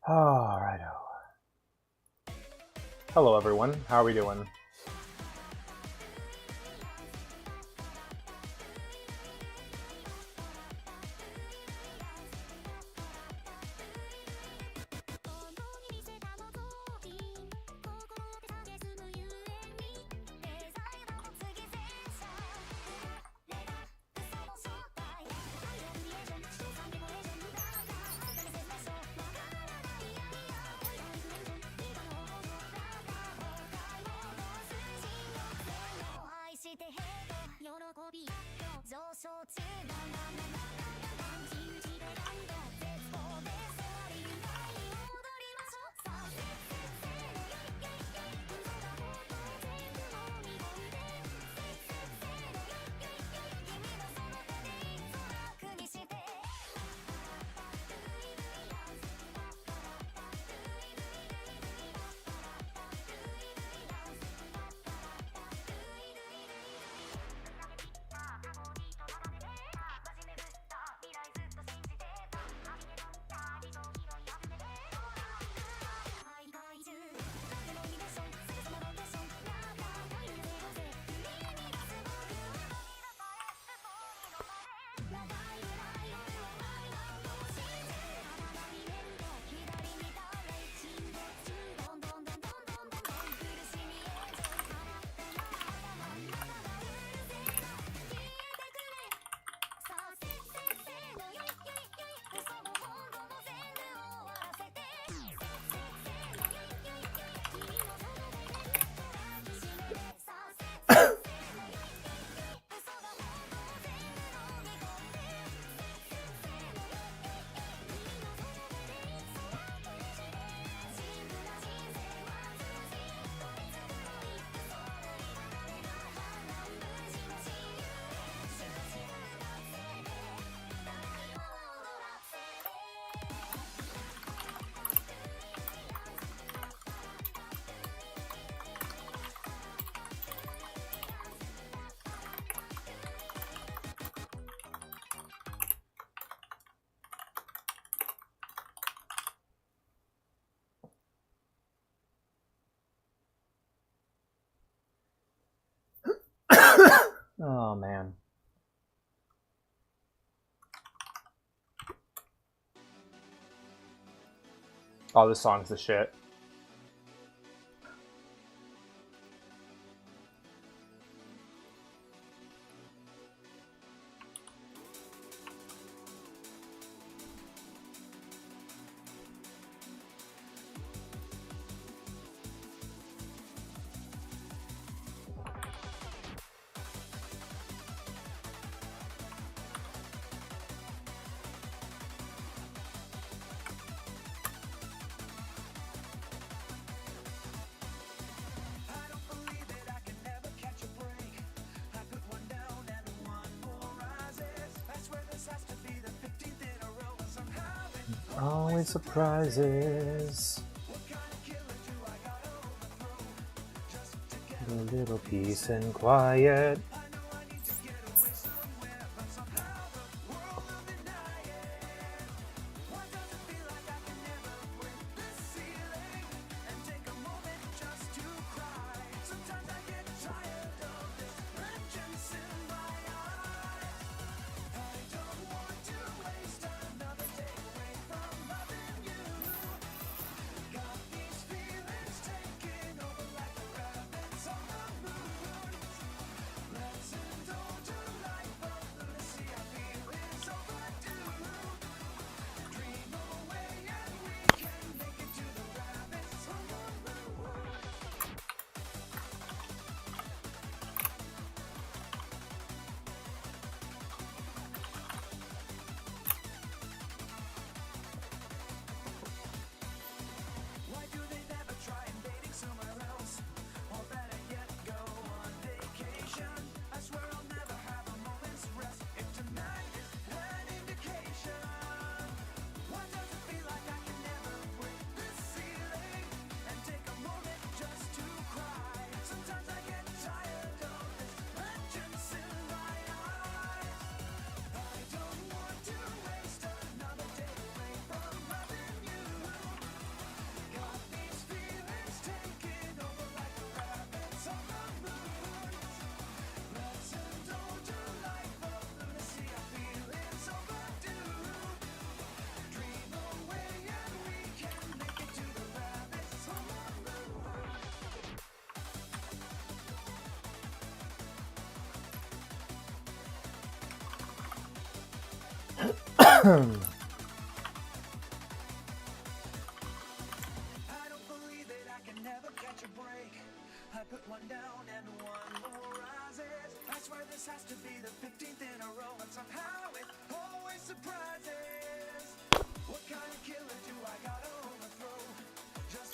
Alright. Hello everyone, how are we doing? Oh man. Oh, this song's the shit. Always surprises. A little peace and quiet.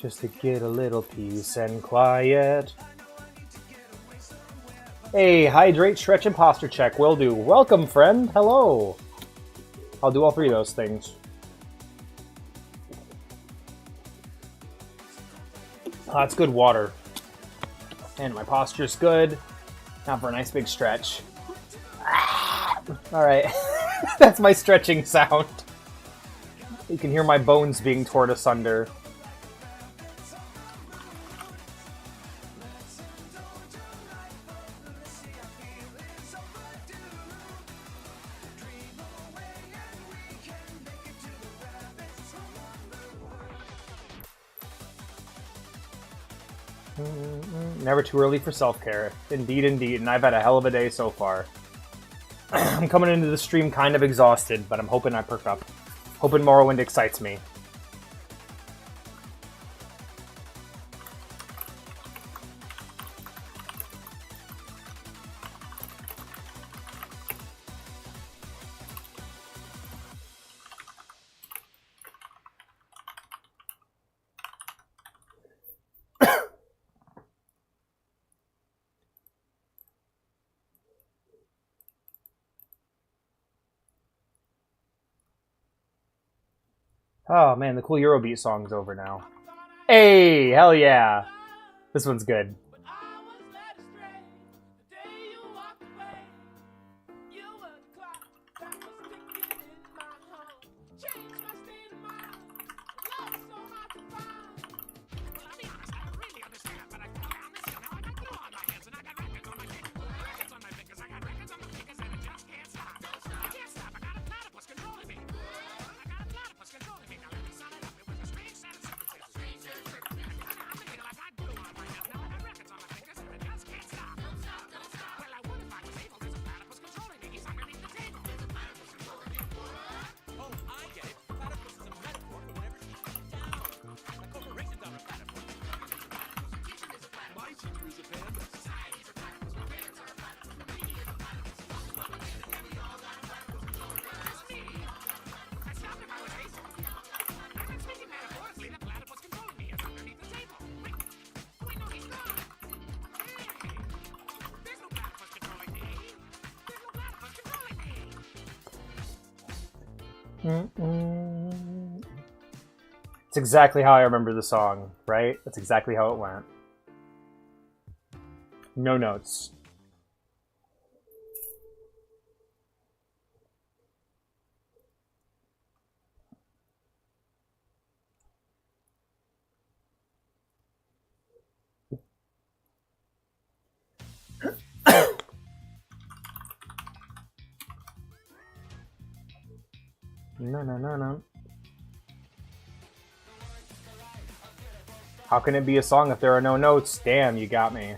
Just to get a little peace and quiet. Hey, hydrate, stretch, and posture check. Will do. Welcome, friend. Hello. I'll do all three of those things. Oh, that's good water. And my posture's good. Now for a nice big stretch. Alright. That's my stretching sound. You can hear my bones being torn asunder. Never too early for self-care. Indeed, indeed, and I've had a hell of a day so far. I'm coming into the stream kind of exhausted, but I'm hoping I perk up. Hoping Morrowind excites me. Oh man, the cool Eurobeat song's over now. Hey, hell yeah. This one's good. It's exactly how I remember the song, right? That's exactly how it went. No notes. No. How can it be a song if there are no notes? Damn, you got me.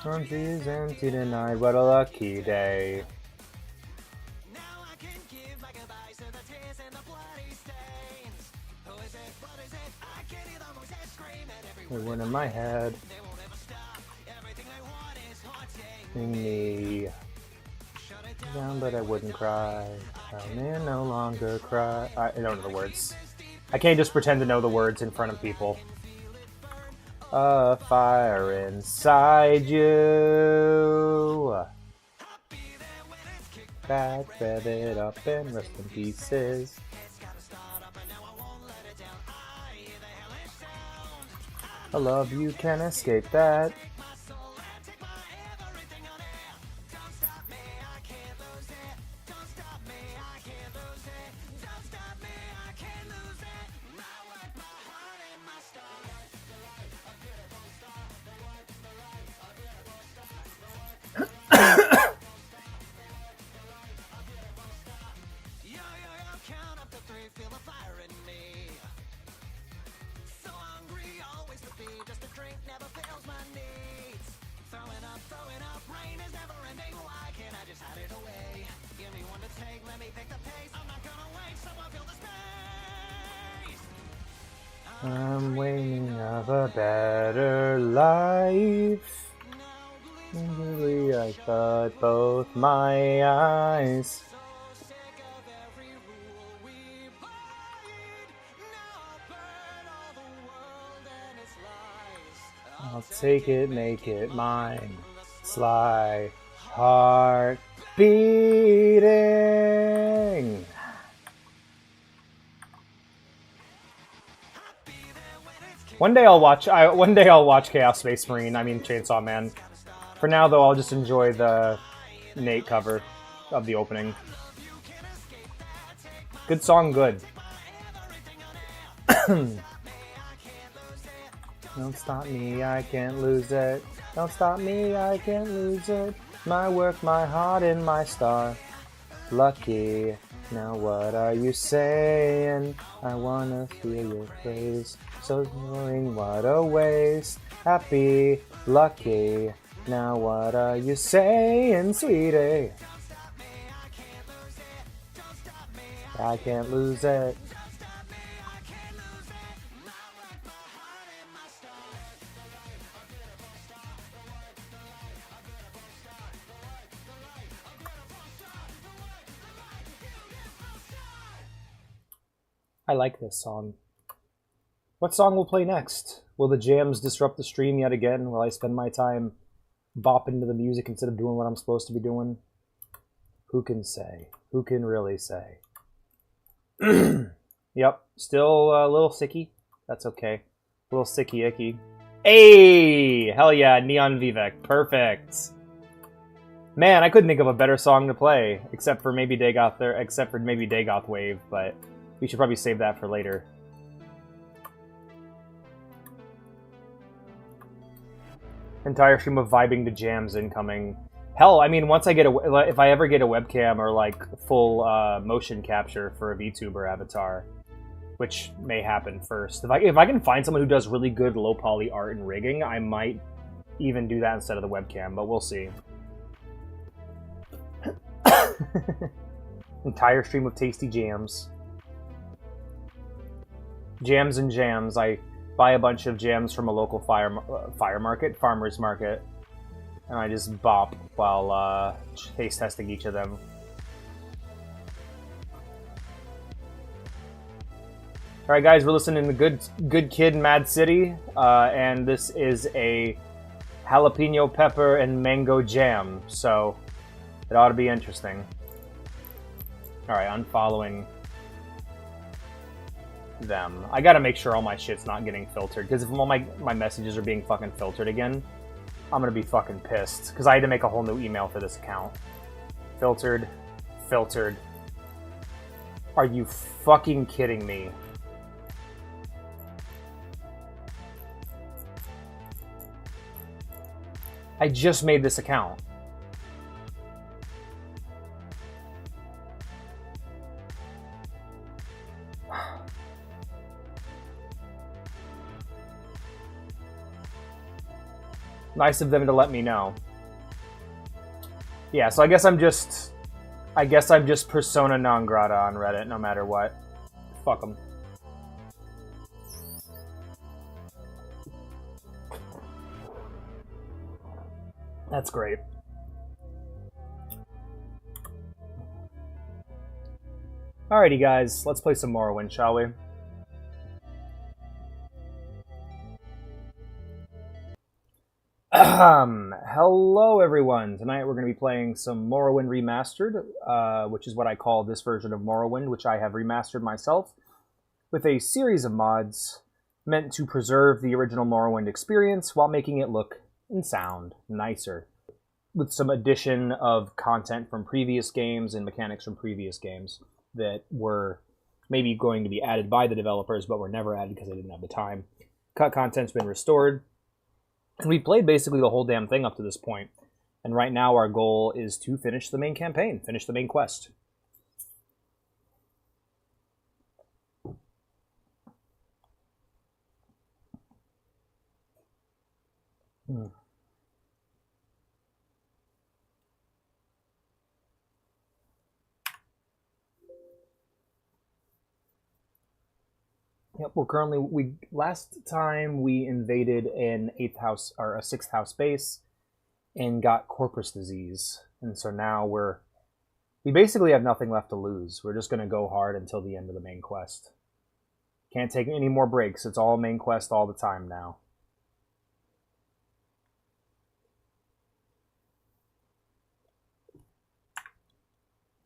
Country is empty tonight, what a lucky day. It went in my head. Me down, but I wouldn't cry. I may no longer cry. I don't know the words. I can't just pretend to know the words in front of people. A fire inside you. Back, rev it up and rest in pieces. I love you, can't escape that. So hungry, always to be, just a drink never fails my need. I'm waiting of a better life. Really, I thought both my eyes. I'll take it, make it mine. Sly heart beating. One day I'll watch Chaos Space Marine. I mean Chainsaw Man. For now, though, I'll just enjoy the Nate cover of the opening. Good song, good. Don't stop me, I can't lose it. Don't stop me, I can't lose it. My work, my heart, and my star. Lucky. Now what are you saying? I wanna feel your praise. So knowing what a waste. Happy, lucky. Now what are you saying, sweetie? I can't lose it. I like this song. What song will play next? Will the jams disrupt the stream yet again? Will I spend my time bopping to the music instead of doing what I'm supposed to be doing? Who can say? Who can really say? Yep, still a little sicky. That's okay. A little sicky icky. Hey! Hell yeah, Neon Vivek. Perfect. Man, I couldn't think of a better song to play, except for maybe Dagoth Wave, but we should probably save that for later. Entire stream of vibing to jams incoming. Hell, I mean, once I get if I ever get a webcam or like full motion capture for a VTuber avatar, which may happen first. If I can find someone who does really good low poly art and rigging, I might even do that instead of the webcam, but we'll see. Entire stream of tasty jams. Jams and jams. I buy a bunch of jams from a local farmer's market, and I just bop while taste testing each of them. All right, guys, we're listening to Good Kid, Mad City, and this is a jalapeno pepper and mango jam, so it ought to be interesting. All right, unfollowing them. I gotta make sure all my shit's not getting filtered, because if all my messages are being fucking filtered again, I'm gonna be fucking pissed, because I had to make a whole new email for this account. Filtered. Filtered. Are you fucking kidding me? I just made this account. Nice of them to let me know. Yeah, so I guess I'm just persona non grata on Reddit, no matter what. Fuck them. That's great. Alrighty, guys, let's play some Morrowind, shall we? Hello, everyone. Tonight we're going to be playing some Morrowind Remastered, which is what I call this version of Morrowind, which I have remastered myself with a series of mods meant to preserve the original Morrowind experience while making it look and sound nicer, with some addition of content from previous games and mechanics from previous games that were maybe going to be added by the developers but were never added because they didn't have the time. Cut content's been restored. And we played basically the whole damn thing up to this point. And right now our goal is to finish the main campaign, finish the main quest. Yep, we're currently last time we invaded an 8th house or a 6th house base and got corpus disease. And so now we basically have nothing left to lose. We're just going to go hard until the end of the main quest. Can't take any more breaks. It's all main quest all the time now.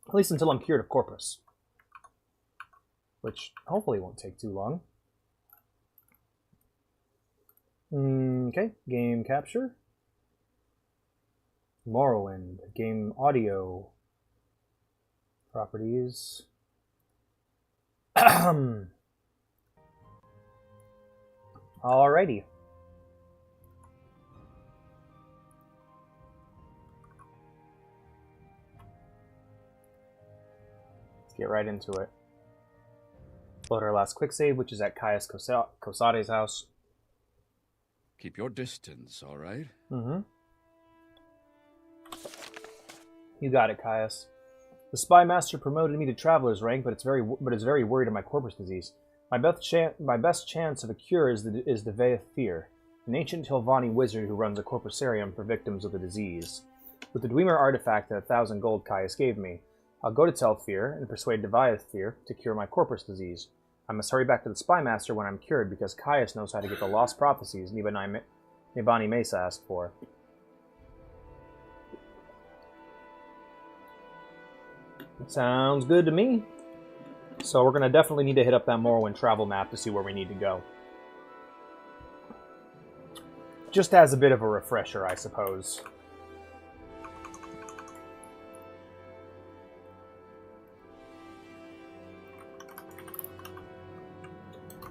At least until I'm cured of corpus. Which hopefully won't take too long. Okay, game capture. Morrowind, game audio. Properties. Alrighty. Let's get right into it. Load our last quick save, which is at Caius Cosade's house. Keep your distance, all right? Mm-hmm. You got it, Caius. The spy master promoted me to traveler's rank, but is very worried of my corpus disease. My best chance of a cure is the Dagoth fear, an ancient Tilvani wizard who runs a corpusarium for victims of the disease. With the Dwemer artifact and 1,000 gold Caius gave me, I'll go to Telfir and persuade Dagoth to cure my corpus disease. I must hurry back to the spy master when I'm cured, because Caius knows how to get the lost prophecies Nibani Mesa asked for. Sounds good to me. So we're going to definitely need to hit up that Morrowind travel map to see where we need to go. Just as a bit of a refresher, I suppose.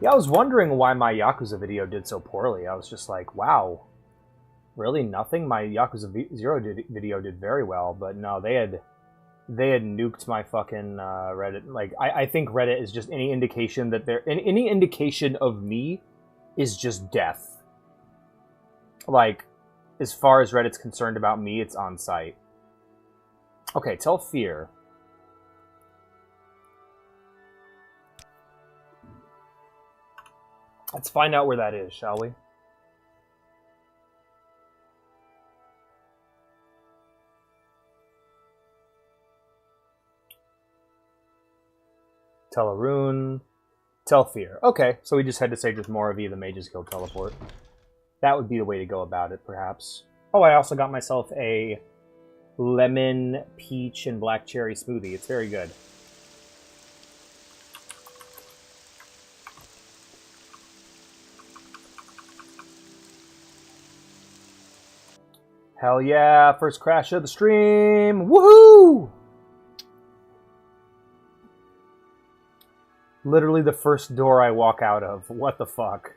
Yeah, I was wondering why my Yakuza video did so poorly. I was just like, wow. Really? Nothing? My Yakuza 0 video did very well, but no, they had nuked my fucking Reddit. Like, I think Reddit is just any indication that any indication of me is just death. Like, as far as Reddit's concerned about me, it's on site. Okay, tell Fear. Let's find out where that is, shall we? Tell a rune. Tell Fear. Okay, so we just head to Sage with Mora via the Mage's Guild teleport. That would be the way to go about it, perhaps. Oh, I also got myself a lemon, peach, and black cherry smoothie. It's very good. Hell yeah, first crash of the stream. Woohoo! Literally the first door I walk out of. What the fuck?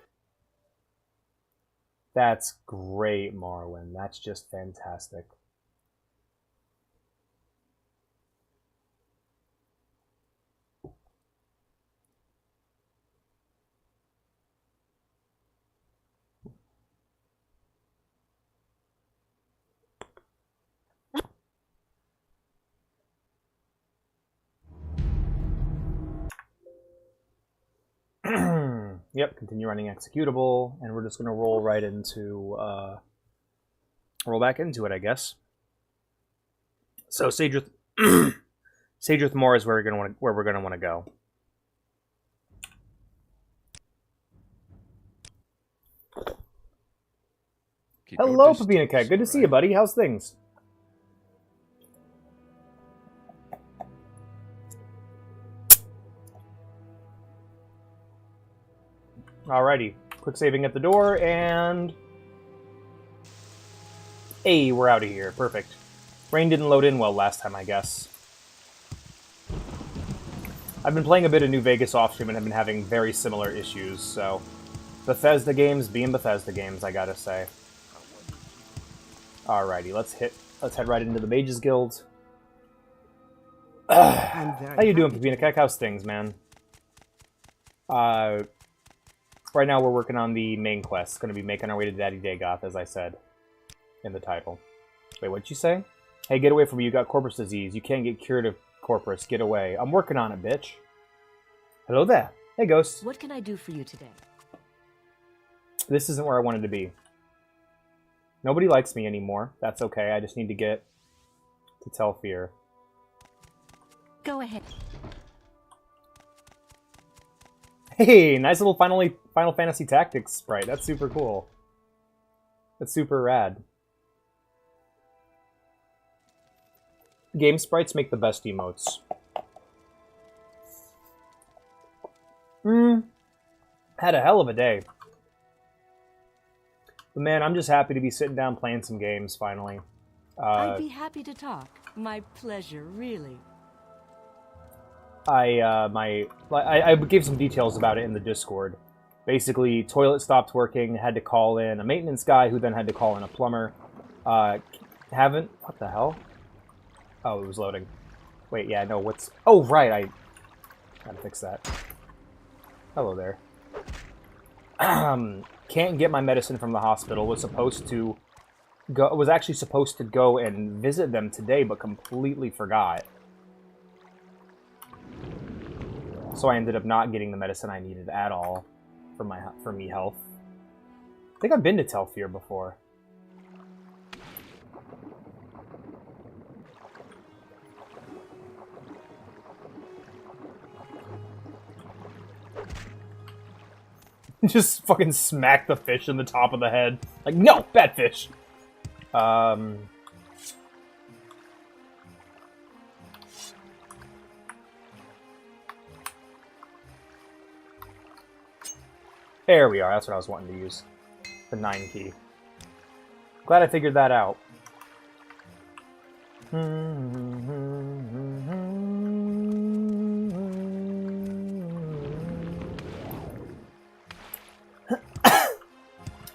That's great, Morrowind. That's just fantastic. Yep, continue running executable, and we're just going to roll right into, roll back into it, I guess. So Sage with More is where we're going to want to go. Hello, Pepina Cat. Good to see you, buddy. How's things? Alrighty, quick saving at the door, and... Hey, we're out of here. Perfect. Rain didn't load in well last time, I guess. I've been playing a bit of New Vegas off-stream and have been having very similar issues, so... Bethesda games being Bethesda games, I gotta say. Alrighty, let's head right into the Mages Guild. How you doing, Pepina Cat? How's things, man? Right now we're working on the main quest. Going to be making our way to Daddy Dagoth, as I said in the title. Wait, what'd you say? Hey, get away from me. You got corpus disease. You can't get cured of corpus. Get away. I'm working on it, bitch. Hello there. Hey, Ghost. What can I do for you today? This isn't where I wanted to be. Nobody likes me anymore. That's okay. I just need to get to Telfir. Go ahead. Hey, nice little Final Fantasy Tactics sprite. That's super cool. That's super rad. Game sprites make the best emotes. Had a hell of a day. But man, I'm just happy to be sitting down playing some games, finally. I'd be happy to talk. My pleasure, really. I gave some details about it in the Discord. Basically, toilet stopped working, had to call in a maintenance guy, who then had to call in a plumber. What the hell? Oh, it was loading. Wait, yeah, no, what's... Oh, right, I gotta fix that. Hello there. Can't get my medicine from the hospital. Was actually supposed to go and visit them today, but completely forgot. So I ended up not getting the medicine I needed at all for me health. I think I've been to Telfir before. Just fucking smack the fish in the top of the head. Like, no, bad fish. There we are. That's what I was wanting to use. The 9 key. Glad I figured that out.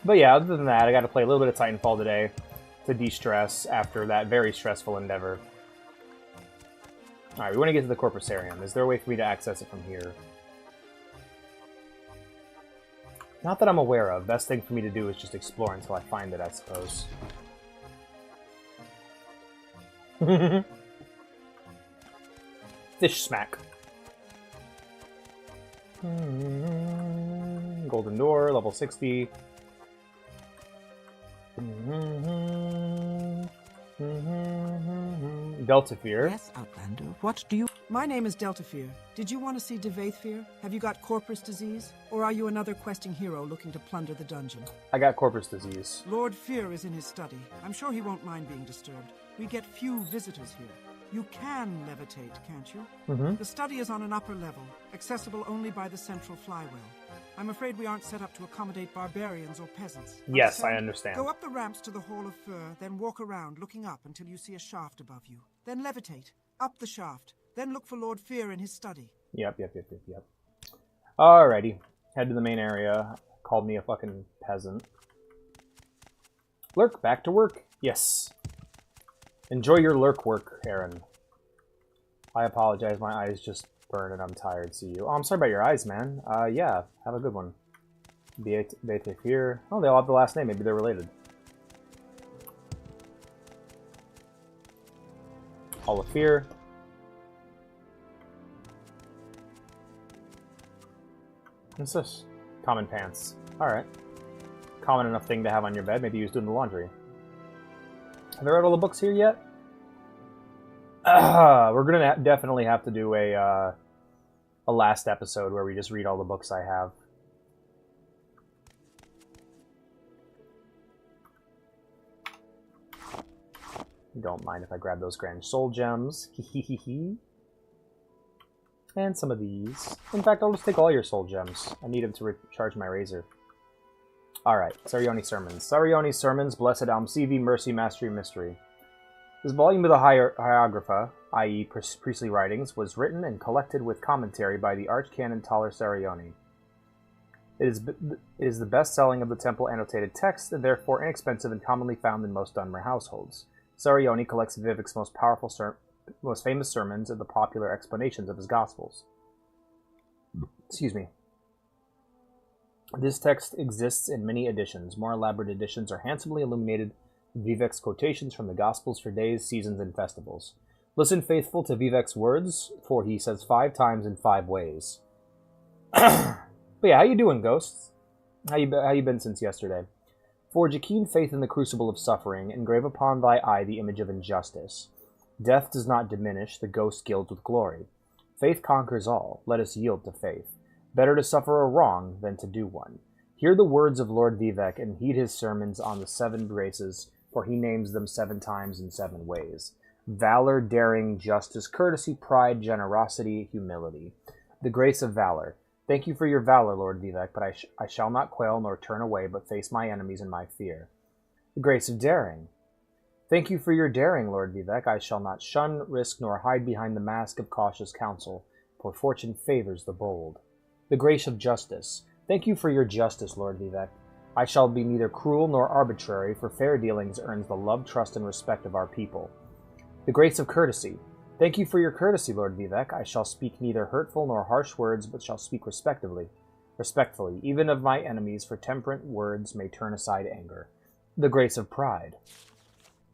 But yeah, other than that, I got to play a little bit of Titanfall today to de-stress after that very stressful endeavor. Alright, we want to get to the Corpusarium. Is there a way for me to access it from here? Not that I'm aware of. Best thing for me to do is just explore until I find it, I suppose. Fish smack. Golden door, level 60. Deltafir. Yes, Outlander. What do you... My name is Deltafir. Did you want to see Dagoth? Have you got Corpus disease? Or are you another questing hero looking to plunder the dungeon? I got Corpus disease. Lord Fear is in his study. I'm sure he won't mind being disturbed. We get few visitors here. You can levitate, can't you? The study is on an upper level, accessible only by the central flywheel. I'm afraid we aren't set up to accommodate barbarians or peasants. Yes, I understand. Go up the ramps to the Hall of Fur, then walk around, looking up until you see a shaft above you. Then levitate, up the shaft, then look for Lord Fear in his study. Yep. Alrighty. Head to the main area. Called me a fucking peasant. Lurk, back to work. Yes. Enjoy your lurk work, Aaron. I apologize, my eyes just burn and I'm tired. See you. Oh, I'm sorry about your eyes, man. Yeah, have a good one. Beatefir. Oh, they all have the last name. Maybe they're related. Hall of Fear. What's this? Common pants. Alright. Common enough thing to have on your bed. Maybe used in the laundry. Have I read all the books here yet? We're gonna definitely have to do a last episode where we just read all the books I have. Don't mind if I grab those Grand Soul Gems. And some of these. In fact, I'll just take all your Soul Gems. I need them to recharge my razor. Alright, Sarioni Sermons. Sarioni Sermons, Blessed Almsivi, Mercy, Mastery, Mystery. This volume of the Hieroglypha, i.e. priestly writings, was written and collected with commentary by the Archcanon Taller Sarioni. It is the best-selling of the temple annotated text, and therefore inexpensive and commonly found in most Dunmer households. Sarioni collects Vivek's most famous sermons and the popular explanations of his Gospels. Excuse me. This text exists in many editions. More elaborate editions are handsomely illuminated with Vivek's quotations from the Gospels for days, seasons, and festivals. Listen faithful to Vivek's words, for he says 5 times in 5 ways. But yeah, how you doing, ghosts? How you been since yesterday? Forge a keen faith in the crucible of suffering, engrave upon thy eye the image of injustice. Death does not diminish, the ghost gilds with glory. Faith conquers all, let us yield to faith. Better to suffer a wrong than to do one. Hear the words of Lord Vivek and heed his sermons on the 7 graces, for he names them 7 times in 7 ways. Valor, daring, justice, courtesy, pride, generosity, humility. The grace of valor. Thank you for your valor, Lord Vivek, but I shall not quail nor turn away, but face my enemies in my fear. The grace of daring. Thank you for your daring, Lord Vivek. I shall not shun, risk, nor hide behind the mask of cautious counsel, for fortune favors the bold. The grace of justice. Thank you for your justice, Lord Vivek. I shall be neither cruel nor arbitrary, for fair dealings earns the love, trust, and respect of our people. The grace of courtesy. Thank you for your courtesy, Lord Vivek. I shall speak neither hurtful nor harsh words, but shall speak respectfully, even of my enemies, for temperate words may turn aside anger. The grace of pride.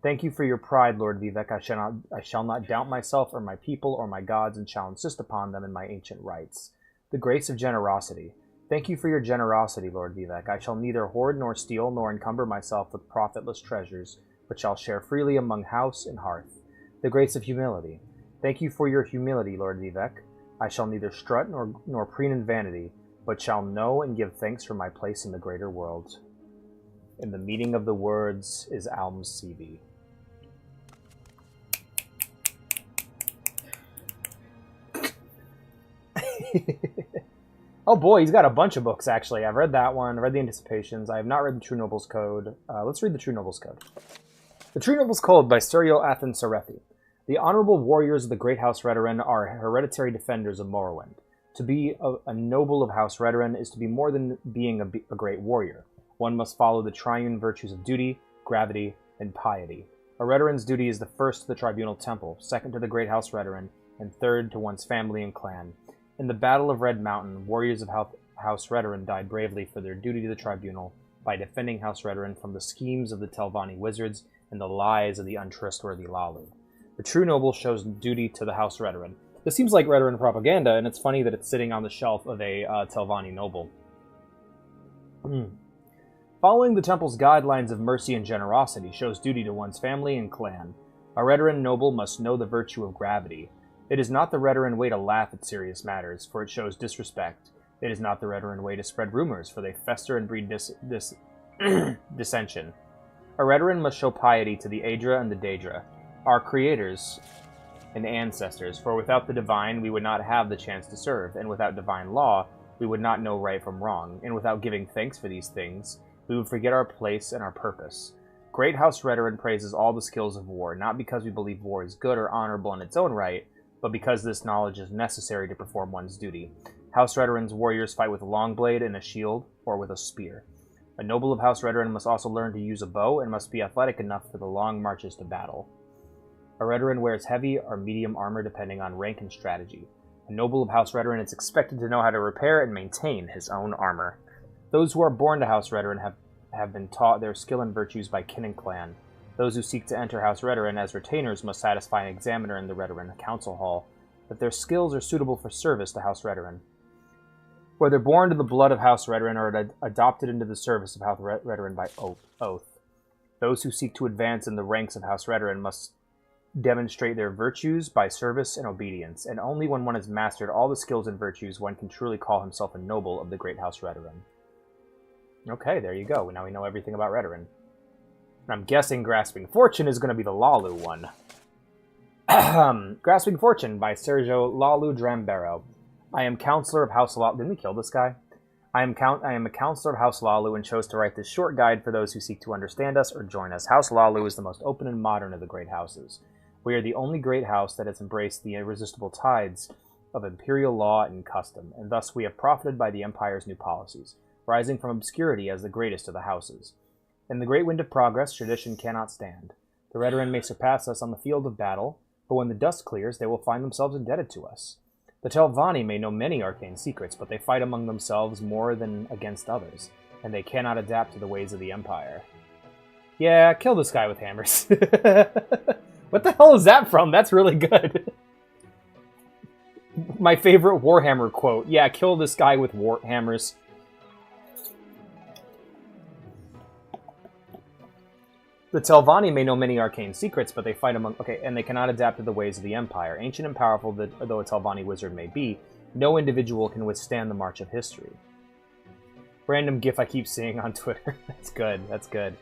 Thank you for your pride, Lord Vivek. I shall not doubt myself or my people or my gods, and shall insist upon them in my ancient rights. The grace of generosity. Thank you for your generosity, Lord Vivek. I shall neither hoard nor steal nor encumber myself with profitless treasures, but shall share freely among house and hearth. The grace of humility. Thank you for your humility, Lord Vivek. I shall neither strut nor preen in vanity, but shall know and give thanks for my place in the greater world. And the meaning of the words is Alm's CV. Oh boy, he's got a bunch of books, actually. I've read that one, I read the Anticipations. I have not read the True Noble's Code. Let's read the True Noble's Code. The True Noble's Code by Suriel Athan Sarethi. The honorable warriors of the Great House Redoran are hereditary defenders of Morrowind. To be a noble of House Redoran is to be more than being a great warrior. One must follow the triune virtues of duty, gravity, and piety. A Redoran's duty is the first to the Tribunal Temple, second to the Great House Redoran, and third to one's family and clan. In the Battle of Red Mountain, warriors of House Redoran died bravely for their duty to the Tribunal by defending House Redoran from the schemes of the Telvanni wizards and the lies of the untrustworthy Lalu. The true noble shows duty to the House Redoran. This seems like Redoran propaganda, and it's funny that it's sitting on the shelf of a Telvanni noble. Following the temple's guidelines of mercy and generosity shows duty to one's family and clan. A Redoran noble must know the virtue of gravity. It is not the Redoran way to laugh at serious matters, for it shows disrespect. It is not the Redoran way to spread rumors, for they fester and breed dissension. A Redoran must show piety to the Aedra and the Daedra, our creators and ancestors, for without the divine we would not have the chance to serve, and without divine law we would not know right from wrong, and without giving thanks for these things we would forget our place and our purpose. Great House Redoran praises all the skills of war, not because we believe war is good or honorable in its own right, but because this knowledge is necessary to perform one's duty. House Redoran's warriors fight with a long blade and a shield, or with a spear. A noble of House Redoran must also learn to use a bow and must be athletic enough for the long marches to battle. A Redoran wears heavy or medium armor depending on rank and strategy. A noble of House Redoran is expected to know how to repair and maintain his own armor. Those who are born to House Redoran have been taught their skill and virtues by kin and clan. Those who seek to enter House Redoran as retainers must satisfy an examiner in the Redoran Council Hall that their skills are suitable for service to House Redoran. Whether born to the blood of House Redoran or adopted into the service of House Redoran by oath. Those who seek to advance in the ranks of House Redoran must demonstrate their virtues by service and obedience, and only when one has mastered all the skills and virtues one can truly call himself a noble of the Great House Redoran. Okay, there you go. Now we know everything about Redoran. And I'm guessing Grasping Fortune is going to be the Lalu one. Grasping Fortune by Sergio Lalu Drambero. I am Counselor of House Lalu. Didn't we kill this guy? I am a Counselor of House Lalu and chose to write this short guide for those who seek to understand us or join us. House Lalu is the most open and modern of the great houses. We are the only great house that has embraced the irresistible tides of imperial law and custom, and thus we have profited by the Empire's new policies, rising from obscurity as the greatest of the houses. In the great wind of progress, tradition cannot stand. The Redoran may surpass us on the field of battle, but when the dust clears, they will find themselves indebted to us. The Telvanni may know many arcane secrets, but they fight among themselves more than against others, and they cannot adapt to the ways of the Empire. Yeah, kill this guy with hammers. What the hell is that from? That's really good. my favorite Warhammer quote. Yeah, kill this guy with warhammers. The Telvanni may know many arcane secrets, but they fight among... Okay, and they cannot adapt to the ways of the Empire. Ancient and powerful though a Telvanni wizard may be, no individual can withstand the march of history. Random gif I keep seeing on Twitter. That's good, that's good.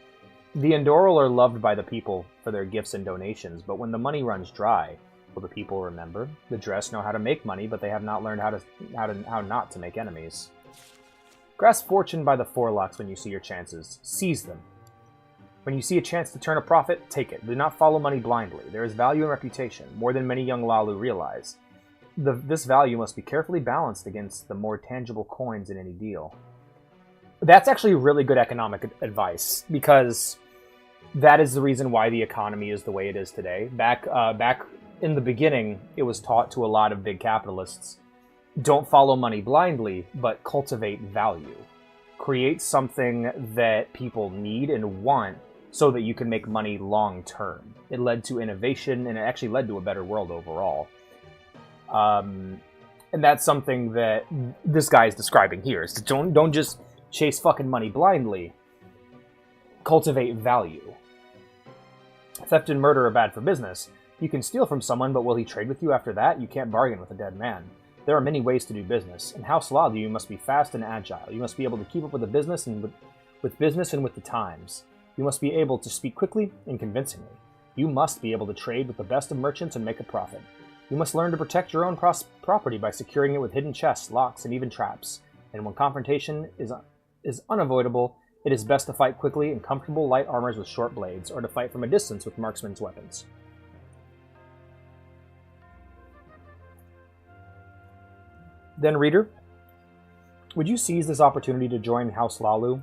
The Endoral are loved by the people for their gifts and donations, but when the money runs dry, will the people remember? The Dress know how to make money, but they have not learned how not to make enemies. Grasp fortune by the forelocks when you see your chances. Seize them. When you see a chance to turn a profit, take it. Do not follow money blindly. There is value in reputation, more than many young Lalu realize. This value must be carefully balanced against the more tangible coins in any deal. That's actually really good economic advice, because that is the reason why the economy is the way it is today. Back in the beginning, it was taught to a lot of big capitalists, don't follow money blindly, but cultivate value. Create something that people need and want so that you can make money long term. It led to innovation, and it actually led to a better world overall. And that's something that this guy is describing here. Is don't just chase fucking money blindly. Cultivate value. Theft and murder are bad for business. You can steal from someone, but will he trade with you after that? You can't bargain with a dead man. There are many ways to do business. In House Lalu, you must be fast and agile. You must be able to keep up with the business and with business and with the times. You must be able to speak quickly and convincingly. You must be able to trade with the best of merchants and make a profit. You must learn to protect your own property by securing it with hidden chests, locks, and even traps. And when confrontation is unavoidable, it is best to fight quickly in comfortable light armors with short blades, or to fight from a distance with marksman's weapons. Then, reader, would you seize this opportunity to join House Lalu?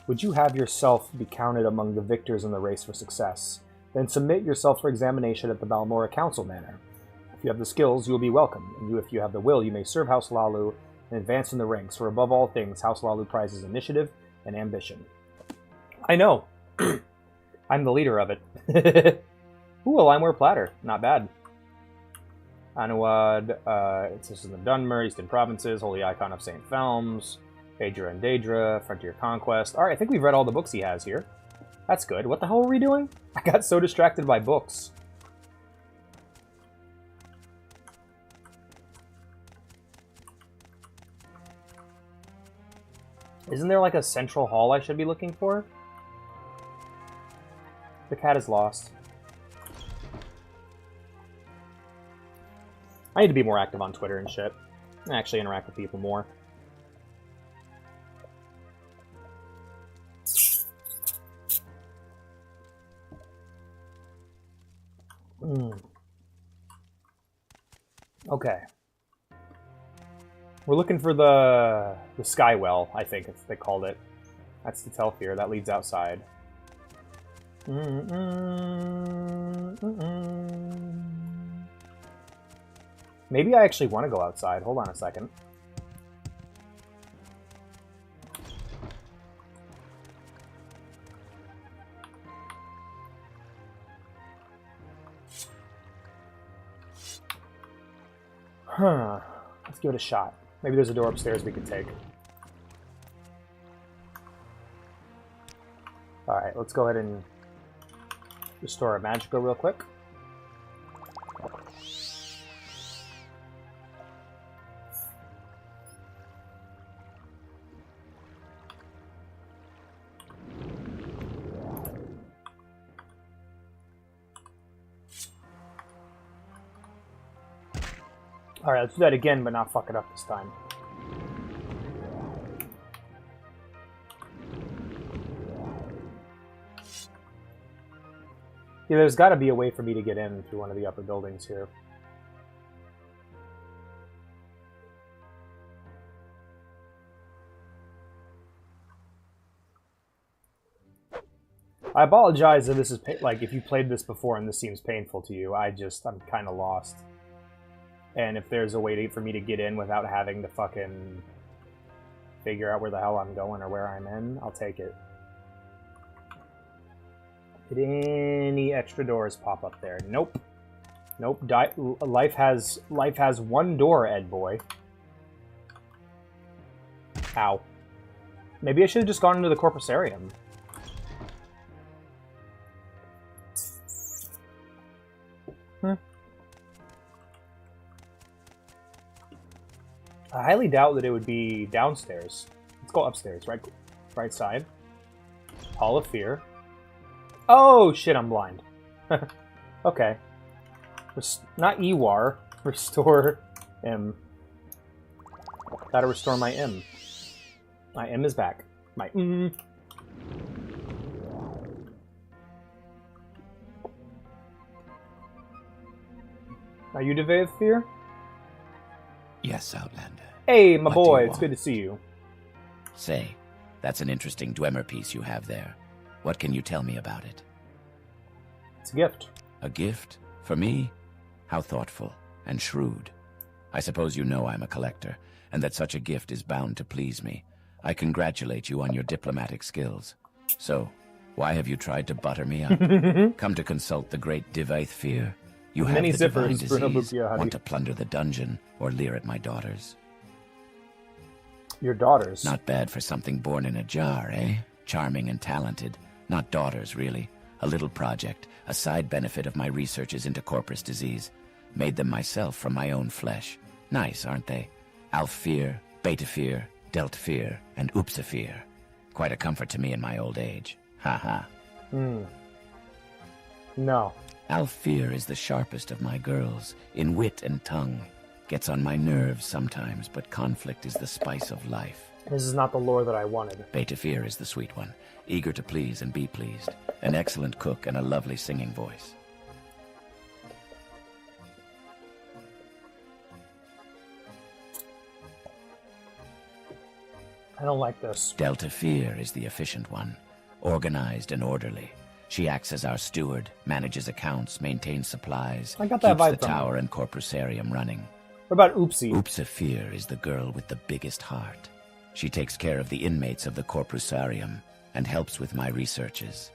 Would you have yourself be counted among the victors in the race for success? Then submit yourself for examination at the Balmora Council Manor. If you have the skills, you will be welcome, and if you have the will, you may serve House Lalu and advance in the ranks, for above all things, House Lalu prizes initiative and ambition. I know. I'm the leader of it. Ooh, a limeware platter. Not bad. Anuad, this is in the Dunmer, Eastern Provinces, Holy Icon of St. Felms, Daedra and Daedra, Frontier Conquest. Alright, I think we've read all the books he has here. That's good. What the hell were we doing? I got so distracted by books. Isn't there like a central hall I should be looking for? The cat is lost. I need to be more active on Twitter and shit. And actually interact with people more. Okay. We're looking for the Skywell, I think they called it. That's the Telfir. That leads outside. Maybe I actually want to go outside. Hold on a second. Let's give it a shot. Maybe there's a door upstairs we could take. Alright, let's go ahead and restore our Magicka real quick. Alright, let's do that again, but not fuck it up this time. Yeah, there's got to be a way for me to get in through one of the upper buildings here. I apologize if this is like if you played this before and this seems painful to you. I'm kind of lost. And if there's a way for me to get in without having to fucking figure out where the hell I'm going or where I'm in, I'll take it. Did any extra doors pop up there? Nope. Nope. Life has one door, Ed boy. Ow. Maybe I should have just gone into the Corpusarium. I highly doubt that it would be downstairs. Let's go upstairs, right side. Hall of Fear. Oh, shit, I'm blind. Okay. Not Ewar. Restore M. Gotta restore my M. My M is back. My M. Are you Dagoth Fear? Yes, Outlander. Hey, my What do boy, you it's want? good to see you. Say, that's an interesting Dwemer piece you have there. What can you tell me about it? It's a gift. A gift? For me? How thoughtful and shrewd. I suppose you know I'm a collector, and that such a gift is bound to please me. I congratulate you on your diplomatic skills. So, why have you tried to butter me up? Come to consult the great Dagoth Fear. You have Many the divine zippers, Bruno disease, Bucchiari. want to plunder the dungeon, or leer at my daughters. Your daughters. Not bad for something born in a jar, eh? Charming and talented. Not daughters, really. A little project, a side benefit of my researches into Corpus disease. Made them myself from my own flesh. Nice, aren't they? Alfear, Betafear, Deltfear, and Upsafear. Quite a comfort to me in my old age. Ha ha. No. Alfear is the sharpest of my girls, in wit and tongue. Gets on my nerves sometimes, but conflict is the spice of life. This is not the lore that I wanted. Betafear is the sweet one, eager to please and be pleased. An excellent cook and a lovely singing voice. I don't like this. Deltafear is the efficient one, organized and orderly. She acts as our steward, manages accounts, maintains supplies, I got that keeps vibe the from her. tower and Corpusarium running. What about Oopsie? Upsafear is the girl with the biggest heart. She takes care of the inmates of the Corpusarium and helps with my researches.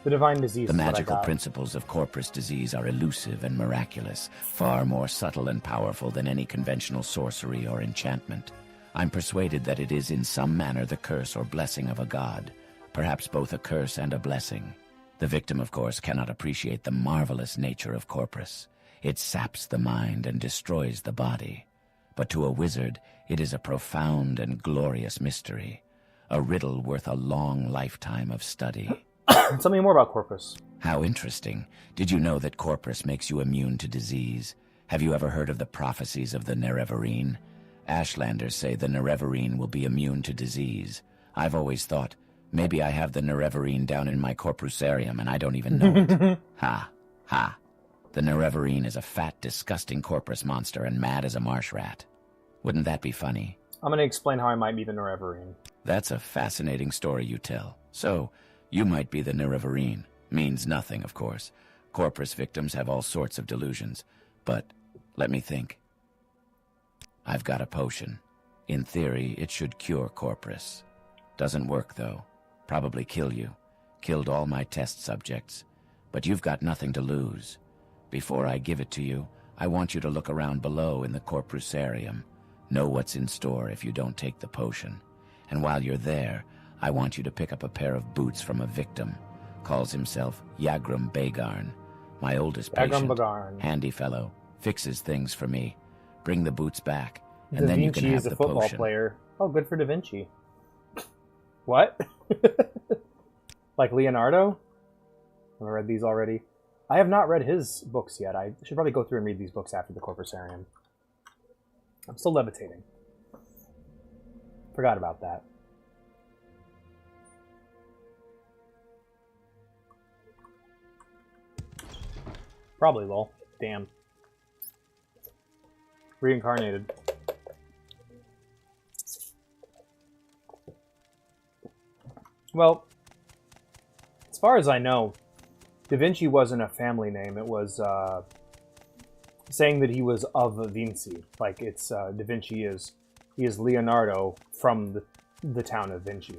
The divine disease. The is what I magical got. principles of Corpus disease are elusive and miraculous, far more subtle and powerful than any conventional sorcery or enchantment. I'm persuaded that it is in some manner the curse or blessing of a god, perhaps both a curse and a blessing. The victim, of course, cannot appreciate the marvelous nature of Corpus. It saps the mind and destroys the body. But to a wizard, it is a profound and glorious mystery, a riddle worth a long lifetime of study. Tell me more about Corpus. How interesting. Did you know that Corpus makes you immune to disease? Have you ever heard of the prophecies of the Nerevarine? Ashlanders say the Nerevarine will be immune to disease. I've always thought, maybe I have the Nerevarine down in my Corpusarium and I don't even know it. Ha, ha. The Nerevarine is a fat, disgusting Corpus monster and mad as a marsh rat. Wouldn't that be funny? I'm going to explain how I might be the Nerevarine. That's a fascinating story you tell. So, you might be the Nerevarine. Means nothing, of course. Corpus victims have all sorts of delusions. But, let me think. I've got a potion. In theory, it should cure Corpus. Doesn't work, though. Probably kill you. Killed all my test subjects. But you've got nothing to lose. Before I give it to you, I want you to look around below in the Corpusarium. Know what's in store if you don't take the potion. And while you're there, I want you to pick up a pair of boots from a victim. Calls himself Yagrum Bagarn. My oldest Yagrum patient. Bagarn. Handy fellow. Fixes things for me. Bring the boots back, and Da then you Vinci can have is a the football potion. player. Oh, good for Da Vinci. What? Like Leonardo? Have I read these already? I have not read his books yet. I should probably go through and read these books after the Corpusarium. I'm still levitating. Forgot about that. Probably, lol. Damn. Reincarnated. Well, as far as I know, Da Vinci wasn't a family name. It was saying that he was of Vinci. Like, it's Da Vinci is... He is Leonardo from the town of Vinci.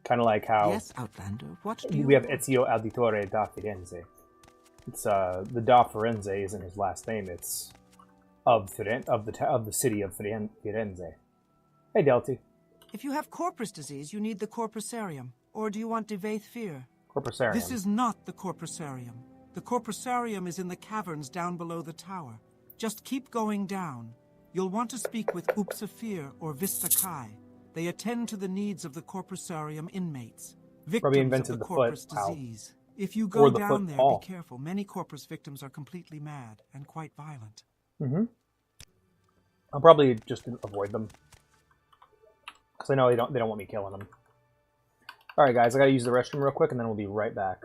Kind of like how Yes, Outlander. What do you we have want? Ezio Auditore da Firenze. It's the da Firenze isn't his last name. It's of the city of Firenze. Hey, Delty. If you have corpus disease, you need the corpusarium. Or do you want Devaith fear? Corpusarium. This is not the corpusarium. The corpusarium is in the caverns down below the tower. Just keep going down. You'll want to speak with Upsafir or Vista Kai. They attend to the needs of the corpusarium inmates, victims invented of the the corpus foot, pal. disease. If you Or go the down foot there, paw. be careful. Many corpus victims are completely mad and quite violent. Mm-hmm. I'll probably just avoid them. Because I know they don't want me killing them. Alright guys, I gotta use the restroom real quick and then we'll be right back.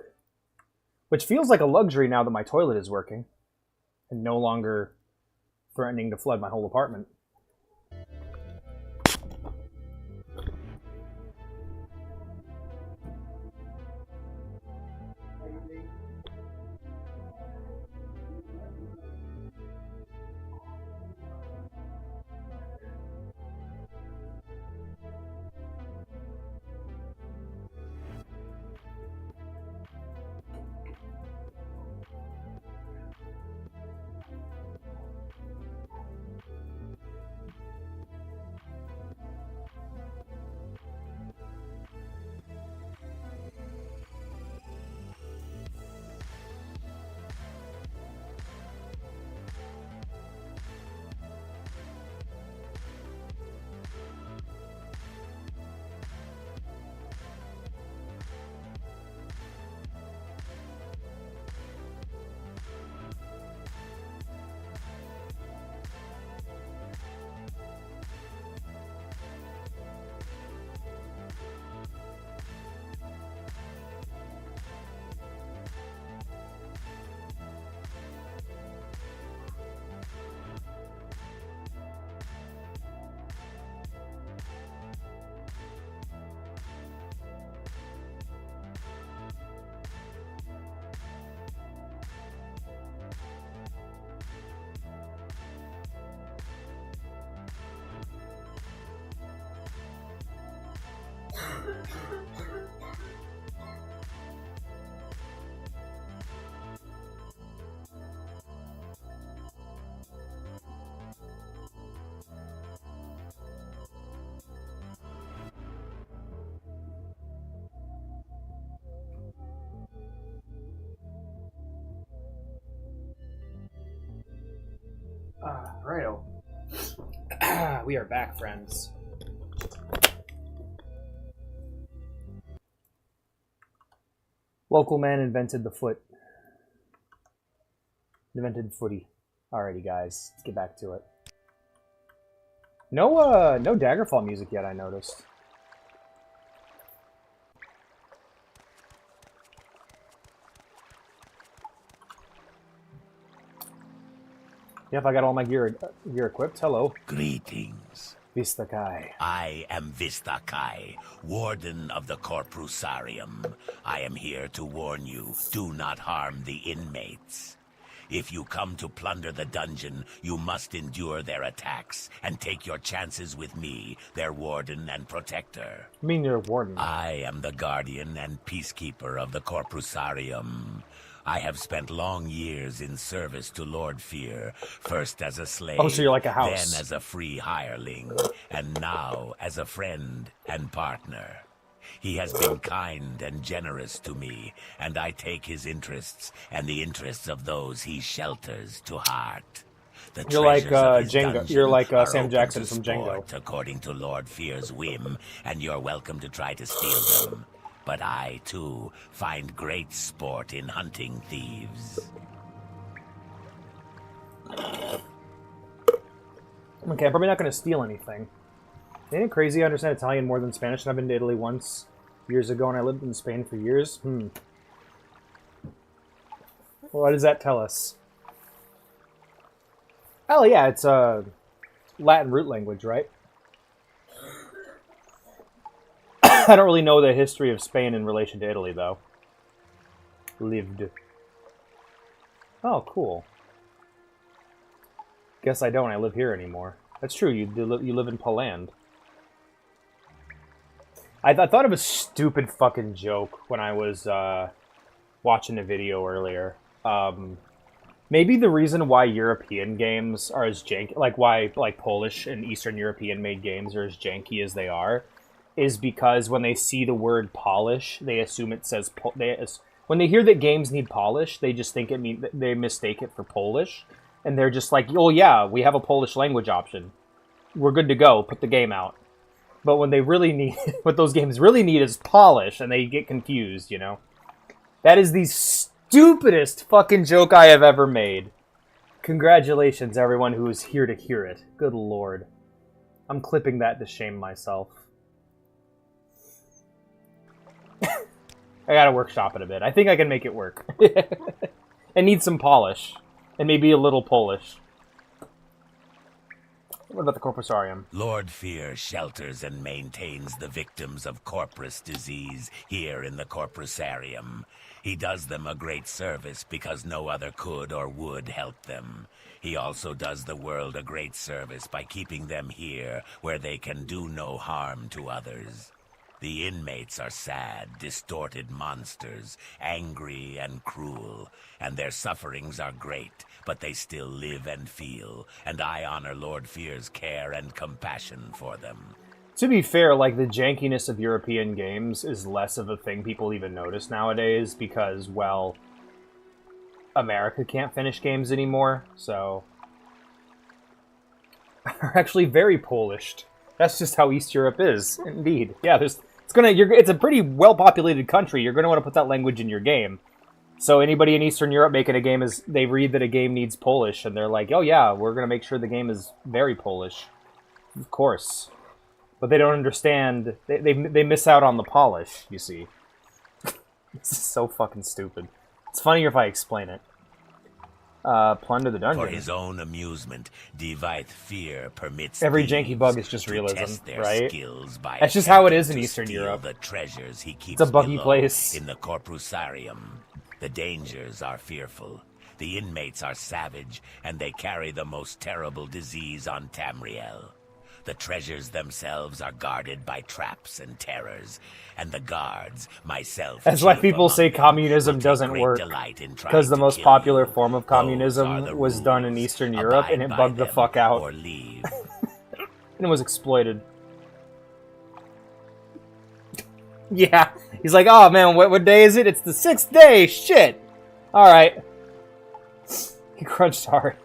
Which feels like a luxury now that my toilet is working. And no longer threatening to flood my whole apartment. Righto. We are back, friends. Local man invented the foot. Invented footy. Alrighty, guys, let's get back to it. No Daggerfall music yet, I noticed. Yep, I got all my gear equipped. Hello. Greetings. Vista Kai. I am Vista Kai, Warden of the Corpusarium. I am here to warn you, do not harm the inmates. If you come to plunder the dungeon, you must endure their attacks and take your chances with me, their warden and protector. I mean, you're a warden. I am the guardian and peacekeeper of the Corpusarium. I have spent long years in service to Lord Fear, first as a slave, Oh, so you're like a house. then as a free hireling, and now as a friend and partner. He has been kind and generous to me, and I take his interests and the interests of those he shelters to heart. The You're like, treasures of his Django. dungeon You're like, are Sam open Jackson to from Django. sport according to Lord Fear's whim, and you're welcome to try to steal them. But I, too, find great sport in hunting thieves. Okay, I'm probably not going to steal anything. Ain't it crazy I understand Italian more than Spanish, and I've been to Italy once, years ago, and I lived in Spain for years? What does that tell us? Oh yeah, it's a Latin root language, right? I don't really know the history of Spain in relation to Italy, though. Lived. Oh, cool. Guess I don't. I live here anymore. That's true. You live in Poland. I thought of a stupid fucking joke when I was watching a video earlier. Maybe the reason why European games are as janky, like why like Polish and Eastern European made games are as janky as they are, is because when they see the word polish, they assume it says when they hear that games need polish, they just think they mistake it for Polish, and they're just like, oh yeah, we have a Polish language option, we're good to go, put the game out. But when they really need, what those games really need is polish, and they get confused, you know? That is the stupidest fucking joke I have ever made. Congratulations, everyone who is here to hear it. Good lord. I'm clipping that to shame myself. I gotta workshop it a bit. I think I can make it work. It needs some polish. And maybe a little Polish. What about the Corpusarium? Lord Fear shelters and maintains the victims of corpus disease here in the Corpusarium. He does them a great service because no other could or would help them. He also does the world a great service by keeping them here where they can do no harm to others. The inmates are sad, distorted monsters, angry and cruel, and their sufferings are great, but they still live and feel, and I honor Lord Fear's care and compassion for them. To be fair, like, the jankiness of European games is less of a thing people even notice nowadays because, well, America can't finish games anymore, so... Are actually very Polished. That's just how East Europe is, indeed. Yeah, it's a pretty well-populated country. You're gonna want to put that language in your game. So anybody in Eastern Europe making a game they read that a game needs Polish, and they're like, oh yeah, we're gonna make sure the game is very Polish. Of course. But they don't understand, they miss out on the polish, you see. This is so fucking stupid. It's funnier if I explain it. Plunder the dungeon. For his own amusement, Divide Fear permits every janky bug is just realism, right? By that's just how it is in Eastern Europe. The treasures he keeps it's a buggy place. In the Corpusarium. The dangers are fearful. The inmates are savage, and they carry the most terrible disease on Tamriel. The treasures themselves are guarded by traps and terrors, and the guards, myself... That's why people say communism doesn't work, because the most popular form of communism was done in Eastern Europe, and it bugged the fuck out. Or leave. And it was exploited. Yeah, he's like, oh man, what day is it? It's the 6th day, shit! Alright. He crunched hard.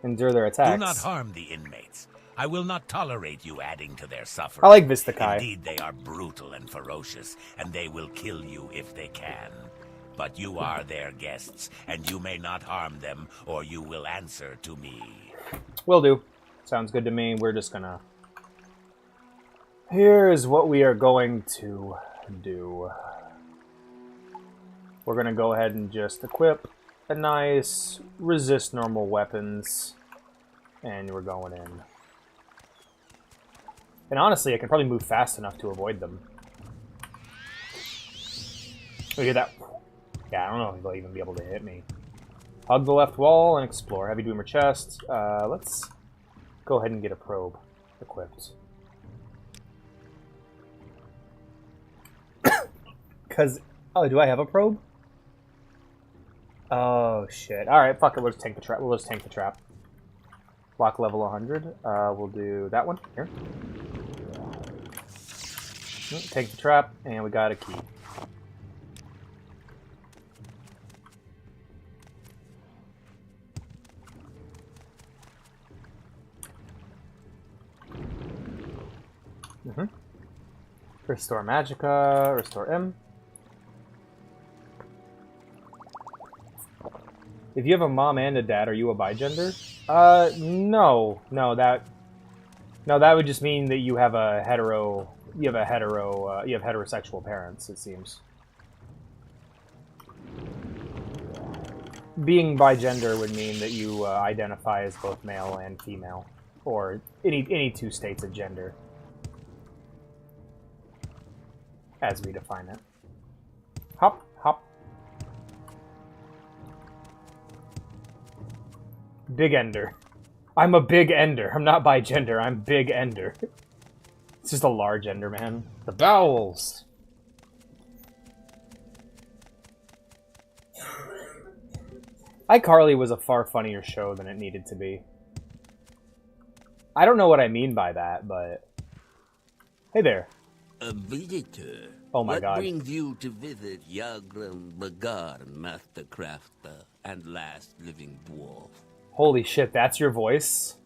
Endure their attacks. Do not harm the inmates. I will not tolerate you adding to their suffering. I like Vistakai. Indeed, they are brutal and ferocious, and they will kill you if they can. But you are their guests, and you may not harm them, or you will answer to me. Will do. Sounds good to me. We're just gonna... Here's what we are going to do. We're gonna go ahead and just equip a nice resist normal weapons, and we're going in. And honestly, I can probably move fast enough to avoid them. Look at that. Yeah, I don't know if they'll even be able to hit me. Hug the left wall and explore. Heavy Dwemer chest. Let's go ahead and get a probe equipped. Because... Oh, do I have a probe? Oh, shit. Alright, fuck it. We'll just tank the trap. We'll just tank the trap. Lock level 100. We'll do that one. Here. Take the trap, and we got a key. Restore Magicka, restore M. If you have a mom and a dad, are you a bigender? No. No, that would just mean that you have a you have heterosexual parents, it seems. Being bigender would mean that you identify as both male and female, or any two states of gender, as we define it. Hop, hop. Big ender. I'm a big ender. I'm not bigender. I'm big ender. It's just a large Enderman. The bowels! iCarly was a far funnier show than it needed to be. I don't know what I mean by that, but... Hey there. A visitor? Oh my what god. What brings you to visit Yagran Bagar, Master Crafter, and last living dwarf? Holy shit, that's your voice?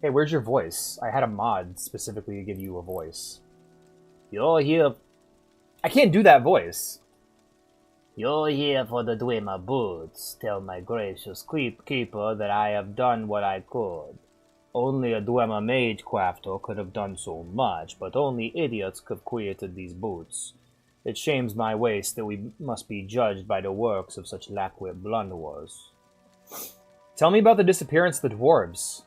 Hey, where's your voice? I had a mod specifically to give you a voice. You're here... I can't do that voice. You're here for the Dwemer boots. Tell my gracious keeper that I have done what I could. Only a Dwemer mage crafter could have done so much, but only idiots could have created these boots. It shames my waist that we must be judged by the works of such lackwit blunderers. Tell me about the disappearance of the dwarves.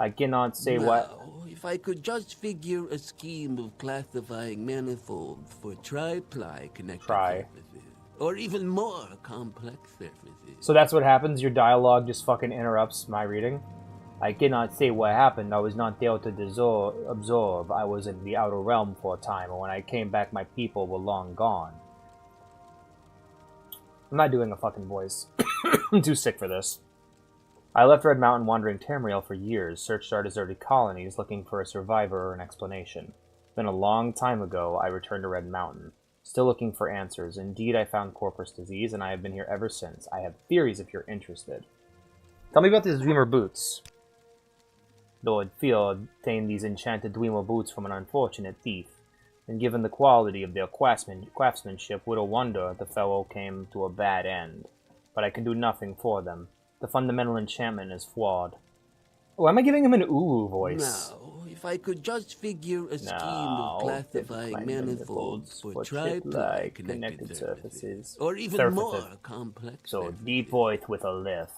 I cannot say what... If I could just figure a scheme of classifying manifolds for tri-ply connected surfaces, or even more complex surfaces. So that's what happens? Your dialogue just fucking interrupts my reading? I cannot say what happened. I was not there to absorb. I was in the outer realm for a time, and when I came back, my people were long gone. I'm not doing a fucking voice. I'm too sick for this. I left Red Mountain wandering Tamriel for years, searched our deserted colonies, looking for a survivor or an explanation. Then a long time ago, I returned to Red Mountain, still looking for answers. Indeed, I found Corpus disease, and I have been here ever since. I have theories if you're interested. Tell me about these Dwemer boots. Lord Fear obtained these enchanted Dwemer boots from an unfortunate thief, and given the quality of their craftsmanship, little wonder the fellow came to a bad end. But I can do nothing for them. The fundamental enchantment is flawed. Why am I giving him an Ulu voice? Now, if I could just figure a scheme of classifying manifolds for tri-ply connected surfaces, or even more complex So surfaces. deep voice with a lift.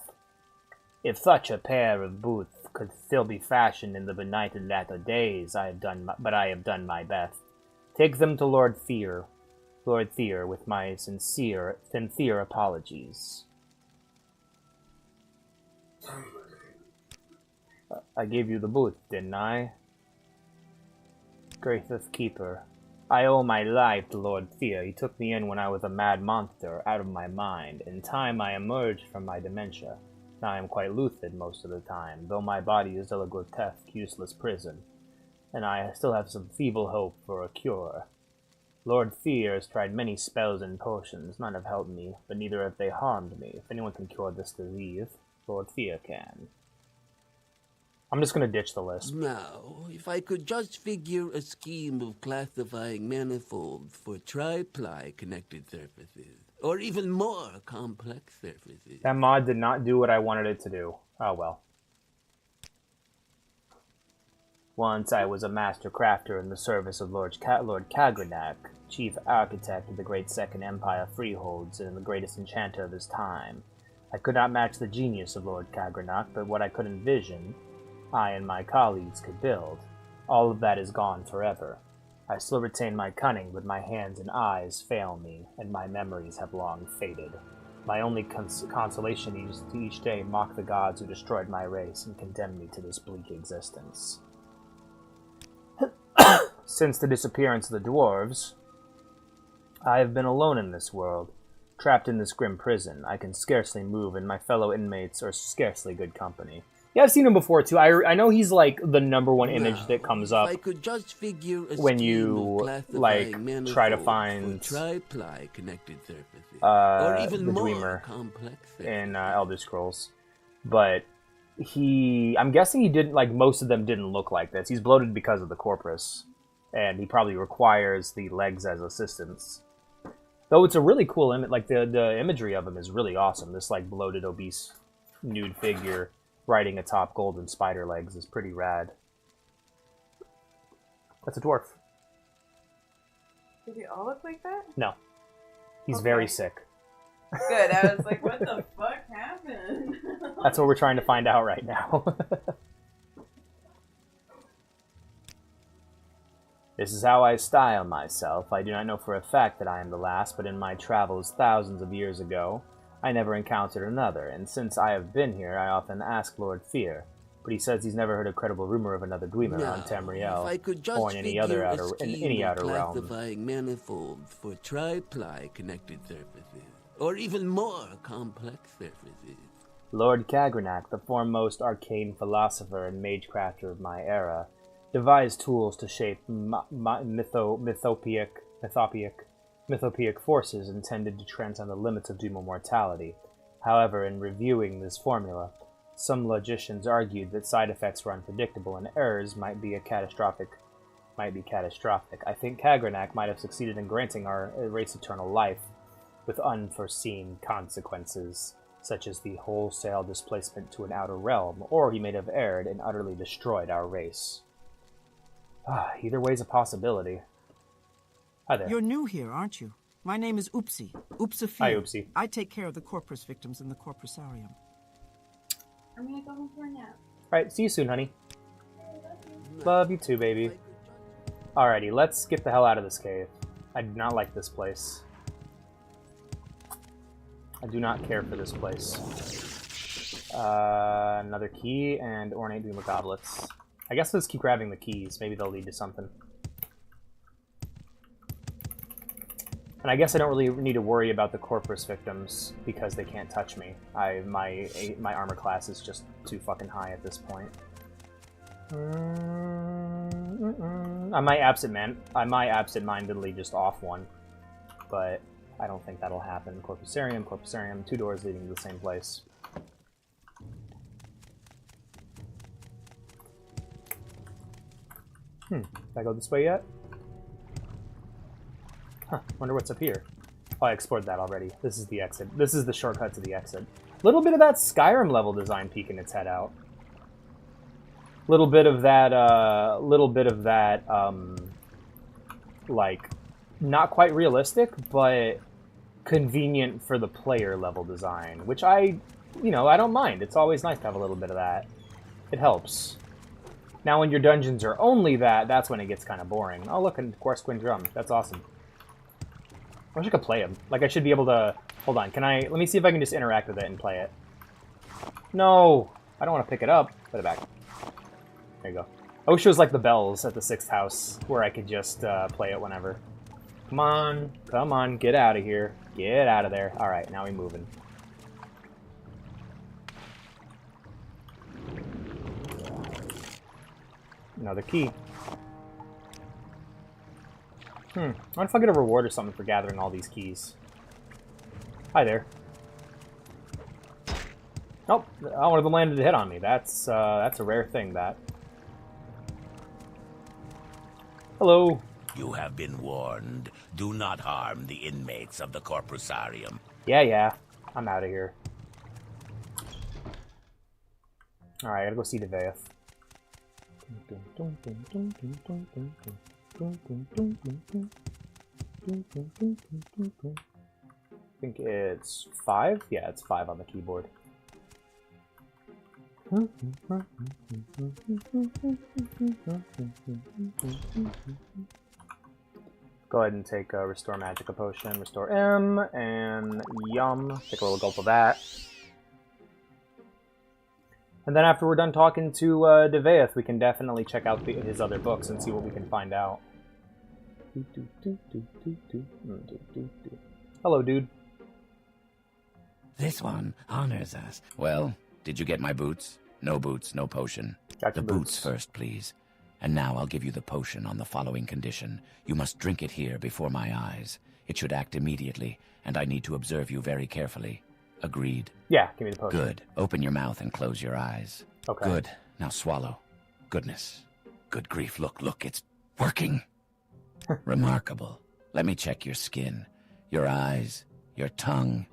If such a pair of boots could still be fashioned in the benighted latter days, I have done my best. Take them to Lord Fear, with my sincere apologies. I gave you the boot, didn't I? Gracious Keeper. I owe my life to Lord Fear. He took me in when I was a mad monster, out of my mind. In time I emerged from my dementia. Now I am quite lucid most of the time, though my body is still a grotesque, useless prison. And I still have some feeble hope for a cure. Lord Fear has tried many spells and potions. None have helped me, but neither have they harmed me. If anyone can cure this disease, Lord Fear can. I'm just gonna ditch the list. Now, if I could just figure a scheme of classifying manifolds for tri-ply connected surfaces, or even more complex surfaces. That mod did not do what I wanted it to do. Oh well. Once I was a master crafter in the service of Lord Kagranak, chief architect of the great Second Empire freeholds and the greatest enchanter of his time. I could not match the genius of Lord Kagranak, but what I could envision, I and my colleagues could build. All of that is gone forever. I still retain my cunning, but my hands and eyes fail me, and my memories have long faded. My only consolation is to each day mock the gods who destroyed my race and condemned me to this bleak existence. Since the disappearance of the dwarves, I have been alone in this world, trapped in this grim prison. I can scarcely move, and my fellow inmates are scarcely good company. Yeah, I've seen him before, too. I know he's, like, the #1 image that comes up I could just figure a when scheme you, of like, classifying try to manifolds find for tri-ply connected surfaces, or even the more Dreamer complex in surfaces. Elder Scrolls. But I'm guessing he didn't, like, most of them didn't look like this. He's bloated because of the corpus, and he probably requires the legs as assistants. Though it's a really cool image, like, the imagery of him is really awesome. This, like, bloated, obese, nude figure riding atop golden spider legs is pretty rad. That's a dwarf. Do they all look like that? No. He's Okay. very sick. Good. I was like, what the fuck happened? That's what we're trying to find out right now. This is how I style myself. I do not know for a fact that I am the last, but in my travels thousands of years ago, I never encountered another, and since I have been here, I often ask Lord Fear, but he says he's never heard a credible rumor of another Dwemer on Now, Tamriel, if I could just or in any figure other a outer, in scheme any of outer realm. classifying manifolds for tri-ply connected surfaces, or even more complex surfaces. Lord Kagrenak, the foremost arcane philosopher and magecrafter of my era, devised tools to shape mythopoeic forces intended to transcend the limits of human mortality. However, in reviewing this formula, some logicians argued that side effects were unpredictable and errors might be catastrophic. I think Kagrenak might have succeeded in granting our race eternal life with unforeseen consequences, such as the wholesale displacement to an outer realm, or he may have erred and utterly destroyed our race. Either way's a possibility. Hi there. You're new here, aren't you? My name is Oopsie. Oopsafia. Hi, Oopsie. I take care of the Corpus victims in the Corpusarium. I'm gonna go home for a nap. Alright, see you soon, honey. Love you too, baby. Alrighty, let's get the hell out of this cave. I do not like this place. I do not care for this place. Another key and ornate Dwemer goblets. I guess let's keep grabbing the keys. Maybe they'll lead to something. And I guess I don't really need to worry about the Corpus victims because they can't touch me. My armor class is just too fucking high at this point. I might absent-mindedly just off one, but I don't think that'll happen. Corpusarium, 2 doors leading to the same place. Did I go this way yet? Huh, wonder what's up here. Oh, I explored that already. This is the exit. This is the shortcut to the exit. Little bit of that Skyrim level design peeking its head out. Little bit of that, like, not quite realistic, but convenient for the player level design, which I don't mind. It's always nice to have a little bit of that. It helps. Now, when your dungeons are only that, that's when it gets kind of boring. Oh, look, a Quarsquin drum. That's awesome. I wish I could play him. Like, I should be able to... Hold on, let me see if I can just interact with it and play it. No! I don't want to pick it up. Put it back. There you go. I wish it was like the bells at the 6th house, where I could just play it whenever. Come on, get out of here. Get out of there. Alright, now we're moving. Another key. I wonder if I get a reward or something for gathering all these keys. Hi there. Nope, one of them landed a hit on me. That's a rare thing, that. Hello. You have been warned. Do not harm the inmates of the Corpusarium. Yeah. I'm out of here. Alright, I gotta go see Dagoth. I think it's 5? Yeah, it's 5 on the keyboard. Go ahead and take a Restore Magicka Potion, Restore M, and yum. Take a little gulp of that. And then after we're done talking to Dagoth, we can definitely check out his other books and see what we can find out. Hello, dude. This one honors us. Well, did you get my boots? No boots, no potion. Got The your boots first, please. And now I'll give you the potion on the following condition. You must drink it here before my eyes. It should act immediately, and I need to observe you very carefully. Agreed? Yeah, give me the potion. Good. Open your mouth and close your eyes. Okay. Good. Now swallow. Goodness. Good grief. Look, it's working. Remarkable. Let me check your skin, your eyes, your tongue.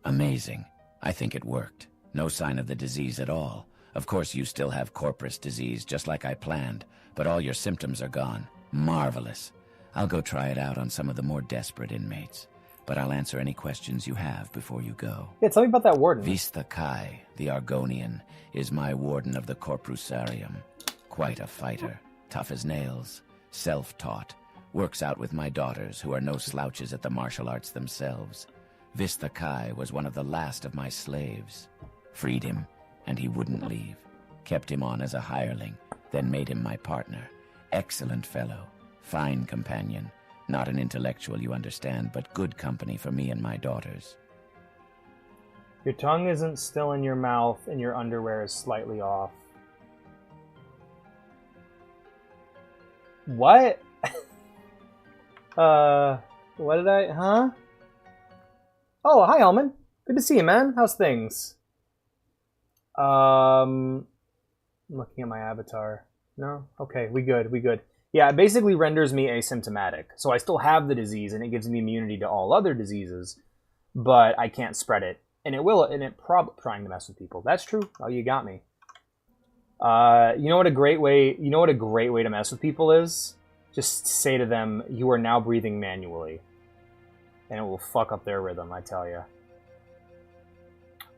Amazing. I think it worked. No sign of the disease at all. Of course, you still have corpus disease, just like I planned, but all your symptoms are gone. Marvelous. I'll go try it out on some of the more desperate inmates, but I'll answer any questions you have before you go. Yeah, tell me about that warden. Vista Kai, the Argonian, is my warden of the Corpusarium. Quite a fighter, tough as nails, self-taught, works out with my daughters, who are no slouches at the martial arts themselves. Vista Kai was one of the last of my slaves. Freed him, and he wouldn't leave. kept him on as a hireling, then made him my partner. Excellent fellow, fine companion. Not an intellectual, you understand, but good company for me and my daughters. Your tongue isn't still in your mouth, and your underwear is slightly off. What? What did I... Huh? Oh, hi, Elman. Good to see you, man. How's things? I'm looking at my avatar. No? Okay, we good. Yeah, it basically renders me asymptomatic. So I still have the disease, and it gives me immunity to all other diseases, but I can't spread it. And it probably trying to mess with people. That's true. Oh, you got me. You know what a great way to mess with people is? Just say to them, you are now breathing manually. And it will fuck up their rhythm, I tell you.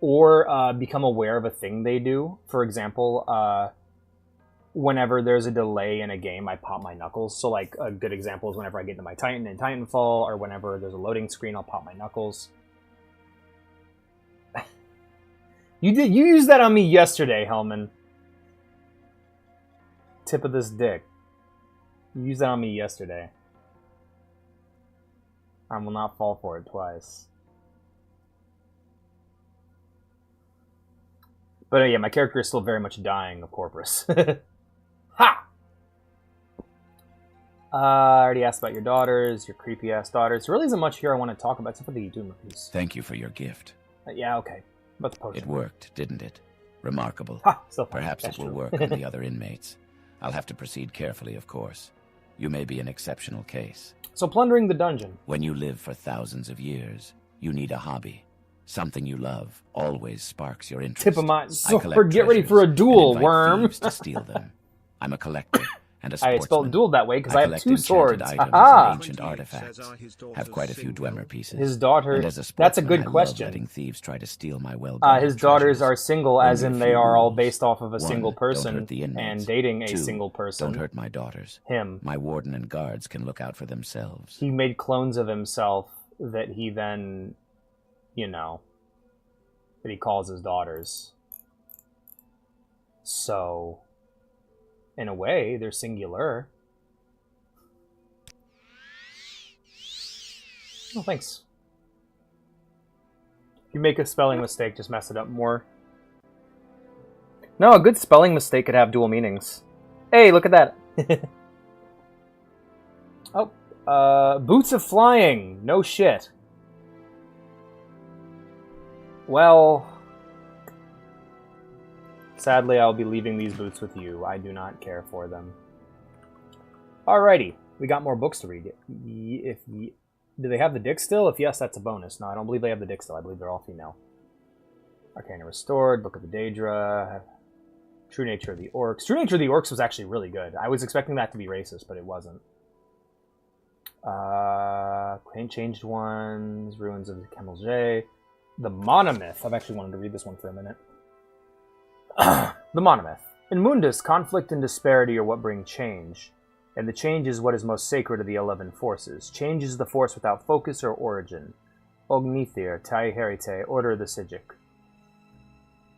Or become aware of a thing they do. For example, whenever there's a delay in a game, I pop my knuckles. So, like, a good example is whenever I get into my Titan in Titanfall, or whenever there's a loading screen, I'll pop my knuckles. You used that on me yesterday, Hellman. Tip of this dick. You used that on me yesterday. I will not fall for it twice. But yeah, my character is still very much dying of Corpus. Ha! I already asked about your daughters, your creepy-ass daughters. There really isn't much here I want to talk about, except for the Doom piece. Thank you for your gift. Yeah, okay. About the potion. It worked, didn't it? Remarkable. Ha! Still fine. Perhaps That's it will true. work on the other inmates. I'll have to proceed carefully, of course. You may be an exceptional case. So plundering the dungeon. When you live for thousands of years, you need a hobby. Something you love always sparks your interest. Tip of my... I So, collect get ready treasures for a duel, and invite worm. thieves to steal them. I'm a collector and a I sportsman. spelled duel that way because I have collect 2 enchanted swords. items Aha! and ancient artifacts. Have quite a few Dwemer pieces. His daughter... And as a That's a sportsman, good I love question. letting thieves try to steal my well-guarded His daughters treasures. are single, as Only a in they few are all rules. based off of a 1, single don't person hurt the inmates. and dating a 2, single person. Don't hurt my daughters. Him. My warden and guards can look out for themselves. He made clones of himself that he then, you know, that he calls his daughters. So, in a way, they're singular. Oh, thanks. If you make a spelling mistake, just mess it up more. No, a good spelling mistake could have dual meanings. Hey, look at that. Oh, boots of flying. No shit. Well, sadly, I'll be leaving these boots with you. I do not care for them. Alrighty, we got more books to read. Do they have the dick still? If yes, that's a bonus. No, I don't believe they have the dick still. I believe they're all female. Arcana Restored, Book of the Daedra, True Nature of the Orcs. True Nature of the Orcs was actually really good. I was expecting that to be racist, but it wasn't. Changed Ones, Ruins of the Kemelje, The Monomyth. I've actually wanted to read this one for a minute. The Monomyth. In Mundus, conflict and disparity are what bring change, and the change is what is most sacred of the 11 forces. Change is the force without focus or origin. Ognithir, Tai Herite, Order of the Sijic.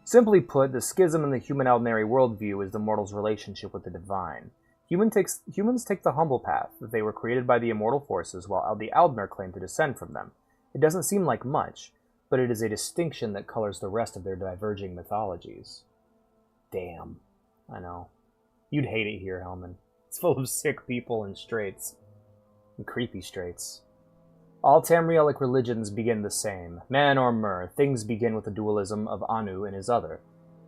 Simply put, the schism in the human ordinary worldview is the mortal's relationship with the divine. Humans take the humble path, that they were created by the immortal forces, while the Aldmer claim to descend from them. It doesn't seem like much, but it is a distinction that colors the rest of their diverging mythologies. Damn. I know. You'd hate it here, Hellman. It's full of sick people and straits. And creepy straits. All Tamrielic religions begin the same. Man or Mer, things begin with the dualism of Anu and his other.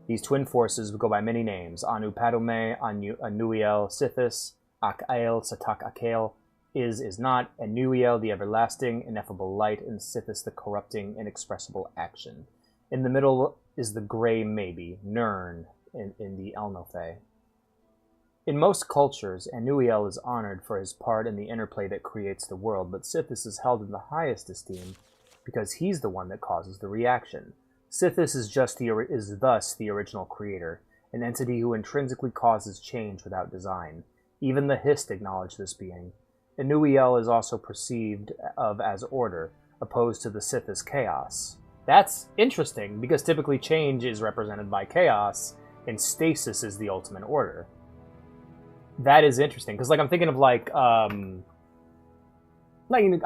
These twin forces go by many names. Anu Padome, Anuiel, Sithis, Akael, Satak Akael, is not, Anuiel, the everlasting, ineffable light, and Sithis, the corrupting, inexpressible action. In the middle is the gray maybe, Nirn, in the Elnothe. In most cultures, Anuiel is honored for his part in the interplay that creates the world, but Sithis is held in the highest esteem because he's the one that causes the reaction. Sithis is thus the original creator, an entity who intrinsically causes change without design. Even the Hist acknowledge this being. Anuiel is also perceived of as order, opposed to the Sith as chaos. That's interesting, because typically change is represented by chaos, and stasis is the ultimate order. That is interesting, because like I'm thinking of I'm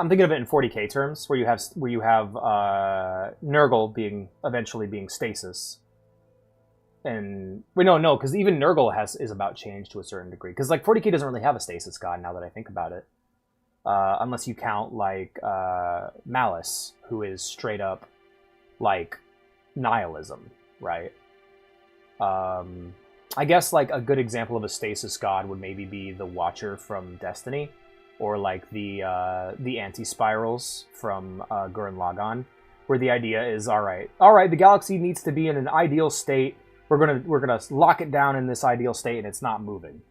thinking of it in 40k terms, where you have Nurgle eventually being stasis, and because even Nurgle is about change to a certain degree, because like 40k doesn't really have a stasis god now that I think about it, unless you count like Malice, who is straight up like nihilism, right? I guess like a good example of a stasis god would maybe be the Watcher from Destiny, or like the anti-spirals from Gurren Lagann, where the idea is all right, the galaxy needs to be in an ideal state. We're gonna lock it down in this ideal state, and it's not moving.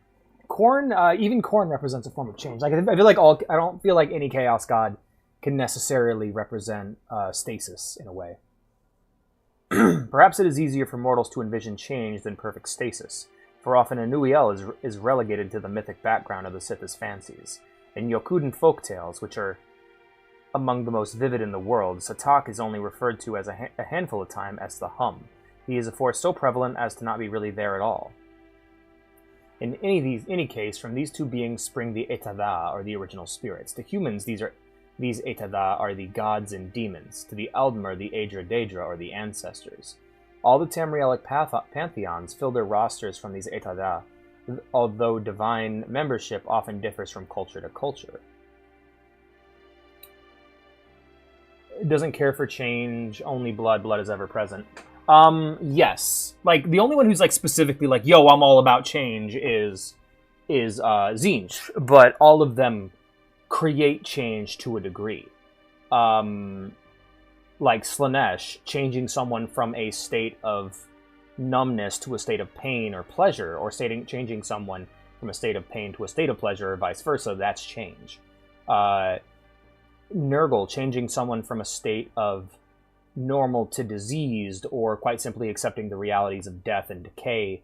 Even Khorne represents a form of change. Like I feel like I don't feel like any chaos god can necessarily represent stasis in a way. Perhaps it is easier for mortals to envision change than perfect stasis, for often Anuiel is relegated to the mythic background of the Sith's fancies. In Yokuden folktales, which are among the most vivid in the world, Satak is only referred to as a handful of times as the Hum. He is a force so prevalent as to not be really there at all. In any case, from these two beings spring the Etada, or the original spirits. To humans, these Etada are the gods and demons. To the Aldmer, the Aedra Daedra, or the ancestors. All the Tamrielic pantheons fill their rosters from these Etada, although divine membership often differs from culture to culture. It doesn't care for change, only blood is ever present. Yes. Like, the only one who's, like, specifically like, yo, I'm all about change is Tzeentch, but all of them create change to a degree. Like Slaanesh, changing someone from a state of numbness to a state of pain or pleasure, or changing someone from a state of pain to a state of pleasure, or vice versa, that's change. Nurgle, changing someone from a state of normal to diseased, or quite simply accepting the realities of death and decay.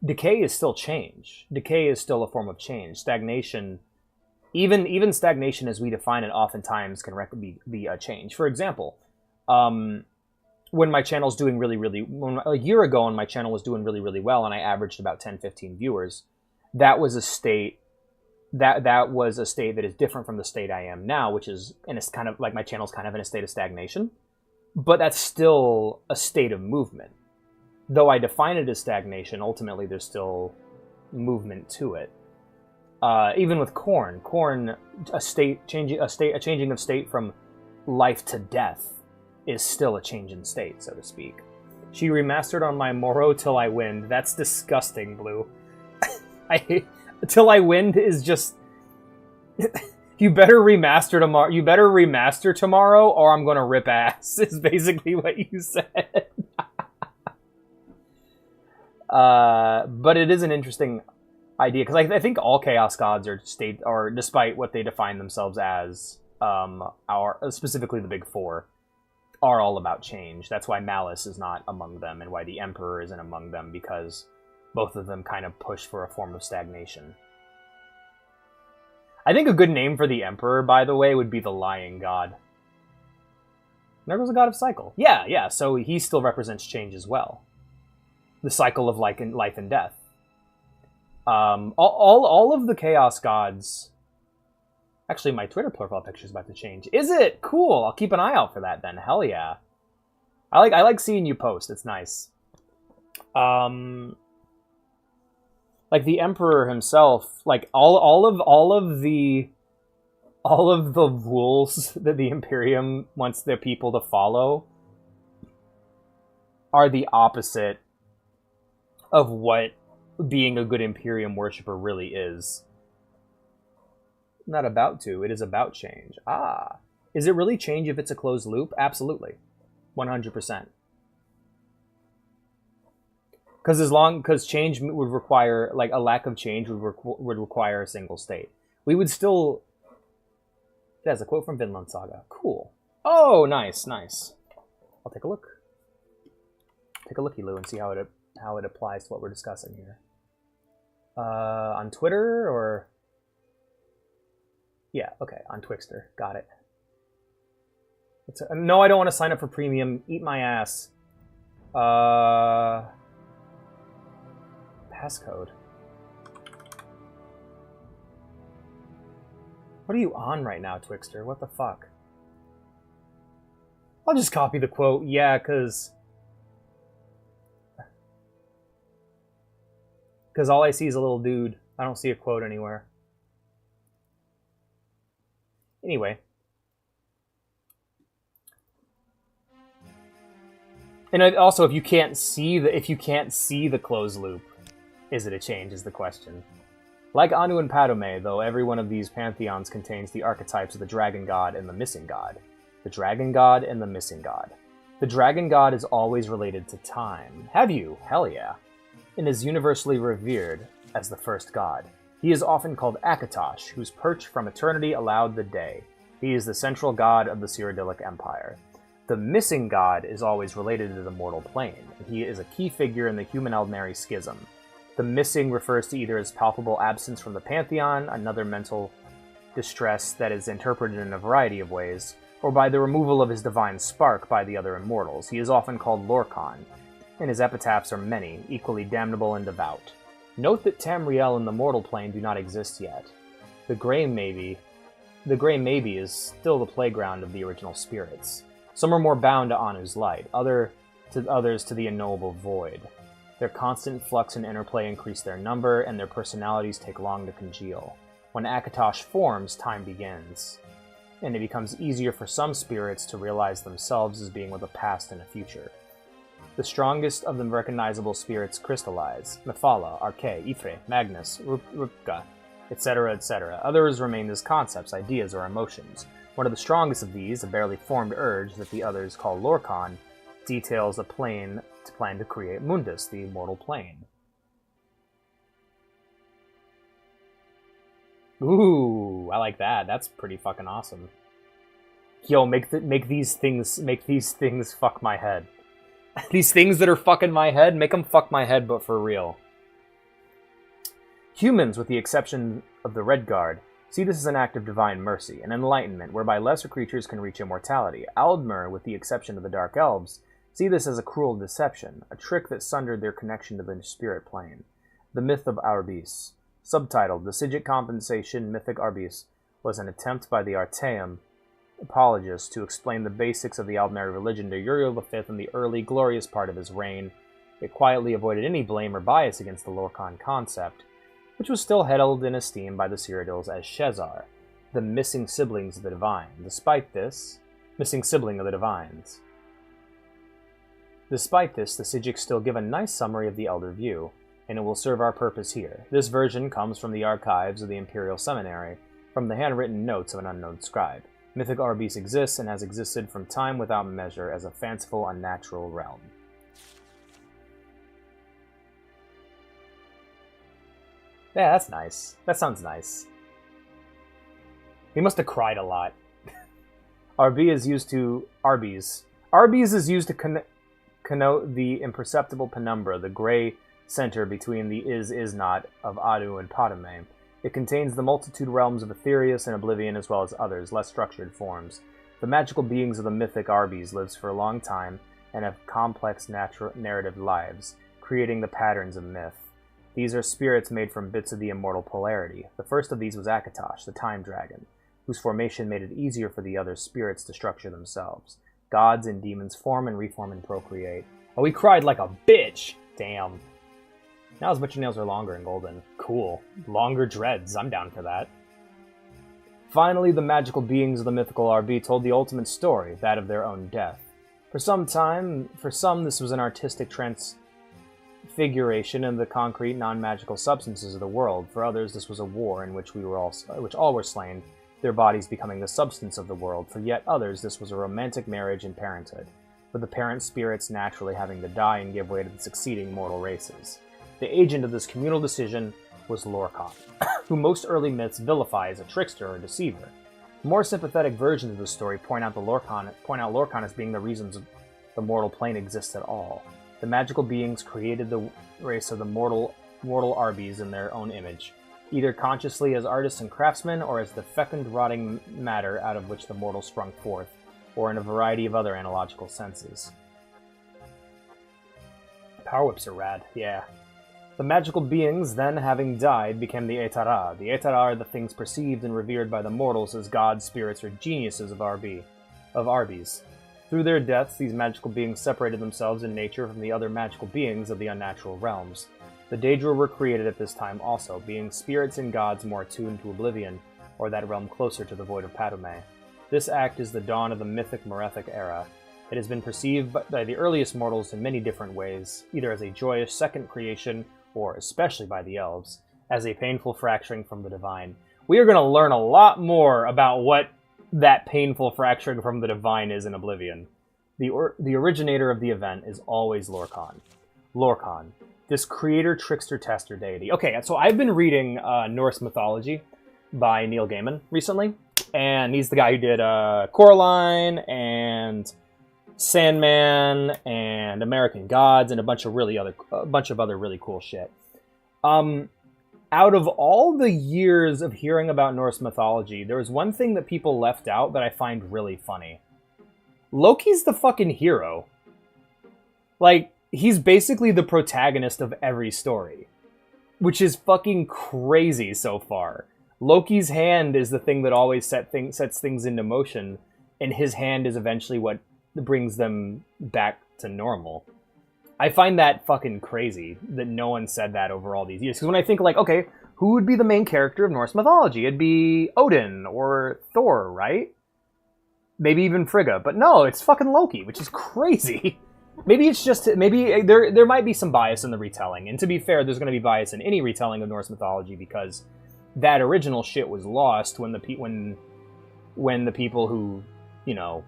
Decay is still change. Decay is still a form of change. Stagnation, even stagnation as we define it, oftentimes can be a change. For example, when my channel's doing a year ago when my channel was doing really, really well and I averaged about 10-15 viewers, that was a state that is different from the state I am now, which is, and it's kind of like my channel's kind of in a state of stagnation, but that's still a state of movement. Though I define it as stagnation, ultimately there's still movement to it. Even with Khorne, a changing of state from life to death is still a change in state, so to speak. She remastered on my Morrow Till I Wind. That's disgusting, Blue. Till I Wind is just... You better remaster tomorrow, or I'm gonna rip ass, is basically what you said. But it is an interesting idea, because I think all Chaos Gods are despite what they define themselves as, specifically the Big Four, are all about change. That's why Malice is not among them, and why the Emperor isn't among them, because both of them kind of push for a form of stagnation. I think a good name for the Emperor, by the way, would be the Lying God. Nurgle's a god of cycle. Yeah, so he still represents change as well. The cycle of life and death. All of the Chaos Gods... Actually, my Twitter profile picture is about to change. Is it? Cool. I'll keep an eye out for that then. Hell yeah. I like seeing you post. It's nice. Like the Emperor himself, like all of the rules that the Imperium wants their people to follow are the opposite of what being a good Imperium worshipper really is. Not about to. It is about change. Is it really change if it's a closed loop? Absolutely. 100%. Because change would require, like, a lack of change would require a single state. We would still... That's a quote from Vinland Saga. Cool. Oh, nice. I'll take a look. Take a looky, Lou, and see how it applies to what we're discussing here. On Twitter, or... Yeah, okay, on Twixter. Got it. No, I don't want to sign up for premium. Eat my ass. passcode. What are you on right now, Twixter? What the fuck? I'll just copy the quote. Yeah, because all I see is a little dude. I don't see a quote anywhere. Anyway. And also, if you can't see the closed loop, is it a change? Is the question. Like Anu and Padome, though, every one of these pantheons contains the archetypes of the Dragon God and the Missing God. The Dragon God and the Missing God. The Dragon God is always related to time. Have you? Hell yeah. And is universally revered as the first god. He is often called Akatosh, whose perch from eternity allowed the day. He is the central god of the Cyrodiilic Empire. The Missing God is always related to the mortal plane. He is a key figure in the human-Eldneri schism. The missing refers to either his palpable absence from the pantheon, another mental distress that is interpreted in a variety of ways, or by the removal of his divine spark by the other immortals. He is often called Lorkhan, and his epitaphs are many, equally damnable and devout. Note that Tamriel and the mortal plane do not exist yet. The Grey Maybe is still the playground of the original spirits. Some are more bound to Anu's light, others to the unknowable void. Their constant flux and interplay increase their number, and their personalities take long to congeal. When Akatosh forms, time begins, and it becomes easier for some spirits to realize themselves as being with a past and a future. The strongest of the recognizable spirits crystallize: Mephala, Arke, Ifre, Magnus, Rupka, etc., etc. Others remain as concepts, ideas, or emotions. One of the strongest of these, a barely formed urge that the others call Lorkhan, details a plan to create Mundus, the immortal plane. Ooh, I like that. That's pretty fucking awesome. Yo, make these things fuck my head. These things that are fucking my head, make them fuck my head, but for real. Humans, with the exception of the Red Guard, see this as an act of divine mercy, an enlightenment whereby lesser creatures can reach immortality. Aldmer, with the exception of the Dark Elves, see this as a cruel deception, a trick that sundered their connection to the spirit plane. The Myth of Arbis. Subtitled, The Sigic Compensation Mythic Arbis was an attempt by the Artaeum apologists to explain the basics of the Aldmeri religion to Uriel V in the early, glorious part of his reign. It quietly avoided any blame or bias against the Lorkhan concept, which was still held in esteem by the Cyrodiils as Shezar, the missing siblings of the divine. Despite this, the Sigics still give a nice summary of the Elder View, and it will serve our purpose here. This version comes from the archives of the Imperial Seminary, from the handwritten notes of an unknown scribe. Mythic Arbis exists and has existed from time without measure as a fanciful, unnatural realm. Yeah, that's nice. That sounds nice. He must have cried a lot. Arbis is used to connote the imperceptible penumbra, the gray center between the is not of Adu and Padme. It contains the multitude realms of Aetherius and Oblivion as well as others, less structured forms. The magical beings of the mythic Arbis lives for a long time and have complex narrative lives, creating the patterns of myth. These are spirits made from bits of the immortal polarity. The first of these was Akatosh, the Time Dragon, whose formation made it easier for the other spirits to structure themselves. Gods and demons form and reform and procreate. Oh, he cried like a bitch! Damn. Now his butcher nails are longer and golden. Cool. Longer dreads. I'm down for that. Finally, the magical beings of the mythical Arbi told the ultimate story, that of their own death. For some, this was an artistic transfiguration of the concrete, non-magical substances of the world. For others, this was a war in which all were slain, their bodies becoming the substance of the world. For yet others, this was a romantic marriage and parenthood, with the parent spirits naturally having to die and give way to the succeeding mortal races. The agent of this communal decision was Lorkhan, who most early myths vilify as a trickster or deceiver. More sympathetic versions of the story point out Lorkhan as being the reasons the mortal plane exists at all. The magical beings created the race of the mortal Arbis in their own image, either consciously as artists and craftsmen, or as the fecund rotting matter out of which the mortal sprung forth, or in a variety of other analogical senses. Power whips are rad, yeah. The magical beings, then having died, became the Etara. The Etara are the things perceived and revered by the mortals as gods, spirits, or geniuses of Arbis. Through their deaths, these magical beings separated themselves in nature from the other magical beings of the unnatural realms. The Daedra were created at this time also, being spirits and gods more attuned to oblivion, or that realm closer to the void of Padome. This act is the dawn of the mythic Merethic era. It has been perceived by the earliest mortals in many different ways, either as a joyous second creation, or, especially by the elves, as a painful fracturing from the divine. We are going to learn a lot more about what that painful fracturing from the divine is in Oblivion. The originator of the event is always Lorkhan. Lorkhan, this creator, trickster, tester deity. Okay, so I've been reading Norse mythology by Neil Gaiman recently, and he's the guy who did Coraline and Sandman and American Gods and a bunch of other really cool shit. Out of all the years of hearing about Norse mythology, there was one thing that people left out that I find really funny. Loki's the fucking hero. Like, he's basically the protagonist of every story, which is fucking crazy so far. Loki's hand is the thing that always sets things into motion, and his hand is eventually what brings them back to normal. I find that fucking crazy that no one said that over all these years. Because when I think, like, okay, who would be the main character of Norse mythology? It'd be Odin or Thor, right? Maybe even Frigga. But no, it's fucking Loki, which is crazy. Maybe it's just... Maybe there might be some bias in the retelling. And to be fair, there's going to be bias in any retelling of Norse mythology because that original shit was lost when the people who, you know,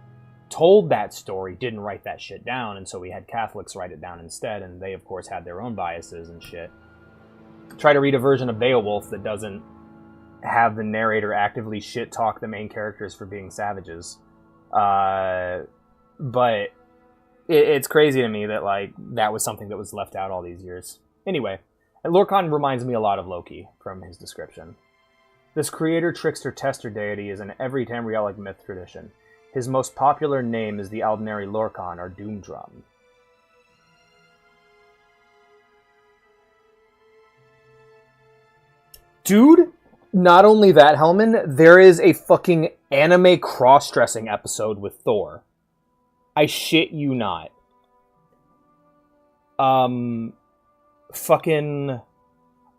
told that story didn't write that shit down, and so we had Catholics write it down instead, and they, of course, had their own biases and shit. Try to read a version of Beowulf that doesn't have the narrator actively shit-talk the main characters for being savages. But it's crazy to me that, like, that was something that was left out all these years. Anyway, Lorkhan reminds me a lot of Loki from his description. This creator, trickster, tester deity is in every Tamrielic myth tradition. His most popular name is the Aldneri Lorkhan, or Doom Drum. Dude, not only that, Hellman, there is a fucking anime cross-dressing episode with Thor. I shit you not. Fucking...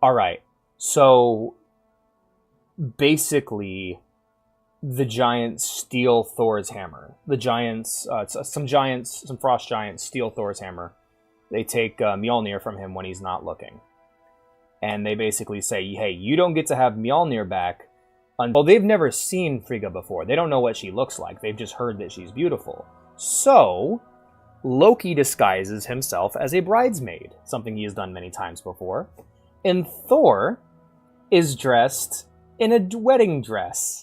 Alright, so... Basically... the giants steal Thor's hammer. The giants, some frost giants steal Thor's hammer. They take Mjolnir from him when he's not looking. And they basically say, hey, you don't get to have Mjolnir back. Well, they've never seen Frigga before. They don't know what she looks like. They've just heard that she's beautiful. So, Loki disguises himself as a bridesmaid, something he has done many times before. And Thor is dressed in a wedding dress.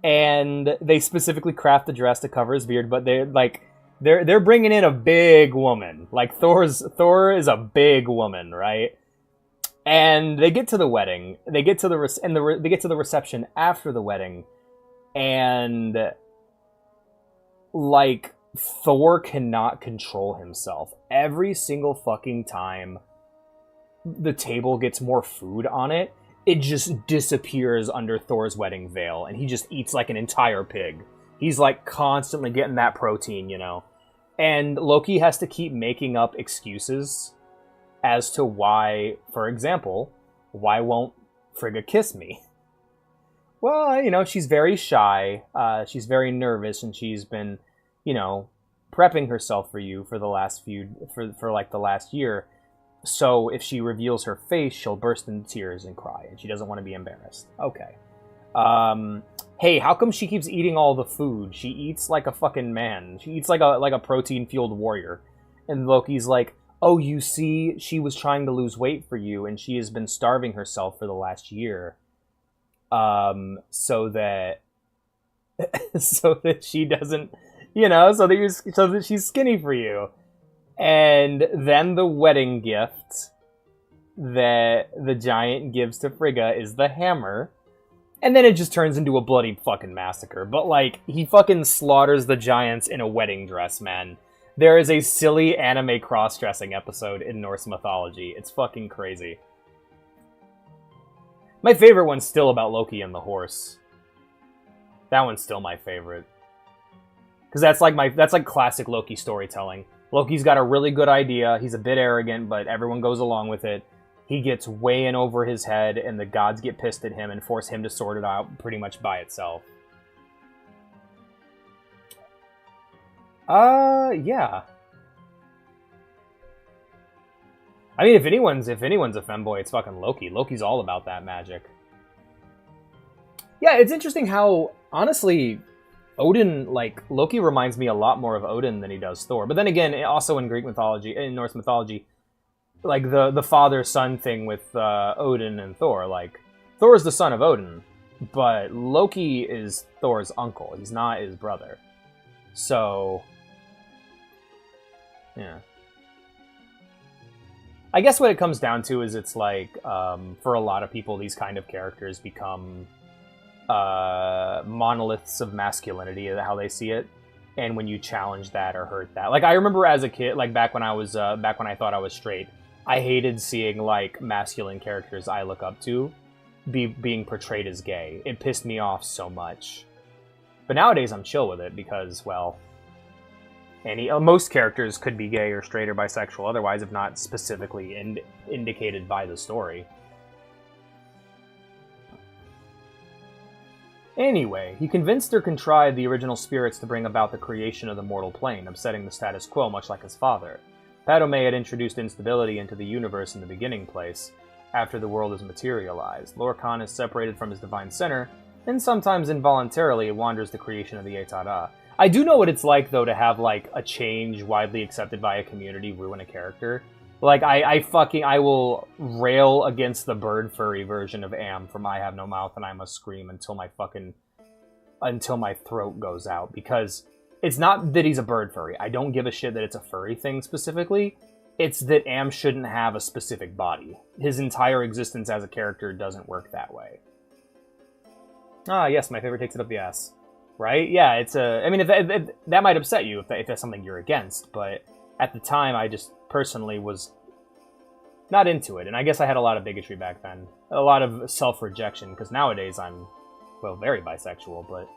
And they specifically craft the dress to cover his beard, but they're bringing in a big woman. Like Thor is a big woman, right? And they get to the wedding. They get to the reception after the wedding, and like Thor cannot control himself. Every single fucking time the table gets more food on it, it just disappears under Thor's wedding veil, and he just eats like an entire pig. He's like constantly getting that protein, you know. And Loki has to keep making up excuses as to why, for example, why won't Frigga kiss me? Well, you know, she's very shy, she's very nervous, and she's been, you know, prepping herself for you for the last for like the last year. So if she reveals her face, she'll burst into tears and cry, and she doesn't want to be embarrassed. Okay. Hey, how come she keeps eating all the food? She eats like a fucking man. She eats like a protein-fueled warrior. And Loki's like, oh, you see, she was trying to lose weight for you, and she has been starving herself for the last year. So that she doesn't, you know, so that she's skinny for you. And then the wedding gift that the giant gives to Frigga is the hammer. And then it just turns into a bloody fucking massacre. But, like, he fucking slaughters the giants in a wedding dress, man. There is a silly anime cross-dressing episode in Norse mythology. It's fucking crazy. My favorite one's still about Loki and the horse. That one's still my favorite. Because that's like classic Loki storytelling. Loki's got a really good idea. He's a bit arrogant, but everyone goes along with it. He gets way in over his head, and the gods get pissed at him and force him to sort it out pretty much by itself. Yeah. I mean, if anyone's a femboy, it's fucking Loki. Loki's all about that magic. Yeah, it's interesting how, honestly, Odin, like, Loki reminds me a lot more of Odin than he does Thor. But then again, also in Greek mythology, in Norse mythology, like, the father-son thing with Odin and Thor, like, Thor is the son of Odin, but Loki is Thor's uncle. He's not his brother. So, yeah. I guess what it comes down to is it's like, for a lot of people, these kind of characters become monoliths of masculinity, how they see it. And when you challenge that or hurt that, like I remember as a kid, like back when I thought I was straight, I hated seeing like masculine characters I look up to being portrayed as gay. It pissed me off so much. But nowadays I'm chill with it because, well, most characters could be gay or straight or bisexual otherwise, if not specifically indicated by the story. Anyway, he convinced or contrived the original spirits to bring about the creation of the mortal plane, upsetting the status quo much like his father. Padome had introduced instability into the universe in the beginning place, after the world is materialized. Lorcan is separated from his divine center, and sometimes involuntarily wanders the creation of the Etara. I do know what it's like, though, to have, like, a change widely accepted by a community ruin a character. Like, I will rail against the bird furry version of Am from I Have No Mouth and I Must Scream until my throat goes out, because it's not that he's a bird furry. I don't give a shit that it's a furry thing specifically. It's that Am shouldn't have a specific body. His entire existence as a character doesn't work that way. Ah, yes, my favorite takes it up the ass. Right? Yeah, I mean, if that might upset you if that's something you're against, but at the time, I just personally was not into it, and I guess I had a lot of bigotry back then. A lot of self-rejection, because nowadays I'm, well, very bisexual, but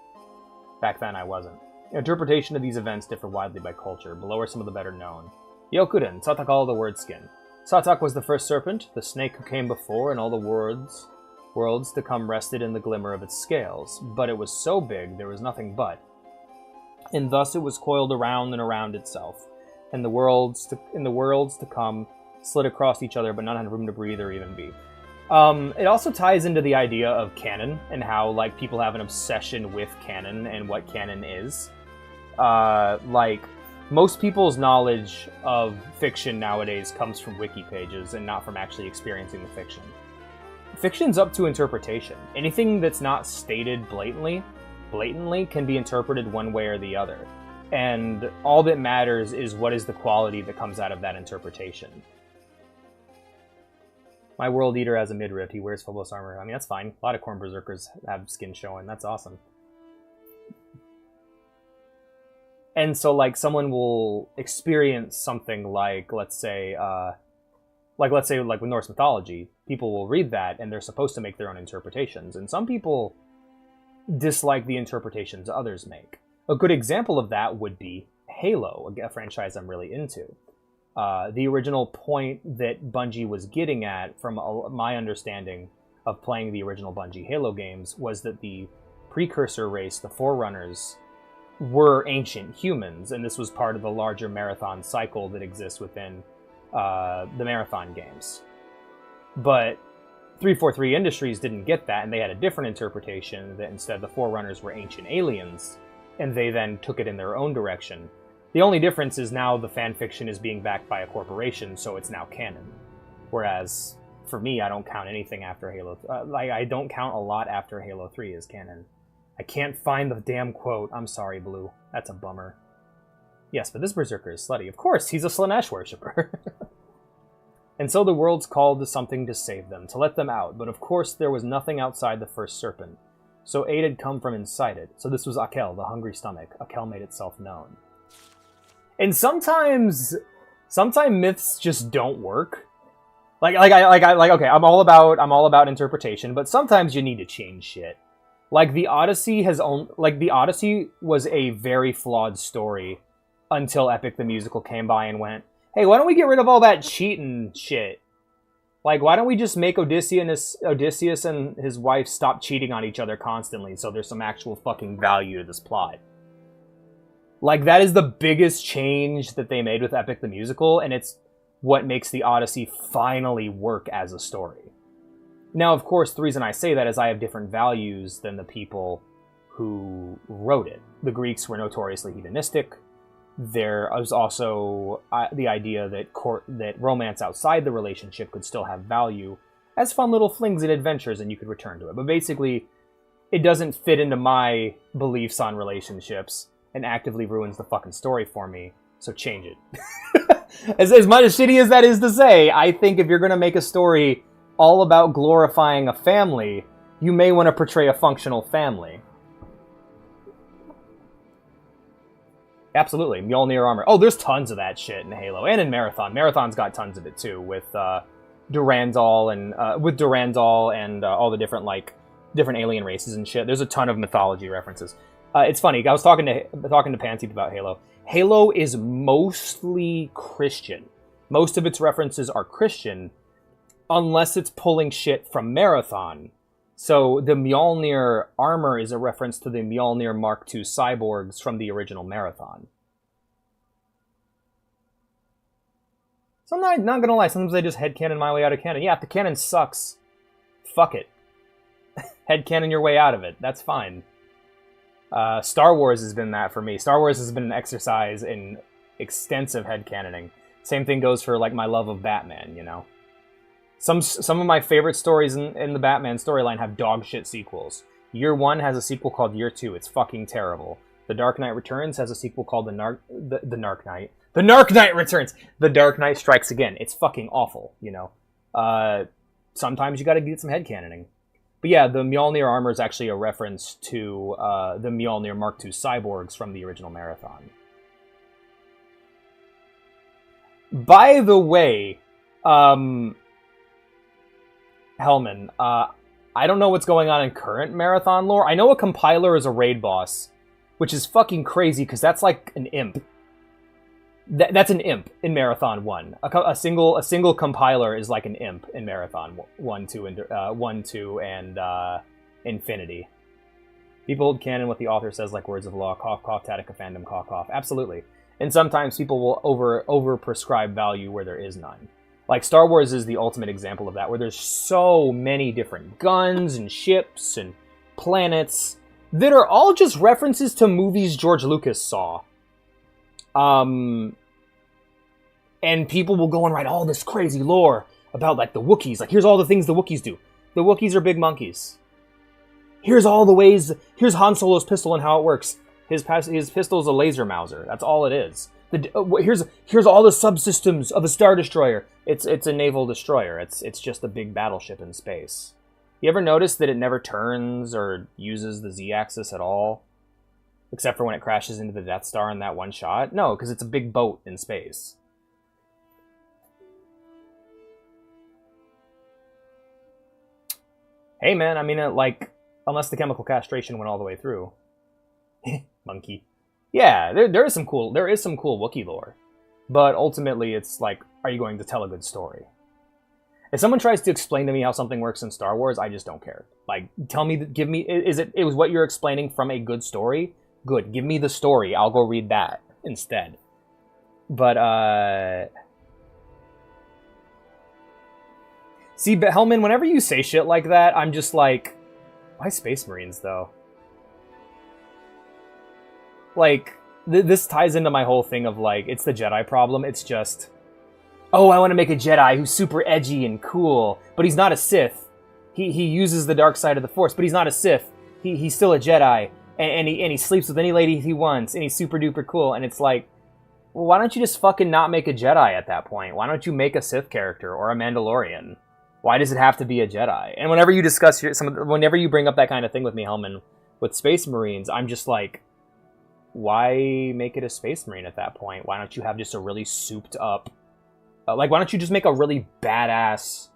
back then I wasn't. Interpretation of these events differ widely by culture. Below are some of the better known. Yokuren, Satakal the Word Skin. Satak was the first serpent, the snake who came before, and all the worlds to come rested in the glimmer of its scales. But it was so big there was nothing but. And thus it was coiled around and around itself. And the worlds to come slid across each other, but none had room to breathe or even be. It also ties into the idea of canon, and how, like, people have an obsession with canon and what canon is. Like, most people's knowledge of fiction nowadays comes from wiki pages and not from actually experiencing the fiction. Fiction's up to interpretation. Anything that's not stated blatantly can be interpreted one way or the other. And all that matters is what is the quality that comes out of that interpretation. My World Eater has a midriff. He wears Phobos armor. I mean, that's fine. A lot of Khorne Berserkers have skin showing. That's awesome. And so, like, someone will experience something like, let's say with Norse mythology, people will read that and they're supposed to make their own interpretations. And some people dislike the interpretations others make. A good example of that would be Halo, a franchise I'm really into. The original point that Bungie was getting at, from my understanding of playing the original Bungie Halo games, was that the precursor race, the Forerunners, were ancient humans, and this was part of the larger marathon cycle that exists within the marathon games. But 343 Industries didn't get that, and they had a different interpretation, that instead the Forerunners were ancient aliens, and they then took it in their own direction. The only difference is now the fanfiction is being backed by a corporation, so it's now canon. Whereas, for me, I don't count anything after Halo... I don't count a lot after Halo 3 as canon. I can't find the damn quote. I'm sorry, Blue. That's a bummer. Yes, but this Berserker is slutty. Of course, he's a Slanesh worshipper. And so the worlds called to something to save them, to let them out. But of course, there was nothing outside the first serpent. So aid had come from inside it. So this was Akel, the hungry stomach. Akel made itself known. And sometimes myths just don't work. Okay, I'm all about interpretation, but sometimes you need to change shit. Like the Odyssey was a very flawed story until Epic the Musical came by and went, "Hey, why don't we get rid of all that cheating shit? Like, why don't we just make Odysseus and his wife stop cheating on each other constantly so there's some actual fucking value to this plot?" Like, that is the biggest change that they made with Epic the Musical, and it's what makes the Odyssey finally work as a story. Now, of course, the reason I say that is I have different values than the people who wrote it. The Greeks were notoriously hedonistic. There was also the idea that romance outside the relationship could still have value as fun little flings and adventures, and you could return to it. But basically, it doesn't fit into my beliefs on relationships and actively ruins the fucking story for me, so change it. As much as shitty as that is to say, I think if you're going to make a story all about glorifying a family, you may want to portray a functional family. Absolutely, Mjolnir armor. Oh, there's tons of that shit in Halo, and in Marathon. Marathon's got tons of it too, with Durandal and all the different alien races and shit. There's a ton of mythology references. It's funny. I was talking to Pansy about Halo. Halo is mostly Christian. Most of its references are Christian, unless it's pulling shit from Marathon. So the Mjolnir armor is a reference to the Mjolnir Mark II cyborgs from the original Marathon. So I'm not gonna lie, sometimes I just headcanon my way out of canon. Yeah, if the canon sucks, fuck it. Headcanon your way out of it. That's fine. Star Wars has been that for me. Star Wars has been an exercise in extensive headcanoning. Same thing goes for like my love of Batman, you know? Some of my favorite stories in the Batman storyline have dog shit sequels. Year 1 has a sequel called Year 2. It's fucking terrible. The Dark Knight Returns has a sequel called The Narc Knight. The Narc Knight Returns! The Dark Knight Strikes Again. It's fucking awful, you know? Sometimes you gotta get some headcanoning. But yeah, the Mjolnir armor is actually a reference to the Mjolnir Mark II cyborgs from the original Marathon. By the way, Hellman, I don't know what's going on in current Marathon lore. I know a compiler is a raid boss, which is fucking crazy because that's like an imp. That's an imp in Marathon 1. A single compiler is like an imp in Marathon 1, 2, and Infinity. People hold canon what the author says like words of law. Cough, cough, Tatica fandom, cough, cough. Absolutely. And sometimes people will over prescribe value where there is none. Like, Star Wars is the ultimate example of that, where there's so many different guns and ships and planets that are all just references to movies George Lucas saw. And people will go and write all this crazy lore about, like, the Wookiees. Like, here's all the things the Wookiees do. The Wookiees are big monkeys. Here's all the ways... Here's Han Solo's pistol and how it works. His pistol's a laser Mauser. That's all it is. Here's all the subsystems of a Star Destroyer. It's a naval destroyer. It's just a big battleship in space. You ever notice that it never turns or uses the Z-axis at all? Except for when it crashes into the Death Star in that one shot? No, because it's a big boat in space. Hey man, I mean, unless the chemical castration went all the way through. Monkey. Yeah, there is some cool Wookiee lore. But ultimately, it's like, are you going to tell a good story? If someone tries to explain to me how something works in Star Wars, I just don't care. Like, tell me, it was what you're explaining from a good story? Good, give me the story, I'll go read that instead. But, see, but Hellman, whenever you say shit like that, I'm just like, why Space Marines, though? Like, this ties into my whole thing of, like, it's the Jedi problem. It's just, oh, I want to make a Jedi who's super edgy and cool, but he's not a Sith. He uses the dark side of the Force, but he's not a Sith. He's still a Jedi, and he sleeps with any lady he wants, and he's super duper cool. And it's like, well, why don't you just fucking not make a Jedi at that point? Why don't you make a Sith character or a Mandalorian? Why does it have to be a Jedi? And whenever you discuss whenever you bring up that kind of thing with me, Hellman, with Space Marines, I'm just like, why make it a Space Marine at that point? Why don't you have just a really souped up... why don't you just make a really badass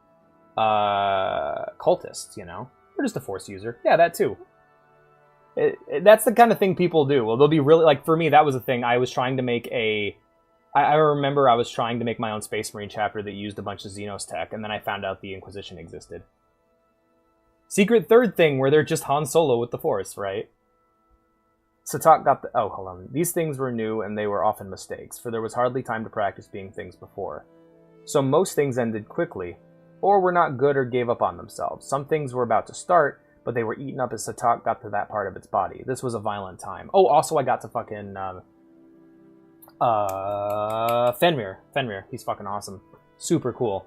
cultist, you know? Or just a Force user. Yeah, that too. That's the kind of thing people do. Well, they'll be really... Like, for me, that was the thing. I was trying to make a... I remember I was trying to make my own Space Marine chapter that used a bunch of Xenos tech, and then I found out the Inquisition existed. Secret third thing, where they're just Han Solo with the Force, right? Satak got the... Oh, hold on. These things were new, and they were often mistakes, for there was hardly time to practice being things before. So most things ended quickly, or were not good or gave up on themselves. Some things were about to start, but they were eaten up as Satak got to that part of its body. This was a violent time. Oh, also I got to fucking... Fenrir. Fenrir. He's fucking awesome. Super cool.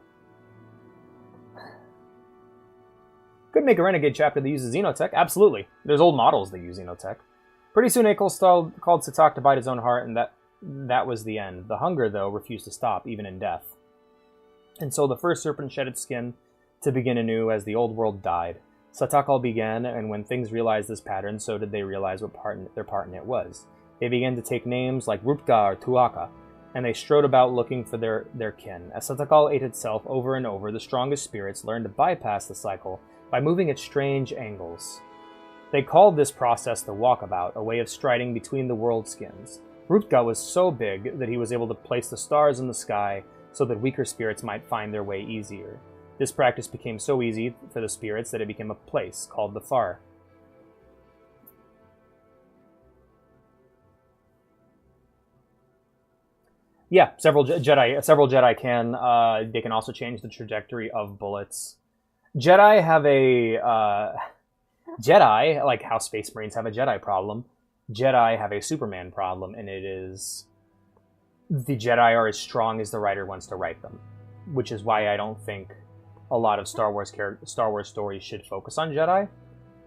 Could make a Renegade chapter that uses Xenotech. Absolutely. There's old models that use Xenotech. Pretty soon Akol called Satak to bite his own heart, and that was the end. The hunger, though, refused to stop, even in death. And so the first serpent shed its skin to begin anew as the old world died. Satakal began, and when things realized this pattern, so did they realize what their part in it was. They began to take names like Rupka or Tuaka, and they strode about looking for their kin. As Satakal ate itself over and over, the strongest spirits learned to bypass the cycle by moving at strange angles. They called this process the walkabout, a way of striding between the world skins. Rupka was so big that he was able to place the stars in the sky so that weaker spirits might find their way easier. This practice became so easy for the spirits that it became a place called the Far. Yeah, several Jedi can. They can also change the trajectory of bullets. Jedi have a... Jedi, like how Space Marines have a Jedi problem, Jedi have a Superman problem, and it is... The Jedi are as strong as the writer wants to write them. Which is why I don't think a lot of Star Wars stories should focus on Jedi.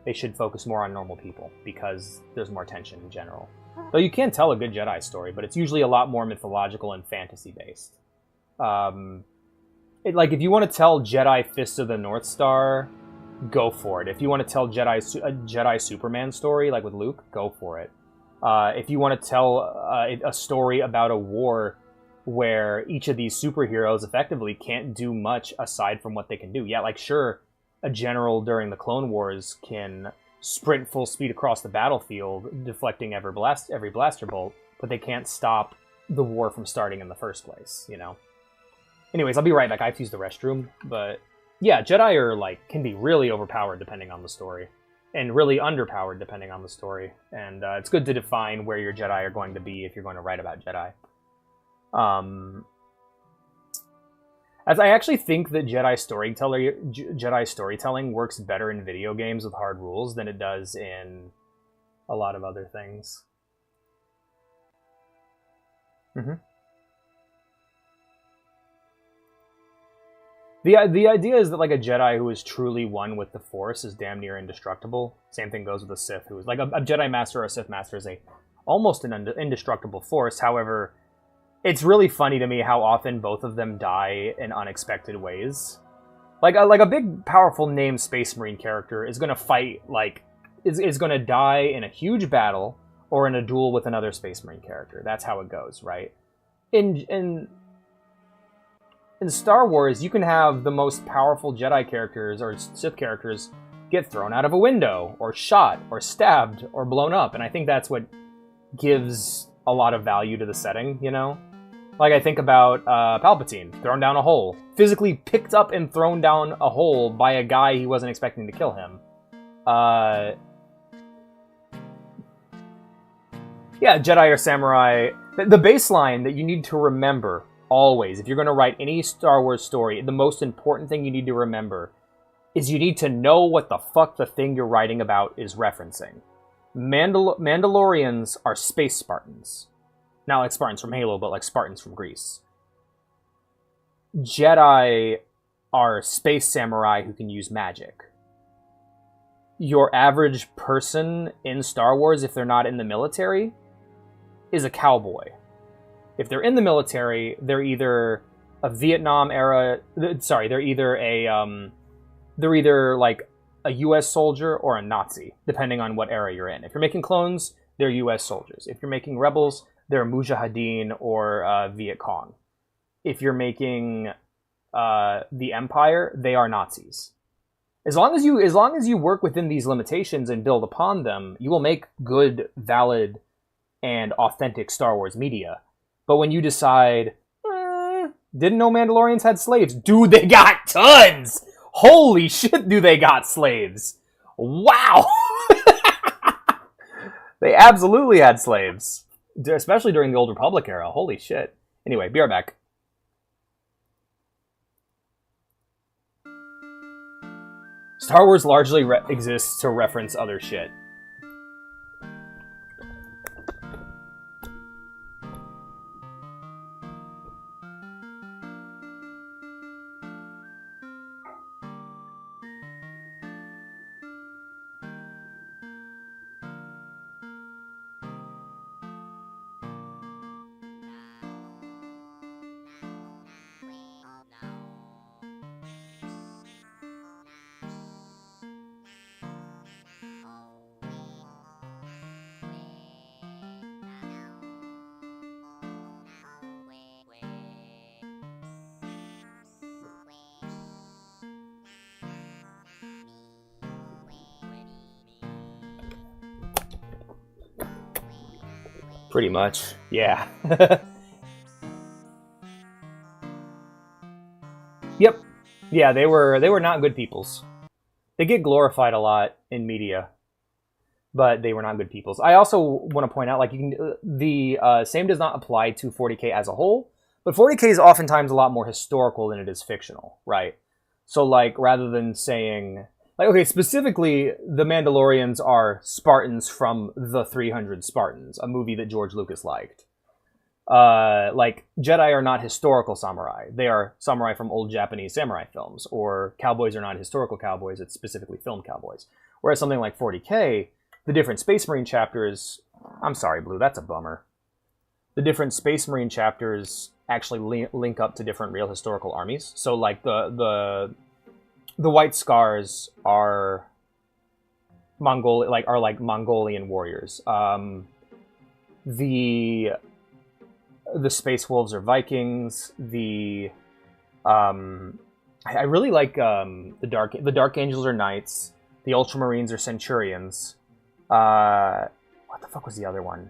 They should focus more on normal people, because there's more tension in general. Though you can tell a good Jedi story, but it's usually a lot more mythological and fantasy-based. If you want to tell Jedi Fist of the North Star, go for it. If you want to tell a Jedi Superman story, like with Luke, go for it. If you want to tell a story about a war where each of these superheroes effectively can't do much aside from what they can do. Yeah, like, sure, a general during the Clone Wars can sprint full speed across the battlefield, deflecting every blaster bolt, but they can't stop the war from starting in the first place, you know? Anyways, I'll be right back. I have to use the restroom, but yeah, Jedi are, can be really overpowered depending on the story, and really underpowered depending on the story, and it's good to define where your Jedi are going to be if you're going to write about Jedi. As I actually think that Jedi storytelling works better in video games with hard rules than it does in a lot of other things. The idea is that a Jedi who is truly one with the Force is damn near indestructible. Same thing goes with a Sith, who is a Jedi Master or a Sith Master is almost an indestructible Force. However, it's really funny to me how often both of them die in unexpected ways. Like a big, powerful named Space Marine character is going to fight, is going to die in a huge battle or in a duel with another Space Marine character. That's how it goes, right? In Star Wars, you can have the most powerful Jedi characters or Sith characters get thrown out of a window, or shot, or stabbed, or blown up, and I think that's what gives a lot of value to the setting, you know? Like, I think about Palpatine, thrown down a hole. Physically picked up and thrown down a hole by a guy he wasn't expecting to kill him. Yeah, Jedi or Samurai. The baseline that you need to remember, always, if you're going to write any Star Wars story, the most important thing you need to remember is you need to know what the fuck the thing you're writing about is referencing. Mandalorians are space Spartans. Not like Spartans from Halo, but like Spartans from Greece. Jedi are space samurai who can use magic. Your average person in Star Wars, if they're not in the military, is a cowboy. If they're in the military, they're either a Vietnam era... Sorry, they're either like a US soldier or a Nazi, depending on what era you're in. If you're making clones, they're U.S. soldiers. If you're making rebels, they're Mujahideen or Viet Cong. If you're making the Empire, they are Nazis. As long as you work within these limitations and build upon them, you will make good, valid, and authentic Star Wars media. But when you decide, didn't know Mandalorians had slaves? Dude, they got tons! Holy shit, do they got slaves! Wow! They absolutely had slaves. Especially during the Old Republic era. Holy shit. Anyway, be right back. Star Wars largely exists to reference other shit. Pretty much, yeah. Yep. Yeah, they were not good peoples. They get glorified a lot in media, but they were not good peoples. I also want to point out, like, the same does not apply to 40K as a whole, but 40K is oftentimes a lot more historical than it is fictional, right? So, like, rather than saying, like, okay, specifically, the Mandalorians are Spartans from the 300 Spartans, a movie that George Lucas liked. Like, Jedi are not historical samurai. They are samurai from old Japanese samurai films, or cowboys are not historical cowboys, it's specifically film cowboys. Whereas something like 40K, the different Space Marine chapters... I'm sorry, Blue, that's a bummer. The different Space Marine chapters actually link up to different real historical armies. So, like, the White Scars are Mongolian warriors. The Space Wolves are Vikings. I really like the Dark Angels are Knights. The Ultramarines are Centurions. What the fuck was the other one?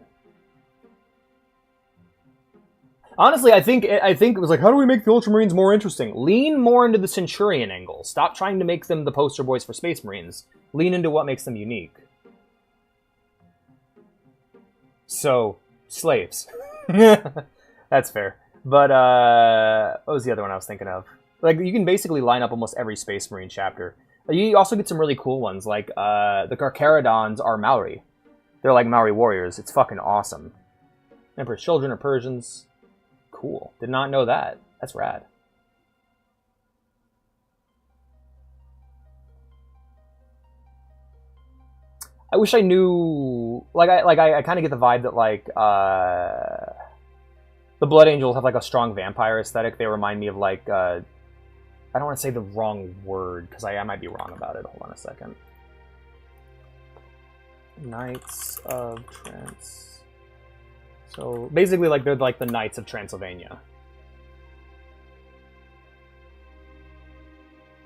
Honestly, I think it was like, how do we make the Ultramarines more interesting? Lean more into the Centurion angle. Stop trying to make them the poster boys for Space Marines. Lean into what makes them unique. So, slaves. That's fair. But, what was the other one I was thinking of? Like, you can basically line up almost every Space Marine chapter. You also get some really cool ones, like, the Carcharodons are Maori. They're like Maori warriors. It's fucking awesome. Emperor's Children are Persians. Cool. Did not know that. That's rad. I wish I knew... I kind of get the vibe that, like, the Blood Angels have, like, a strong vampire aesthetic. They remind me of, like, I don't want to say the wrong word, because I might be wrong about it. Hold on a second. Knights of Trans... So, basically, like, they're like the Knights of Transylvania.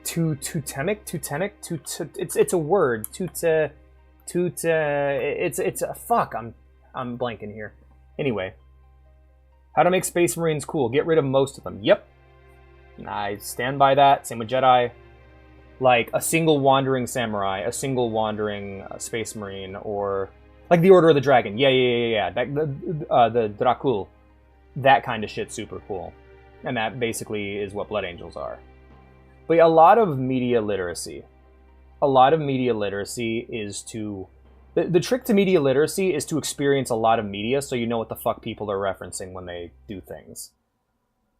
Tutenic? It's a word. It's a... Fuck, I'm blanking here. Anyway. How to make Space Marines cool. Get rid of most of them. Yep. I stand by that. Same with Jedi. Like, a single wandering samurai, a single wandering Space Marine, or... Like the Order of the Dragon. Yeah. The Dracul. That kind of shit's super cool. And that basically is what Blood Angels are. But a lot of media literacy. Is to... The trick to media literacy is to experience a lot of media so you know what the fuck people are referencing when they do things.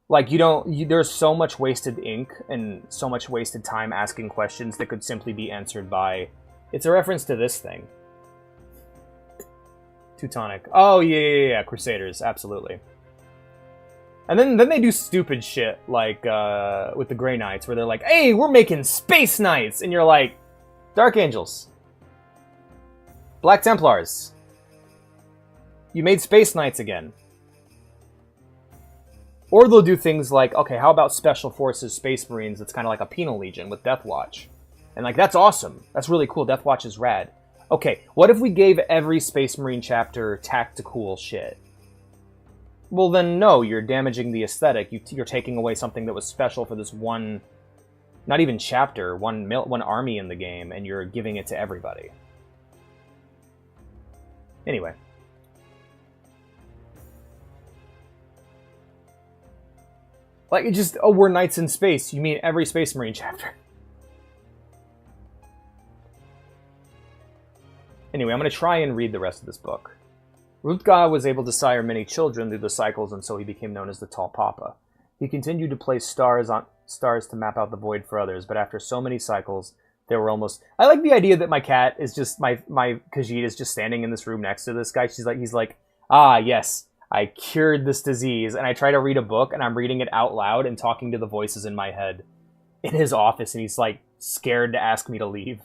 Like, there's so much wasted ink and so much wasted time asking questions that could simply be answered by, it's a reference to this thing. Teutonic. Oh, yeah. Crusaders, absolutely. And then they do stupid shit, like, with the Grey Knights, where they're like, hey, we're making Space Knights! And you're like, Dark Angels. Black Templars. You made Space Knights again. Or they'll do things like, okay, how about Special Forces Space Marines? It's kind of like a penal legion with Death Watch. And like, that's awesome. That's really cool. Death Watch is rad. Okay, what if we gave every Space Marine chapter tactical shit? Well then, no, you're damaging the aesthetic. You're taking away something that was special for this one, not even chapter, one army in the game, and you're giving it to everybody. Anyway. Like, it just, oh, we're knights in space. You mean every Space Marine chapter. Anyway, I'm going to try and read the rest of this book. Rutgah was able to sire many children through the cycles, and so he became known as the Tall Papa. He continued to place stars to map out the void for others, but after so many cycles, there were almost... I like the idea that my cat is just... My Khajiit is just standing in this room next to this guy. He's like, ah, yes, I cured this disease. And I try to read a book, and I'm reading it out loud and talking to the voices in my head in his office, and he's like scared to ask me to leave.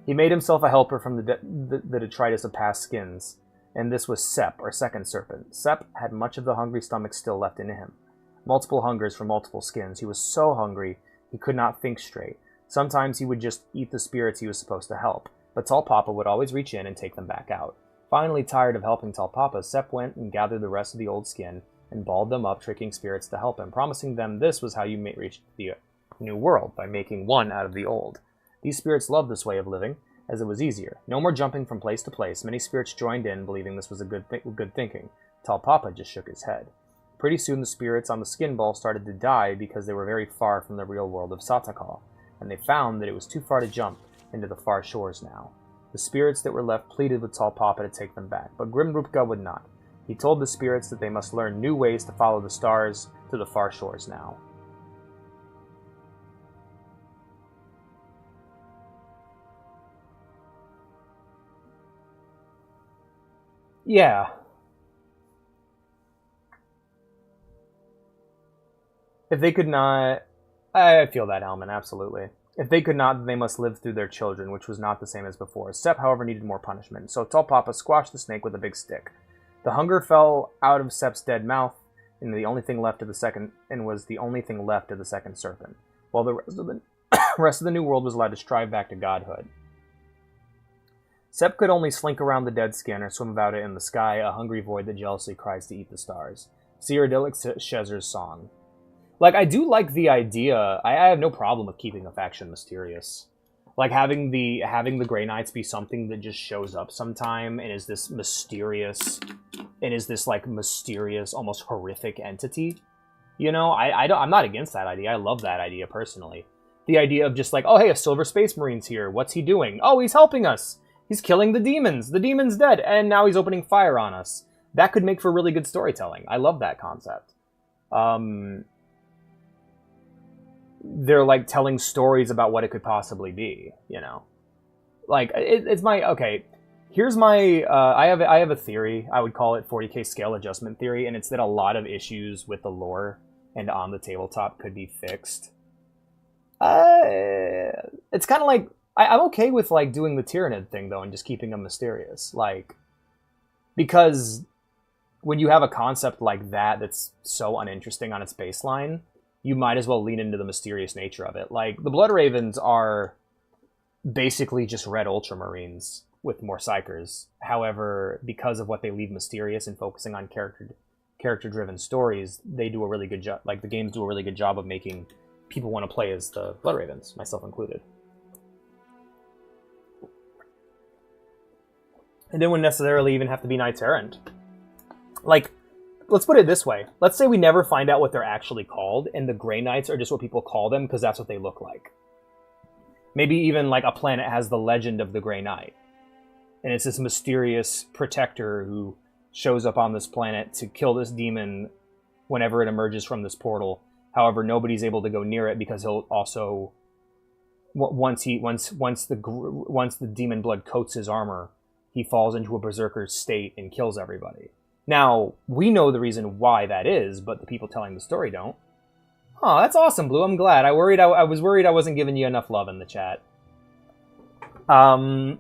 He made himself a helper from the detritus of past skins, and this was Sep, our second serpent. Sep had much of the hungry stomach still left in him. Multiple hungers from multiple skins. He was so hungry, he could not think straight. Sometimes he would just eat the spirits he was supposed to help, but Tall Papa would always reach in and take them back out. Finally tired of helping Tall Papa, Sep went and gathered the rest of the old skin and balled them up, tricking spirits to help him, promising them this was how you may reach the new world, by making one out of the old. These spirits loved this way of living, as it was easier. No more jumping from place to place. Many spirits joined in, believing this was a good thinking. Tall Papa just shook his head. Pretty soon the spirits on the skin ball started to die because they were very far from the real world of Satakal, and they found that it was too far to jump into the far shores now. The spirits that were left pleaded with Tall Papa to take them back, but Grim Rupka would not. He told the spirits that they must learn new ways to follow the stars to the far shores now. Yeah. If they could not... I feel that, Helman, absolutely. If they could not, then they must live through their children, which was not the same as before. Sep, however, needed more punishment, so Tall Papa squashed the snake with a big stick. The hunger fell out of Sep's dead mouth, and was the only thing left of the second serpent, while the rest of the new world was allowed to strive back to godhood. Sep could only slink around the dead skin or swim about it in the sky, a hungry void that jealously cries to eat the stars. Cyrodiilic Shezer's song. Like, I do like the idea. I have no problem with keeping a faction mysterious. Like, having the Grey Knights be something that just shows up sometime and is this mysterious, almost horrific entity. You know, I'm not against that idea. I love that idea, personally. The idea of just like, oh, hey, a Silver Space Marine's here. What's he doing? Oh, he's helping us. He's killing the demons. The demon's dead, and now he's opening fire on us. That could make for really good storytelling. I love that concept. They're like telling stories about what it could possibly be, you know. Like, it's my... Okay, here's my... I have a theory. I would call it 40k scale adjustment theory, and it's that a lot of issues with the lore and on the tabletop could be fixed. It's kind of like... I'm okay with, like, doing the Tyranid thing, though, and just keeping them mysterious. Like, because when you have a concept like that that's so uninteresting on its baseline, you might as well lean into the mysterious nature of it. Like, the Blood Ravens are basically just red Ultramarines with more Psychers. However, because of what they leave mysterious and focusing on character-driven stories, they do a really good job. Like, the games do a really good job of making people want to play as the Blood Ravens, myself included. And they wouldn't necessarily even have to be Knights Errant. Like, let's put it this way. Let's say we never find out what they're actually called, and the Grey Knights are just what people call them because that's what they look like. Maybe even, like, a planet has the legend of the Grey Knight. And it's this mysterious protector who shows up on this planet to kill this demon whenever it emerges from this portal. However, nobody's able to go near it because he'll also... Once the demon blood coats his armor, he falls into a berserker's state and kills everybody. Now, we know the reason why that is, but the people telling the story don't. Oh, that's awesome, Blue. I'm glad. I was worried I wasn't giving you enough love in the chat. I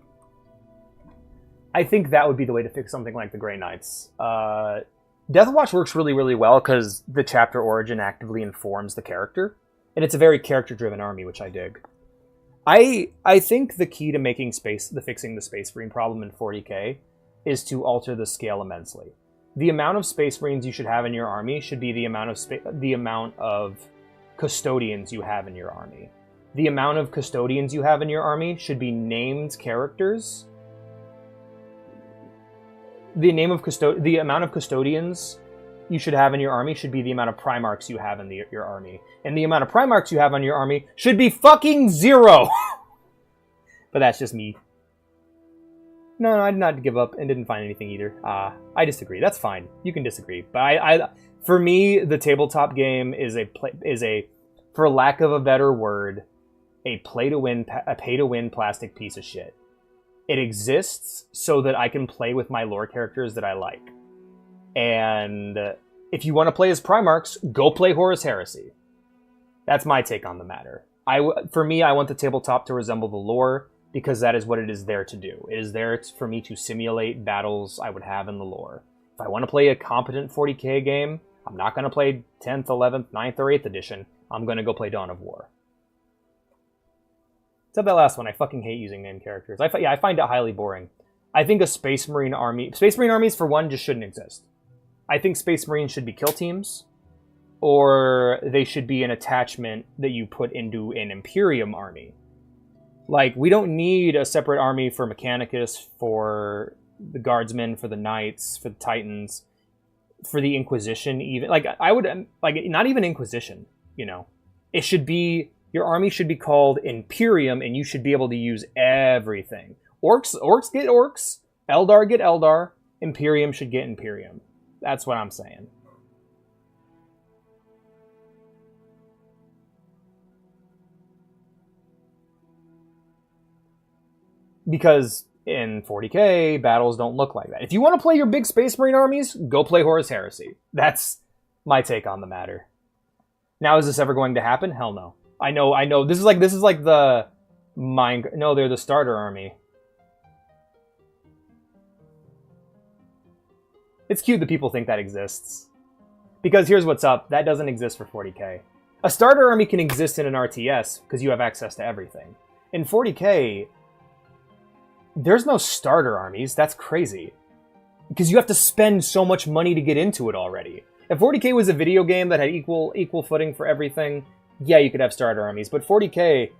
I think that would be the way to fix something like the Grey Knights. Deathwatch works really, really well because the chapter origin actively informs the character, and it's a very character-driven army, which I dig. I think the key to making fixing the Space Marine problem in 40k is to alter the scale immensely. The amount of Space Marines you should have in your army should be the amount of custodians you have in your army. The amount of custodians you have in your army should be named characters. The amount of custodians you should have in your army should be the amount of Primarchs you have in your army. And the amount of Primarchs you have on your army should be fucking 0! But that's just me. No, I did not give up and didn't find anything either. I disagree. That's fine. You can disagree. But for me, the tabletop game is a, for lack of a better word, a pay-to-win plastic piece of shit. It exists so that I can play with my lore characters that I like. And if you want to play as Primarchs, go play Horus Heresy. That's my take on the matter. For me, I want the tabletop to resemble the lore, because that is what it is there to do. It is there for me to simulate battles I would have in the lore. If I want to play a competent 40k game, I'm not going to play 10th, 11th, 9th, or 8th edition. I'm going to go play Dawn of War. Except that last one, I fucking hate using named characters. I find it highly boring. I think a Space Marine army... Space Marine armies, for one, just shouldn't exist. I think Space Marines should be kill teams, or they should be an attachment that you put into an Imperium army. Like, we don't need a separate army for Mechanicus, for the Guardsmen, for the Knights, for the Titans, for the Inquisition, even. Like, I would... Like, not even Inquisition, you know. It should be... Your army should be called Imperium, and you should be able to use everything. Orcs get Orcs. Eldar get Eldar. Imperium should get Imperium. That's what I'm saying. Because in 40k, battles don't look like that. If you want to play your big Space Marine armies, go play Horus Heresy. That's my take on the matter. Now, is this ever going to happen? Hell no. I know. This is like the mine. No, they're the starter army. It's cute that people think that exists. Because here's what's up. That doesn't exist for 40k. A starter army can exist in an RTS because you have access to everything. In 40k, there's no starter armies. That's crazy. Because you have to spend so much money to get into it already. If 40k was a video game that had equal footing for everything, yeah, you could have starter armies. But 40k,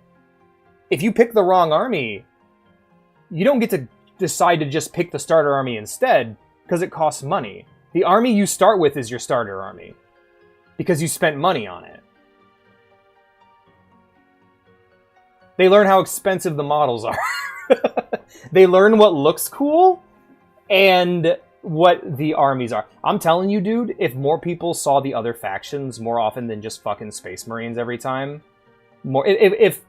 if you pick the wrong army, you don't get to decide to just pick the starter army instead, because it costs money. The army you start with is your starter army, because you spent money on it. They learn how expensive the models are. They learn what looks cool, and what the armies are. I'm telling you, dude, if more people saw the other factions more often than just fucking Space Marines every time, if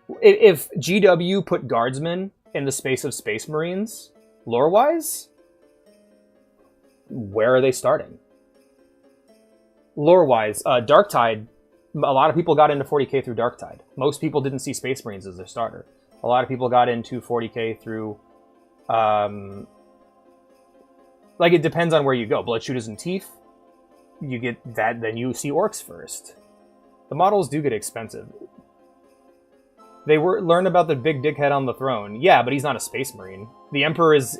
GW put Guardsmen in the space of Space Marines, lore-wise, where are they starting? Lore-wise, Darktide, a lot of people got into 40k through Darktide. Most people didn't see Space Marines as their starter. A lot of people got into 40k through... Like, it depends on where you go. Bloodshooters and Teeth, you get that, then you see Orcs first. The models do get expensive. They learn about the big dickhead on the throne. Yeah, but he's not a Space Marine. The Emperor is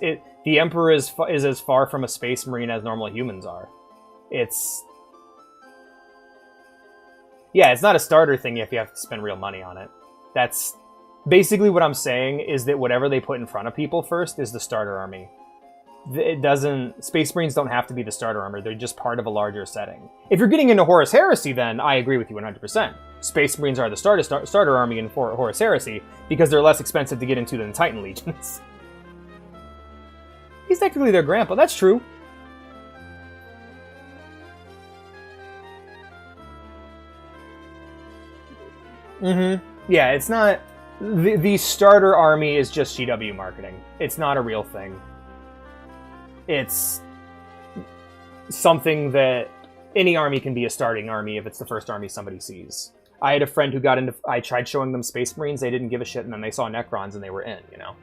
as far from a Space Marine as normal humans are. It's not a starter thing if you have to spend real money on it. That's basically what I'm saying, is that whatever they put in front of people first is the starter army. Space Marines don't have to be the starter armor, they're just part of a larger setting. If you're getting into Horus Heresy, then I agree with you 100%. Space Marines are the starter army in Horus Heresy, because they're less expensive to get into than Titan Legions. He's technically their grandpa, that's true. Yeah, it's not... The starter army is just GW marketing. It's not a real thing. It's something that any army can be a starting army if it's the first army somebody sees. I had a friend who got into... I tried showing them Space Marines, they didn't give a shit, and then they saw Necrons and they were in, you know?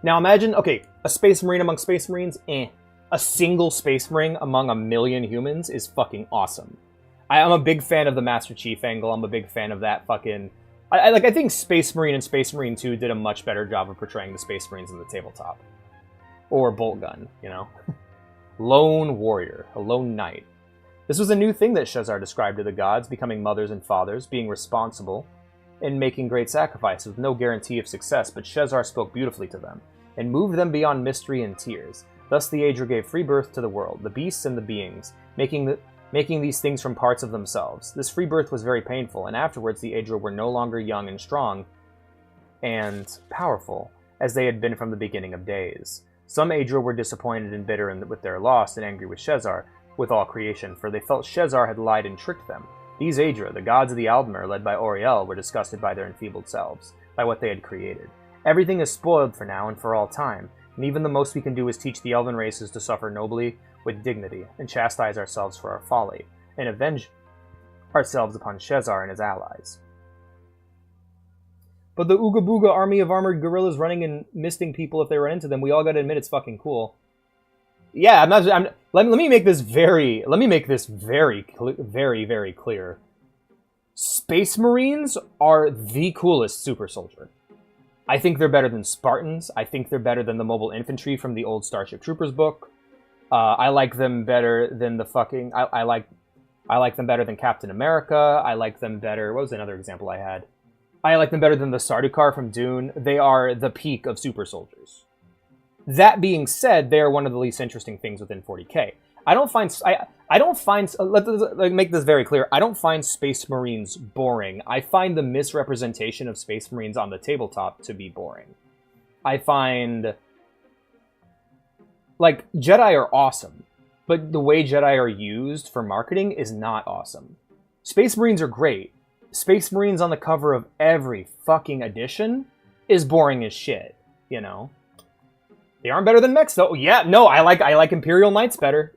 Now imagine, okay, a Space Marine among Space Marines, A single Space Marine among a million humans is fucking awesome. I'm a big fan of the Master Chief angle. I'm a big fan of that fucking... I think Space Marine and Space Marine 2 did a much better job of portraying the Space Marines in the tabletop. Or Bolt Gun, you know? Lone Warrior, a lone knight. This was a new thing that Shezar described to the gods, becoming mothers and fathers, being responsible, and making great sacrifices with no guarantee of success, but Shezar spoke beautifully to them, and moved them beyond mystery and tears. Thus the Aedra gave free birth to the world, the beasts and the beings, making these things from parts of themselves. This free birth was very painful, and afterwards the Aedra were no longer young and strong and powerful, as they had been from the beginning of days. Some Aedra were disappointed and bitter with their loss, and angry with Shezar, with all creation, for they felt Shezar had lied and tricked them. These Aedra, the gods of the Aldmer, led by Auriel, were disgusted by their enfeebled selves, by what they had created. Everything is spoiled for now and for all time, and even the most we can do is teach the elven races to suffer nobly with dignity, and chastise ourselves for our folly, and avenge ourselves upon Shezar and his allies. But the Ooga Booga army of armored gorillas running and misting people if they run into them, we all gotta admit it's fucking cool. Yeah, let me make this very clear. Space Marines are the coolest super soldier. I think they're better than Spartans. I think they're better than the mobile infantry from the old Starship Troopers book. I like them better than the fucking... I like them better than Captain America. I like them better... What was another example I had? I like them better than the Sardaukar from Dune. They are the peak of super soldiers. That being said, they are one of the least interesting things within 40k. Let's make this very clear. I don't find Space Marines boring. I find the misrepresentation of Space Marines on the tabletop to be boring. I find... Like, Jedi are awesome, but the way Jedi are used for marketing is not awesome. Space Marines are great. Space Marines on the cover of every fucking edition is boring as shit, you know? They aren't better than mechs, though. Yeah, no, I like Imperial Knights better.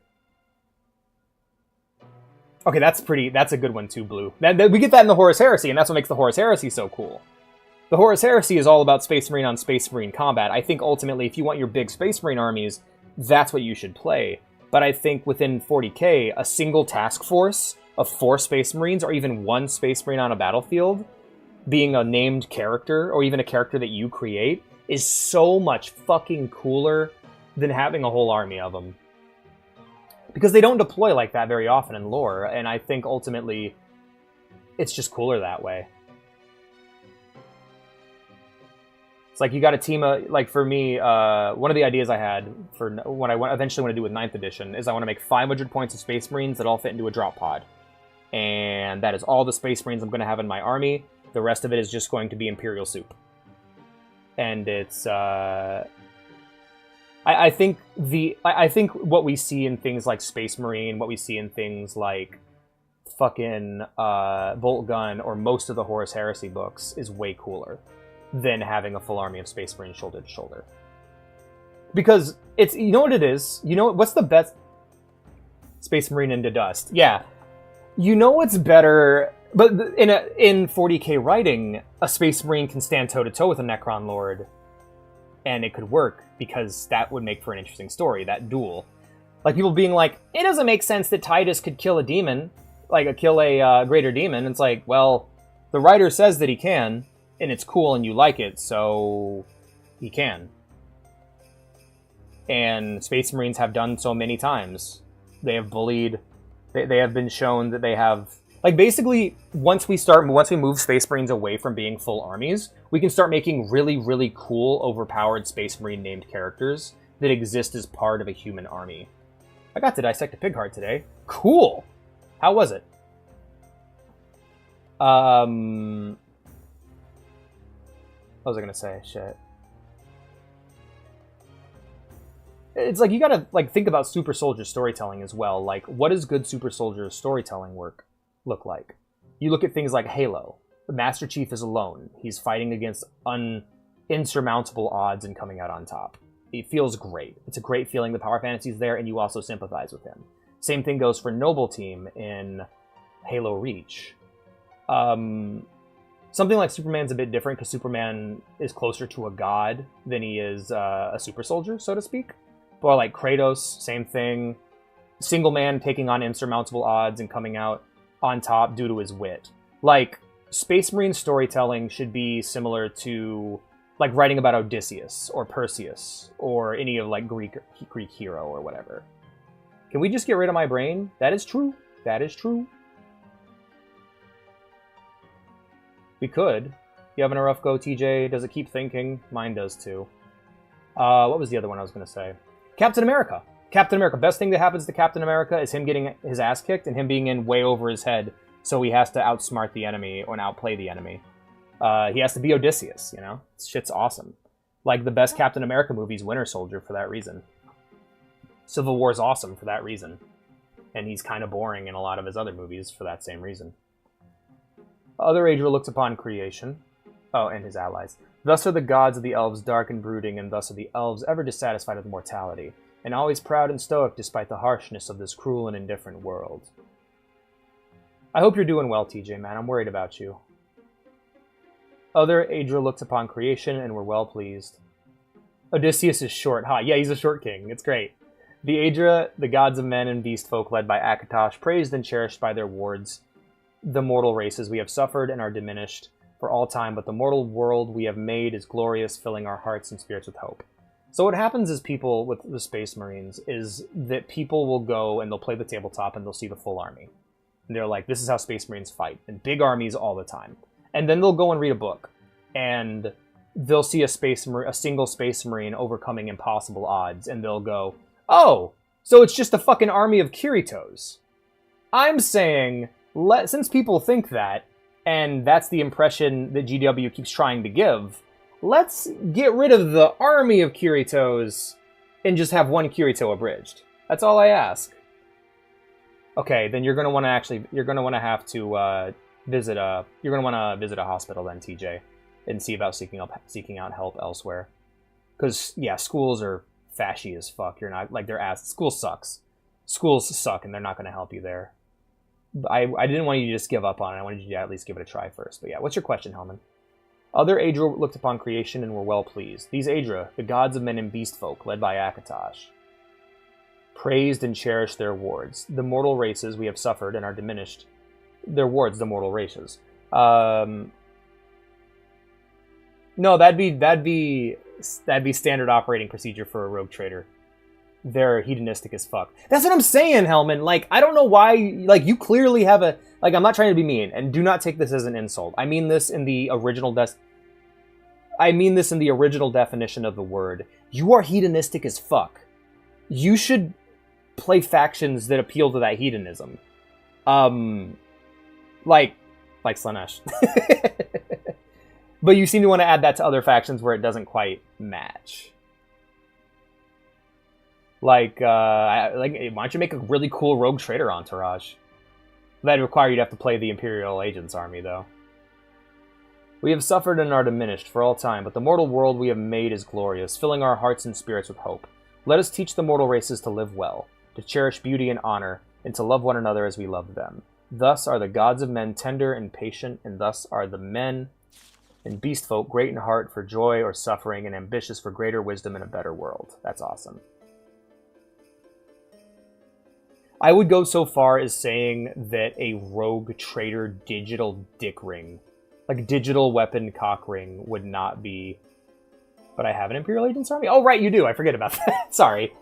Okay, that's a good one too, Blue. We get that in the Horus Heresy, and that's what makes the Horus Heresy so cool. The Horus Heresy is all about Space Marine on Space Marine combat. I think ultimately, if you want your big Space Marine armies, that's what you should play. But I think within 40k, a single task force of 4 Space Marines, or even 1 Space Marine on a battlefield, being a named character, or even a character that you create, is so much fucking cooler than having a whole army of them. Because they don't deploy like that very often in lore, and I think ultimately it's just cooler that way. It's like you got a team of, like for me, one of the ideas I had for what I eventually want to do with 9th edition is I want to make 500 points of Space Marines that all fit into a drop pod. And that is all the Space Marines I'm going to have in my army. The rest of it is just going to be Imperial soup. And it's, I think what we see in things like Space Marine, what we see in things like fucking Bolt Gun, or most of the Horus Heresy books, is way cooler than having a full army of Space Marine shoulder to shoulder. Because it's, you know what it is? You know what's the best? Space Marine into dust. Yeah. You know what's better? But in 40k writing, a Space Marine can stand toe-to-toe with a Necron Lord, and it could work, because that would make for an interesting story, that duel. Like, people being like, it doesn't make sense that Titus could kill a demon, kill a greater demon. It's like, well, the writer says that he can, and it's cool and you like it, so he can. And Space Marines have done so many times. They have bullied, they have been shown that they have... Like, basically, once we move Space Marines away from being full armies, we can start making really, really cool, overpowered Space Marine named characters that exist as part of a human army. I got to dissect a pig heart today. Cool! How was it? What was I gonna say? Shit. It's like, you gotta, think about Super Soldier storytelling as well. Like, what does good Super Soldier storytelling look like? You look at things like Halo. The Master Chief is alone. He's fighting against insurmountable odds and coming out on top. It feels great. It's a great feeling. The power fantasy is there, and you also sympathize with him. Same thing goes so for Noble Team in Halo Reach. Something like Superman's a bit different because Superman is closer to a god than he is a super soldier, so to speak. But like Kratos, same thing. Single man taking on insurmountable odds and coming out on top due to his wit. Like, Space Marine storytelling should be similar to like writing about Odysseus or Perseus or any of like Greek hero or whatever. Can we just get rid of my brain? That is true. That is true. We could. You having a rough go, TJ? Does it keep thinking? Mine does too. What was the other one I was going to say? Captain America. Captain America. Best thing that happens to Captain America is him getting his ass kicked and him being in way over his head, so he has to outsmart the enemy or outplay the enemy. He has to be Odysseus, you know? Shit's awesome. Like, the best Captain America movie is Winter Soldier for that reason. Civil War's awesome for that reason. And he's kind of boring in a lot of his other movies for that same reason. Other Aedra looked upon creation. Oh, and his allies. Thus are the gods of the elves dark and brooding, and thus are the elves ever dissatisfied with mortality, and always proud and stoic despite the harshness of this cruel and indifferent world. I hope you're doing well, TJ, man. I'm worried about you. Other Aedra looked upon creation and were well pleased. Odysseus is short, huh? Yeah, he's a short king. It's great. The Aedra, the gods of men and beast folk led by Akatosh, praised and cherished by their wards, the mortal races we have suffered and are diminished for all time, but the mortal world we have made is glorious, filling our hearts and spirits with hope. So what happens is people with the Space Marines is that people will go and they'll play the tabletop and they'll see the full army. And they're like, this is how Space Marines fight. And big armies all the time. And then they'll go and read a book. And they'll see a single Space Marine overcoming impossible odds. And they'll go, oh, so it's just a fucking army of Kiritos. I'm saying, since people think that, and that's the impression that GW keeps trying to give, let's get rid of the army of Kiritos and just have one Kirito abridged. That's all I ask. Okay, then you're gonna want to have to visit a hospital then, TJ, and see about seeking out help elsewhere. Because yeah, schools are fashy as fuck. You're not like school sucks. Schools suck, and they're not gonna help you there. I didn't want you to just give up on it. I wanted you to at least give it a try first. But yeah, what's your question, Hellman? Other Aedra looked upon creation and were well pleased. These Aedra, the gods of men and beast folk, led by Akatosh, praised and cherished their wards. The mortal races we have suffered and are diminished. Their wards, the mortal races. No, that'd be standard operating procedure for a rogue trader. They're hedonistic as fuck. That's what I'm saying, Hellman. Like, I don't know why, like, you clearly have a, like, I'm not trying to be mean, and do not take this as an insult. I mean this in the original definition of the word. You are hedonistic as fuck. You should play factions that appeal to that hedonism. Like Slanesh. But you seem to want to add that to other factions where it doesn't quite match. Like, why don't you make a really cool rogue trader entourage? That'd require you to have to play the Imperial Agents army, though. We have suffered and are diminished for all time, but the mortal world we have made is glorious, filling our hearts and spirits with hope. Let us teach the mortal races to live well, to cherish beauty and honor, and to love one another as we love them. Thus are the gods of men tender and patient, and thus are the men and beast folk great in heart for joy or suffering, and ambitious for greater wisdom and a better world. That's awesome. I would go so far as saying that a rogue trader digital dick ring, like digital weapon cock ring, would not be... But I have an Imperial Agents army? Oh, right, you do. I forget about that. Sorry.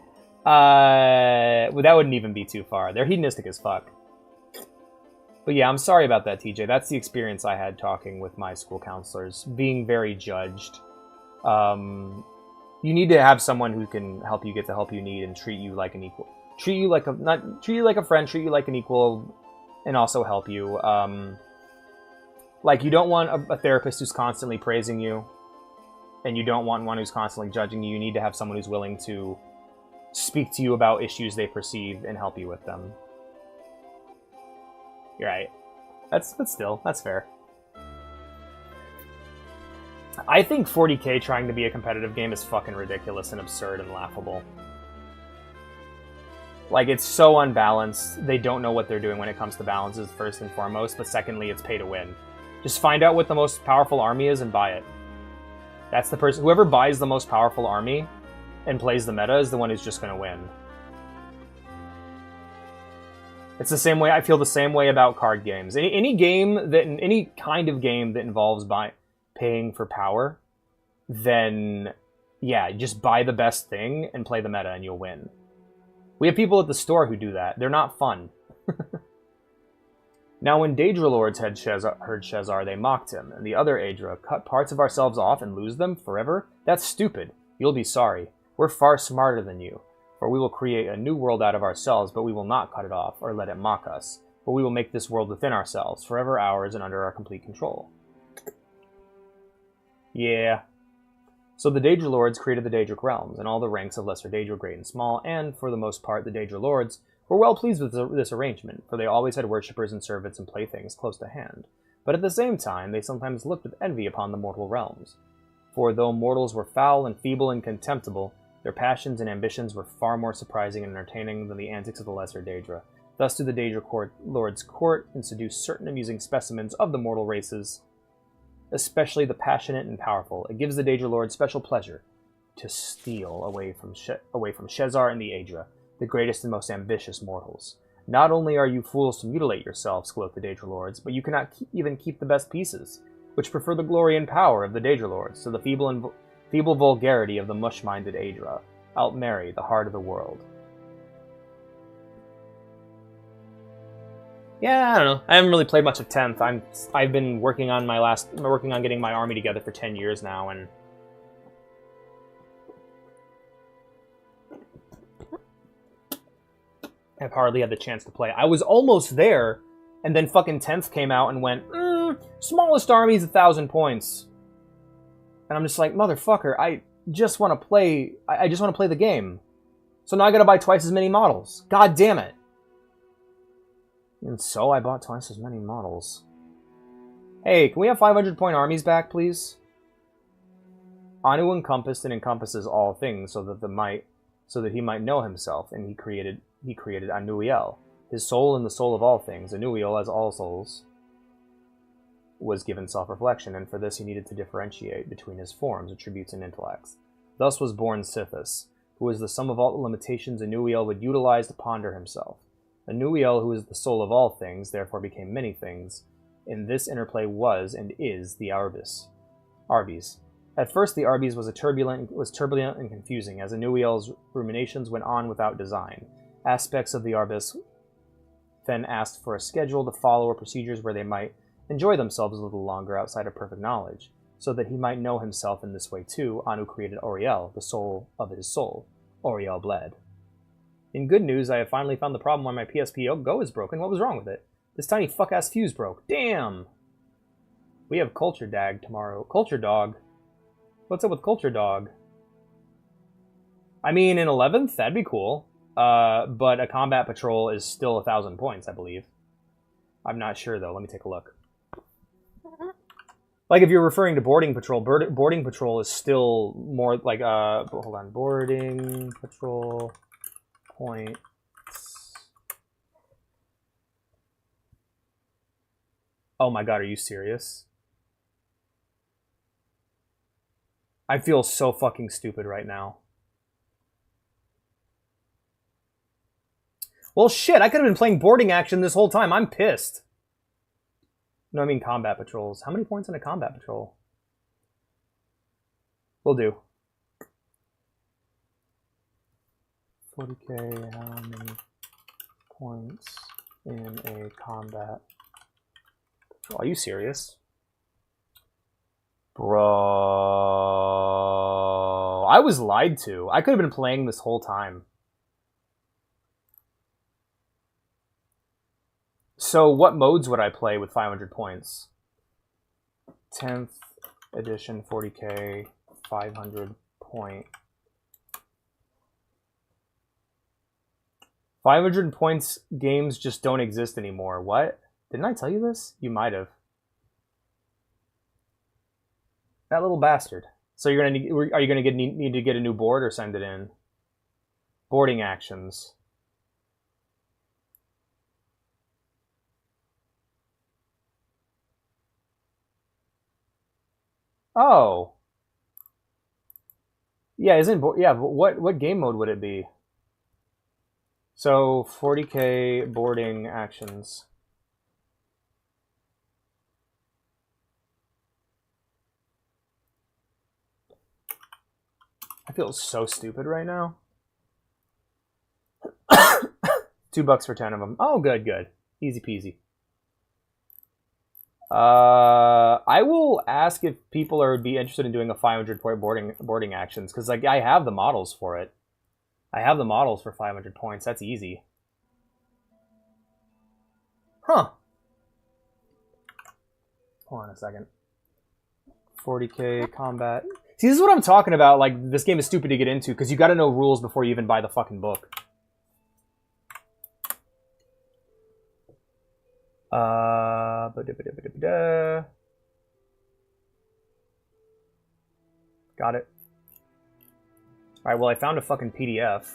Well, that wouldn't even be too far. They're hedonistic as fuck. But yeah, I'm sorry about that, TJ. That's the experience I had talking with my school counselors, being very judged. You need to have someone who can help you get the help you need and treat you like an equal. Treat you like a friend, treat you like an equal, and also help you. Like, you don't want a therapist who's constantly praising you, and you don't want one who's constantly judging you. You need to have someone who's willing to speak to you about issues they perceive and help you with them. You're right. That's fair. I think 40k trying to be a competitive game is fucking ridiculous and absurd and laughable. Like, it's so unbalanced. They don't know what they're doing when it comes to balances, first and foremost, but secondly, it's pay to win. Just find out what the most powerful army is and buy it. That's the person. Whoever buys the most powerful army and plays the meta is the one who's just going to win. It's the same way. I feel the same way about card games. Any kind of game that involves paying for power, then yeah, just buy the best thing and play the meta and you'll win. We have people at the store who do that. They're not fun. Now when Daedra lords heard Shezar, they mocked him, and the other Aedra cut parts of ourselves off and lose them forever? That's stupid. You'll be sorry. We're far smarter than you. For we will create a new world out of ourselves, but we will not cut it off or let it mock us. But we will make this world within ourselves, forever ours and under our complete control. Yeah. So the Daedra lords created the Daedric realms, and all the ranks of Lesser Daedra, great and small, and, for the most part, the Daedra lords were well pleased with this arrangement, for they always had worshippers and servants and playthings close to hand. But at the same time, they sometimes looked with envy upon the mortal realms. For though mortals were foul and feeble and contemptible, their passions and ambitions were far more surprising and entertaining than the antics of the Lesser Daedra. Thus do the Daedra lords court and seduce certain amusing specimens of the mortal races, especially the passionate and powerful. It gives the Daedra lords special pleasure to steal away from Shezar and the Aedra, the greatest and most ambitious mortals. Not only are you fools to mutilate yourselves, gloat the Daedra lords, but you cannot even keep the best pieces, which prefer the glory and power of the Daedra lords to the feeble vulgarity of the mush-minded Aedra. Outmarry the heart of the world. Yeah, I don't know. I haven't really played much of 10th. I've been working on getting my army together for 10 years now, and I've hardly had the chance to play. I was almost there, and then fucking 10th came out and went, smallest army's 1,000 points. And I'm just like, motherfucker, I just want to play the game. So now I gotta buy twice as many models. God damn it. And so I bought twice as many models. Hey, can we have 500-point armies back, please? Anu encompassed and encompasses all things so that he might know himself, and he created Anuiel, his soul and the soul of all things. Anuiel, as all souls, was given self-reflection, and for this he needed to differentiate between his forms, attributes, and intellects. Thus was born Sithis, who was the sum of all the limitations Anuiel would utilize to ponder himself. Anuiel, who is the soul of all things, therefore became many things. In this interplay was and is the Arbis. At first, the Arbis was turbulent and confusing, as Anuiel's ruminations went on without design. Aspects of the Arbis then asked for a schedule to follow or procedures where they might enjoy themselves a little longer outside of perfect knowledge, so that he might know himself in this way too. Anu created Auriel, the soul of his soul. Auriel bled. In good news, I have finally found the problem why my PSP Go is broken. What was wrong with it? This tiny fuck-ass fuse broke. Damn! We have Culture Dag tomorrow. Culture Dog? What's up with Culture Dog? I mean, in 11th, that'd be cool. But a Combat Patrol is still 1,000 points, I believe. I'm not sure, though. Let me take a look. Like, if you're referring to Boarding Patrol, Boarding Patrol is still more like, hold on. Boarding Patrol points. Oh my god, are you serious? I feel so fucking stupid right now. Well, shit, I could have been playing boarding action this whole time. I'm pissed. No, I mean combat patrols. How many points in a combat patrol? Will do. 40k, how many points in a combat patrol? Are you serious? Bro. I was lied to. I could have been playing this whole time. So what modes would I play with 500 points? 10th edition, 40k, 500 point. 500 points games just don't exist anymore. What? Didn't I tell you this? You might have. That little bastard. So are you gonna need to get a new board or send it in? Boarding actions. Oh. Yeah, but what game mode would it be? So 40k boarding actions. I feel so stupid right now. $2 for 10 of them. Oh, good. Easy peasy. I will ask if people would be interested in doing a 500 point boarding actions, because like I have the models for it. I have the models for 500 points. That's easy. Huh. Hold on a second. 40k combat. See, this is what I'm talking about. Like, this game is stupid to get into, because you gotta know rules before you even buy the fucking book. Got it. Alright, well, I found a fucking PDF.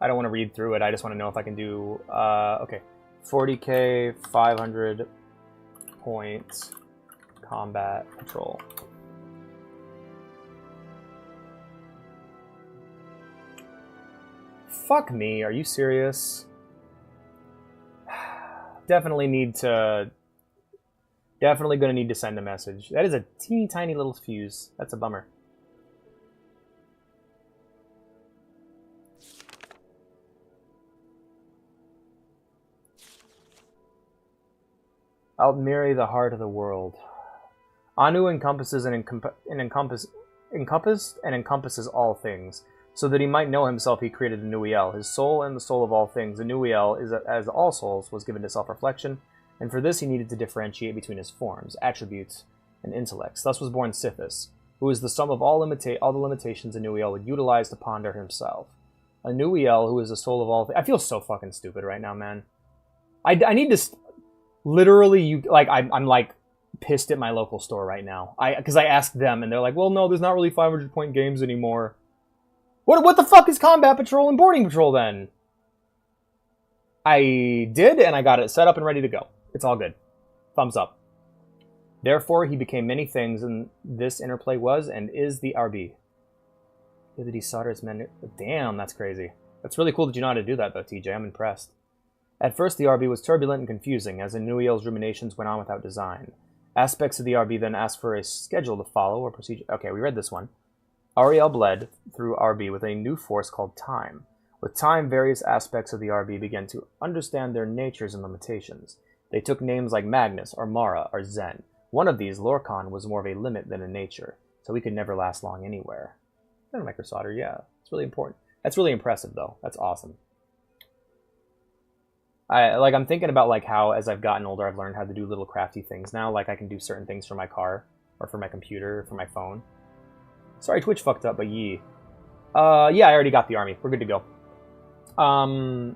I don't want to read through it. I just want to know if I can do... okay. 40k, 500 points, combat patrol. Fuck me, are you serious? Definitely gonna need to send a message. That is a teeny tiny little fuse. That's a bummer. Altmiri, the heart of the world. Anu encompasses encompasses all things. So that he might know himself, he created a Nuiel, his soul and the soul of all things. The Nuiel, as all souls, was given to self-reflection, and for this he needed to differentiate between his forms, attributes, and intellects. Thus was born Sithis, who is the sum of all the limitations a Nuiel would utilize to ponder himself. A Nuiel, who is the soul of all things. I feel so fucking stupid right now, man. I need to... Literally, I'm like pissed at my local store right now. Because I asked them, and they're like, well, no, there's not really 500 point games anymore. What the fuck is Combat Patrol and Boarding Patrol then? I did, and I got it set up and ready to go. It's all good. Thumbs up. Therefore, he became many things, and this interplay was and is the RB. Did he solder his men? Damn, that's crazy. That's really cool that you know how to do that, though, TJ. I'm impressed. At first, the RB was turbulent and confusing, as Inuiel's ruminations went on without design. Aspects of the RB then asked for a schedule to follow or procedure. Okay, we read this one. Ariel bled through RB with a new force called Time. With time, various aspects of the RB began to understand their natures and limitations. They took names like Magnus, or Mara, or Zen. One of these, Lorcan, was more of a limit than a nature, so he could never last long anywhere. Microsolder, yeah. It's really important. That's really impressive, though. That's awesome. I'm thinking about like how as I've gotten older I've learned how to do little crafty things now. Like I can do certain things for my car, or for my computer, or for my phone. Sorry, Twitch fucked up, but yeah, I already got the army. We're good to go. I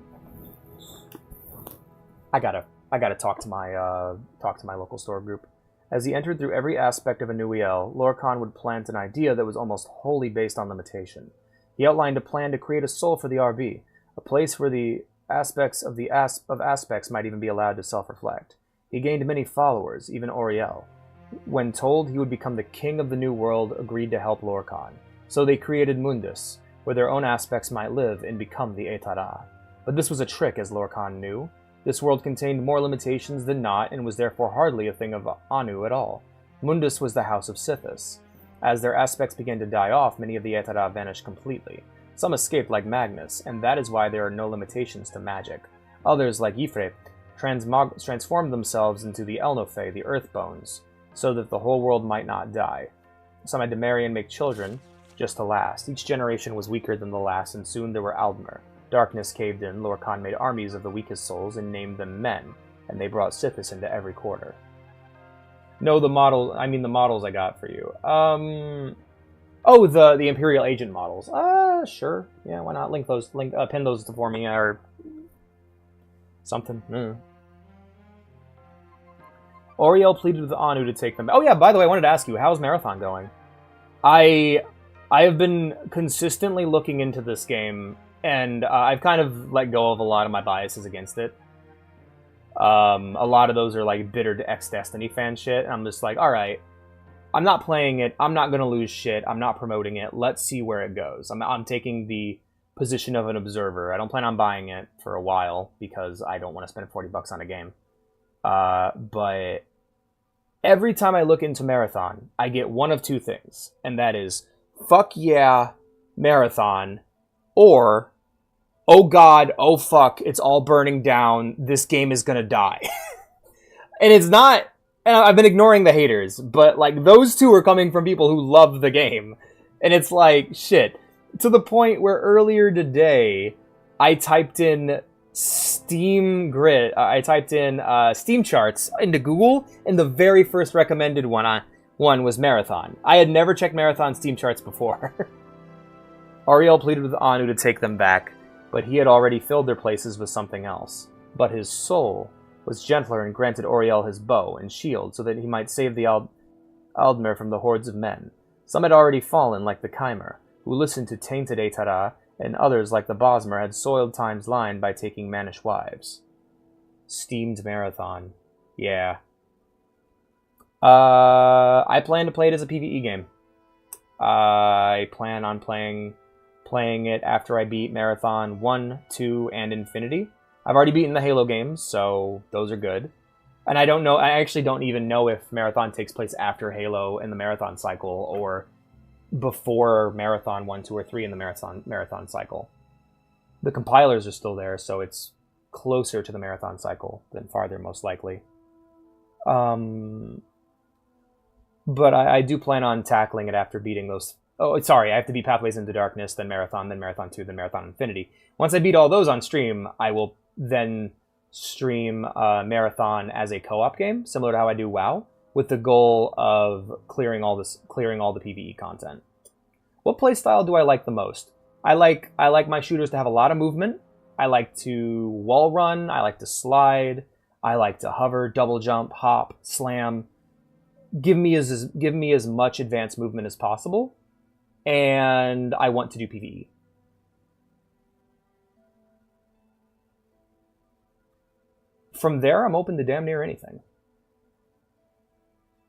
gotta talk to my local store group. As he entered through every aspect of a Nuiel, Lorcan would plant an idea that was almost wholly based on limitation. He outlined a plan to create a soul for the RB, a place where the aspects of aspects might even be allowed to self-reflect. He gained many followers, even Oriel. When told he would become the king of the new world, agreed to help Lorcan. So they created Mundus, where their own aspects might live and become the Etara. But this was a trick, as Lorcan knew. This world contained more limitations than not, and was therefore hardly a thing of Anu at all. Mundus was the house of Sithis. As their aspects began to die off, many of the Etara vanished completely. Some escaped like Magnus, and that is why there are no limitations to magic. Others, like Yfre, transformed themselves into the Elnofe, the Earthbones, so that the whole world might not die. Some had to marry and make children, just to last. Each generation was weaker than the last, and soon there were Aldmer. Darkness caved in, Lorcan made armies of the weakest souls and named them men, and they brought Sithis into every quarter. No, the models I got for you. Oh, the Imperial Agent models. Sure. Yeah, why not? Pin those for me, or something. Oriel pleaded with Anu to take them. Oh yeah, by the way, I wanted to ask you, how's Marathon going? I have been consistently looking into this game, and I've kind of let go of a lot of my biases against it. A lot of those are like bitter to ex-Destiny fan shit. And I'm just like, all right, I'm not playing it. I'm not going to lose shit. I'm not promoting it. Let's see where it goes. I'm taking the position of an observer. I don't plan on buying it for a while because I don't want to spend $40 on a game. But every time I look into Marathon, I get one of two things. And that is, fuck yeah, Marathon, or, oh god, oh fuck, it's all burning down. This game is going to die. And it's not... And I've been ignoring the haters, but, like, those two are coming from people who love the game. And it's like, shit. To the point where earlier today, I typed in Steam Steam charts into Google, and the very first recommended one was Marathon. I had never checked Marathon Steam charts before. Ariel pleaded with Anu to take them back, but he had already filled their places with something else. But his soul was gentler and granted Oriel his bow and shield so that he might save the Aldmer from the hordes of men. Some had already fallen, like the Chimer, who listened to tainted Etara, and others, like the Bosmer, had soiled Time's line by taking mannish wives. Steamed Marathon. Yeah. I plan to play it as a PvE game. I plan on playing it after I beat Marathon 1, 2, and Infinity. I've already beaten the Halo games, so those are good. And I actually don't even know if Marathon takes place after Halo in the Marathon cycle, or before Marathon 1, 2, or 3 in the Marathon cycle. The compilers are still there, so it's closer to the Marathon cycle than farther, most likely. But I do plan on tackling it after beating those... Oh, sorry, I have to beat Pathways into Darkness, then Marathon 2, then Marathon Infinity. Once I beat all those on stream, I will then stream Marathon as a co-op game, similar to how I do WoW, with the goal of clearing all the PvE content. What playstyle do I like the most? I like my shooters to have a lot of movement. I like to wall run. I like to slide. I like to hover, double jump, hop, slam. Give me as much advanced movement as possible, and I want to do PvE. From there, I'm open to damn near anything.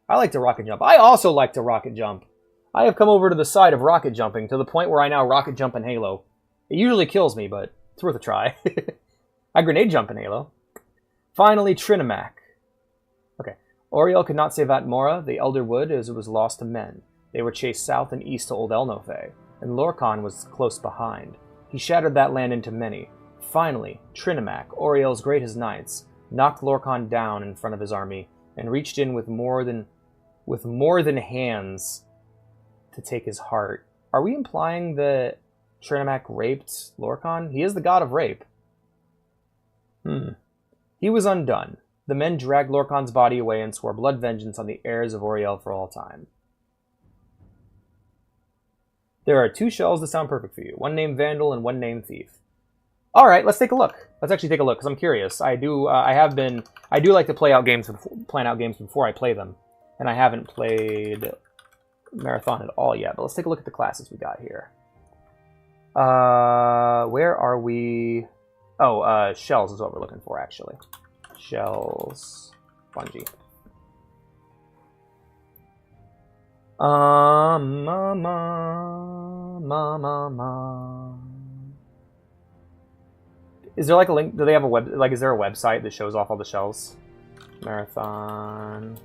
I like to rocket jump. I also like to rocket jump. I have come over to the side of rocket jumping to the point where I now rocket jump in Halo. It usually kills me, but it's worth a try. I grenade jump in Halo. Finally, Trinimac. Okay. Oriel could not save Atmora, the Elder Wood, as it was lost to men. They were chased south and east to Old Elnothe, and Lorcan was close behind. He shattered that land into many. Finally, Trinimac, Oriel's greatest knights, knocked Lorcan down in front of his army, and reached in with more than hands to take his heart. Are we implying that Trinimac raped Lorcan? He is the god of rape. He was undone. The men dragged Lorcan's body away and swore blood vengeance on the heirs of Oriel for all time. There are 2 shells that sound perfect for you. One named Vandal and one named Thief. All right, let's take a look. Let's actually take a look, because I'm curious. I do like to plan out games before I play them. And I haven't played Marathon at all yet, but let's take a look at the classes we got here. Where are we? Oh, shells is what we're looking for, actually. Shells. Bungie. Is there like a link? Do they have a web? Like, is there a website that shows off all the shells? Marathon.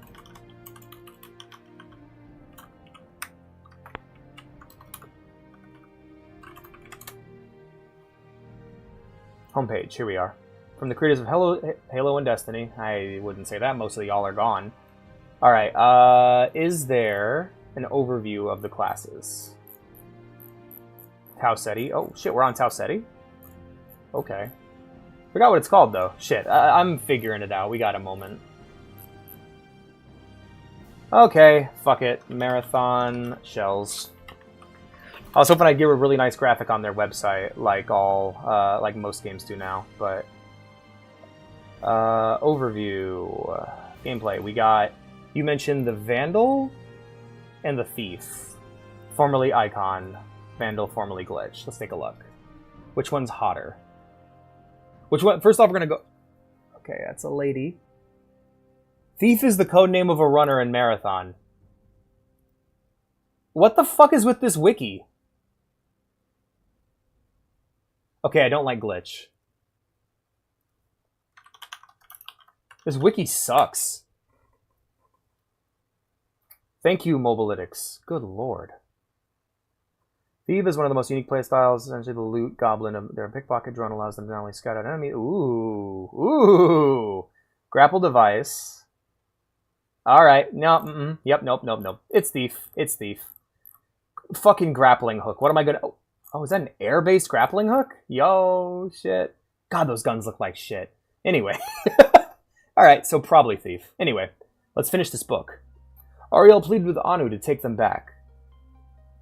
Homepage. Here we are. From the creators of Halo and Destiny. I wouldn't say that. Most of y'all are gone. All right. Is there an overview of the classes? Tau Ceti. Oh shit, we're on Tau Ceti. Okay. Forgot what it's called, though. Shit, I'm figuring it out. We got a moment. Okay, fuck it. Marathon shells. I was hoping I'd give a really nice graphic on their website, like most games do now, but... overview. Gameplay. We got... You mentioned the Vandal and the Thief. Formerly Icon. Vandal, formerly Glitch. Let's take a look. Which one's hotter? Which one? First off, we're gonna go... Okay, that's a lady. Thief is the codename of a runner in Marathon. What the fuck is with this wiki? Okay, I don't like glitch. This wiki sucks. Thank you, Mobilytics. Good lord. Thief is one of the most unique playstyles. Essentially, the loot goblin of their pickpocket drone allows them to not only scout out enemies. Ooh. Grapple device. Alright. No, Yep, nope. It's Thief. Fucking grappling hook. What am I gonna... Oh, is that an air-based grappling hook? Yo, shit. God, those guns look like shit. Anyway. Alright, so probably Thief. Anyway, let's finish this book. Auriel pleaded with Anu to take them back.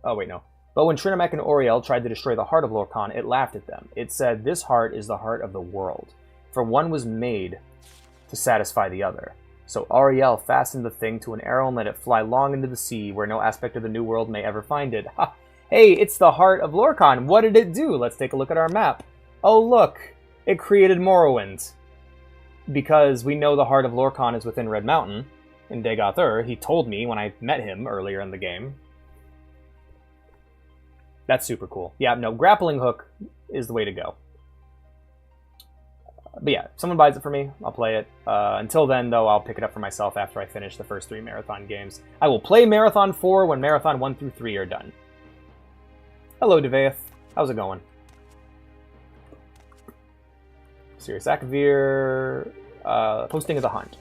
Oh, wait, no. But when Trinamek and Auriel tried to destroy the heart of Lorcan, it laughed at them. It said, "This heart is the heart of the world, for one was made to satisfy the other." So Auriel fastened the thing to an arrow and let it fly long into the sea, where no aspect of the new world may ever find it. Ha! Hey, it's the heart of Lorcan. What did it do? Let's take a look at our map. Oh, look. It created Morrowind. Because we know the heart of Lorcan is within Red Mountain, in Dagoth. He told me when I met him earlier in the game. That's super cool. Yeah, no, grappling hook is the way to go. But yeah, if someone buys it for me, I'll play it. Until then, though, I'll pick it up for myself after I finish the first 3 Marathon games. I will play Marathon 4 when Marathon 1 through 3 are done. Hello, Devaeth. How's it going? Sirius Akavir. Posting of the Hunt.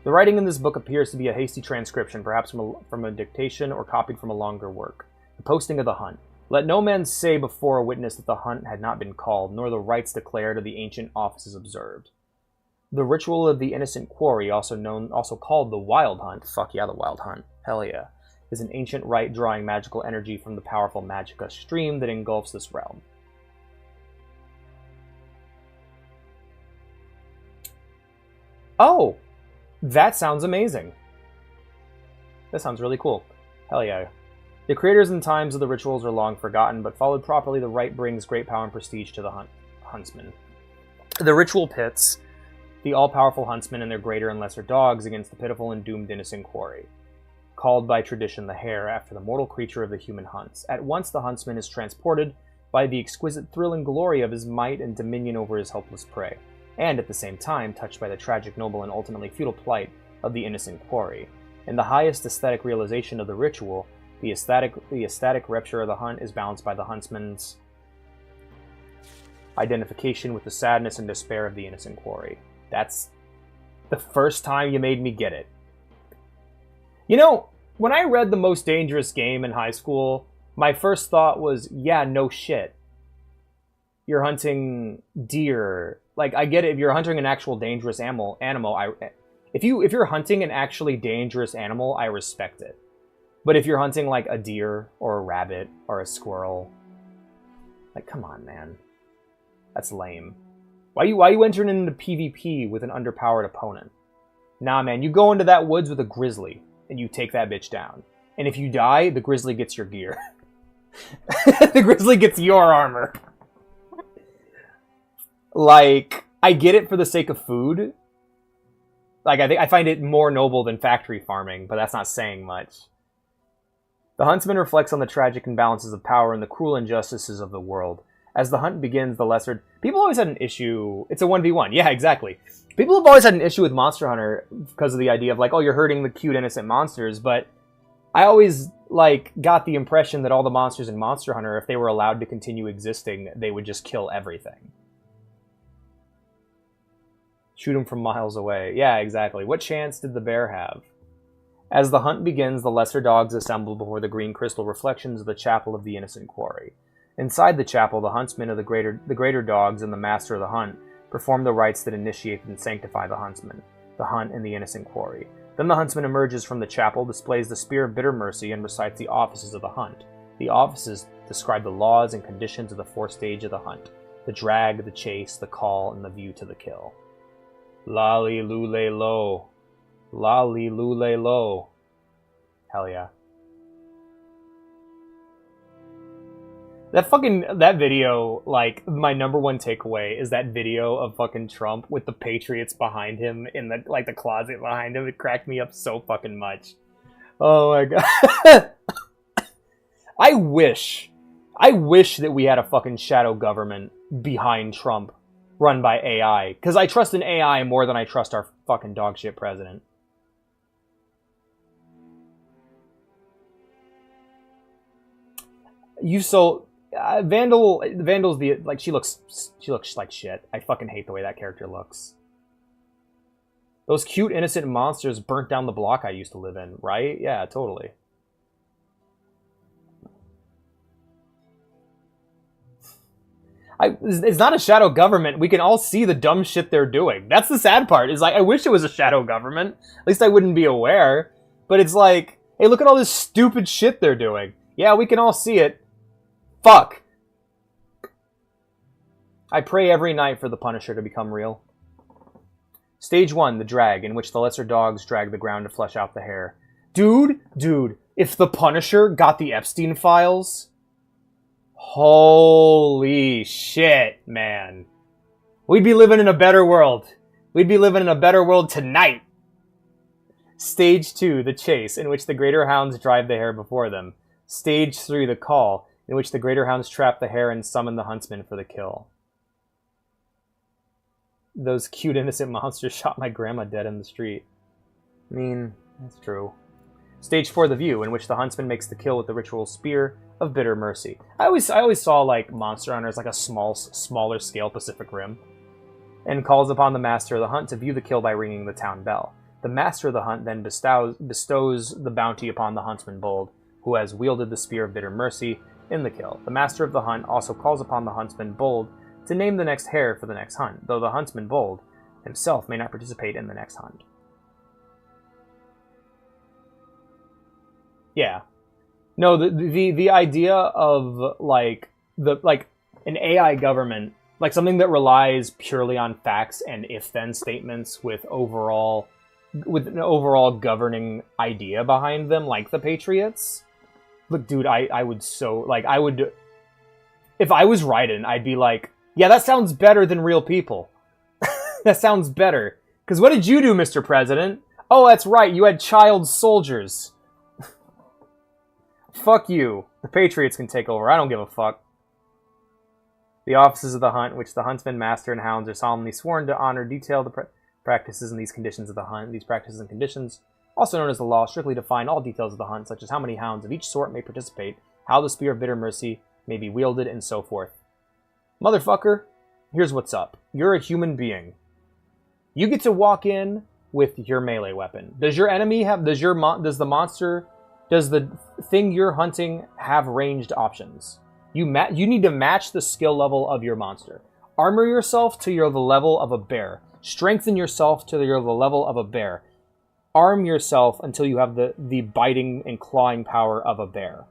The writing in this book appears to be a hasty transcription, perhaps from a dictation or copied from a longer work. The posting of the Hunt. Let no man say before a witness that the hunt had not been called, nor the rites declared or the ancient offices observed. The ritual of the innocent quarry, also called the Wild Hunt, fuck yeah, the Wild Hunt, hell yeah, is an ancient rite drawing magical energy from the powerful Magicka stream that engulfs this realm. Oh, that sounds amazing. That sounds really cool. Hell yeah. The creators and times of the rituals are long forgotten, but followed properly, the rite brings great power and prestige to the huntsman. The ritual pits the all-powerful huntsmen and their greater and lesser dogs against the pitiful and doomed innocent quarry, called by tradition the hare after the mortal creature of the human hunts. At once the huntsman is transported by the exquisite thrill and glory of his might and dominion over his helpless prey, and at the same time touched by the tragic, noble, and ultimately futile plight of the innocent quarry. In the highest aesthetic realization of the ritual, the ecstatic rapture of the hunt is balanced by the huntsman's identification with the sadness and despair of the innocent quarry. That's the first time you made me get it. You know, when I read The Most Dangerous Game in high school, my first thought was, yeah, no shit. You're hunting deer. Like, I get it, if you're hunting an actual dangerous animal, if you're hunting an actually dangerous animal, I respect it. But if you're hunting like a deer or a rabbit or a squirrel, like, come on, man. That's lame. Why you entering into PvP with an underpowered opponent? Nah, man, you go into that woods with a grizzly and you take that bitch down. And if you die, the grizzly gets your gear. The grizzly gets your armor. Like, I get it for the sake of food. Like, I find it more noble than factory farming, but that's not saying much. The huntsman reflects on the tragic imbalances of power and the cruel injustices of the world. As the hunt begins, the lesser... People always had an issue... It's a 1v1. Yeah, exactly. People have always had an issue with Monster Hunter because of the idea of, like, oh, you're hurting the cute, innocent monsters, but I always, like, got the impression that all the monsters in Monster Hunter, if they were allowed to continue existing, they would just kill everything. Shoot them from miles away. Yeah, exactly. What chance did the bear have? As the hunt begins, the lesser dogs assemble before the green crystal reflections of the chapel of the innocent quarry. Inside the chapel, the huntsmen of the greater dogs and the master of the hunt perform the rites that initiate and sanctify the huntsman, the hunt, and the innocent quarry. Then the huntsman emerges from the chapel, displays the spear of bitter mercy, and recites the offices of the hunt. The offices describe the laws and conditions of the 4th stage of the hunt: the drag, the chase, the call, and the view to the kill. Lali lule lo. Lali lule lo. Hell yeah. That video, like, my number one takeaway is that video of fucking Trump with the Patriots behind him in the, like, the closet behind him. It cracked me up so fucking much. Oh my god. I wish that we had a fucking shadow government behind Trump run by AI. Because I trust an AI more than I trust our fucking dogshit president. Vandal's the, like, she looks like shit. I fucking hate the way that character looks. Those cute innocent monsters burnt down the block I used to live in, right? Yeah, totally. It's not a shadow government. We can all see the dumb shit they're doing. That's the sad part. Is like, I wish it was a shadow government. At least I wouldn't be aware. But it's like, hey, look at all this stupid shit they're doing. Yeah, we can all see it. Fuck. I pray every night for the Punisher to become real. Stage 1, the drag, in which the lesser dogs drag the ground to flesh out the hair. Dude, if the Punisher got the Epstein files... Holy shit, man. We'd be living in a better world. We'd be living in a better world tonight. Stage 2, the chase, in which the greater hounds drive the hare before them. Stage 3, the call, in which the greater hounds trap the hare and summon the huntsman for the kill. Those cute innocent monsters shot my grandma dead in the street. I mean, that's true. Stage 4, the view, in which the huntsman makes the kill with the ritual spear of bitter mercy. I always saw, like, Monster Hunter as like a smaller scale Pacific Rim, and calls upon the master of the hunt to view the kill by ringing the town bell. The master of the hunt then bestows the bounty upon the huntsman bold, who has wielded the spear of bitter mercy in the kill. The master of the hunt also calls upon the huntsman bold to name the next hare for the next hunt, though the huntsman bold himself may not participate in the next hunt. Yeah. No, the idea of like an AI government, like something that relies purely on facts and if-then statements with an overall governing idea behind them, like the Patriots. Look, dude, I would so, like, I would, if I was Raiden, I'd be like, yeah, that sounds better than real people. That sounds better. Because what did you do, Mr. President? Oh, that's right, you had child soldiers. Fuck you. The Patriots can take over. I don't give a fuck. The offices of the hunt, which the huntsman, master, and hounds are solemnly sworn to honor, detail the practices and these conditions of the hunt. These practices and conditions, also known as the law, strictly define all details of the hunt, such as how many hounds of each sort may participate, how the spear of bitter mercy may be wielded, and so forth. Motherfucker, here's what's up. You're a human being. You get to walk in with your melee weapon. Does your enemy have... Does the thing you're hunting have ranged options? You need to match the skill level of your monster. Armor yourself to the level of a bear. Strengthen yourself to the level of a bear. Arm yourself until you have the biting and clawing power of a bear.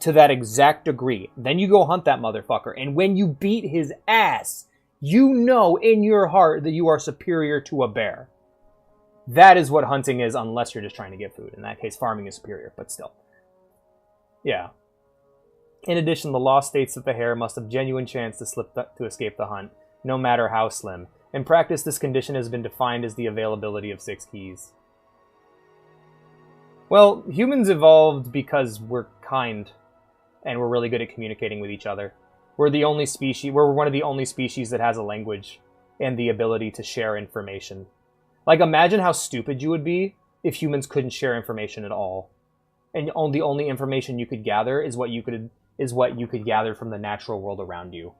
To that exact degree. Then you go hunt that motherfucker. And when you beat his ass, you know in your heart that you are superior to a bear. That is what hunting is, unless you're just trying to get food. In that case, farming is superior, but still. Yeah. In addition, the law states that the hare must have genuine chance to escape the hunt, no matter how slim. In practice, this condition has been defined as the availability of 6 keys. Well, humans evolved because we're kind, and we're really good at communicating with each other. We're one of the only species that has a language and the ability to share information. Like, imagine how stupid you would be if humans couldn't share information at all. And the only information you could gather is what you could gather from the natural world around you.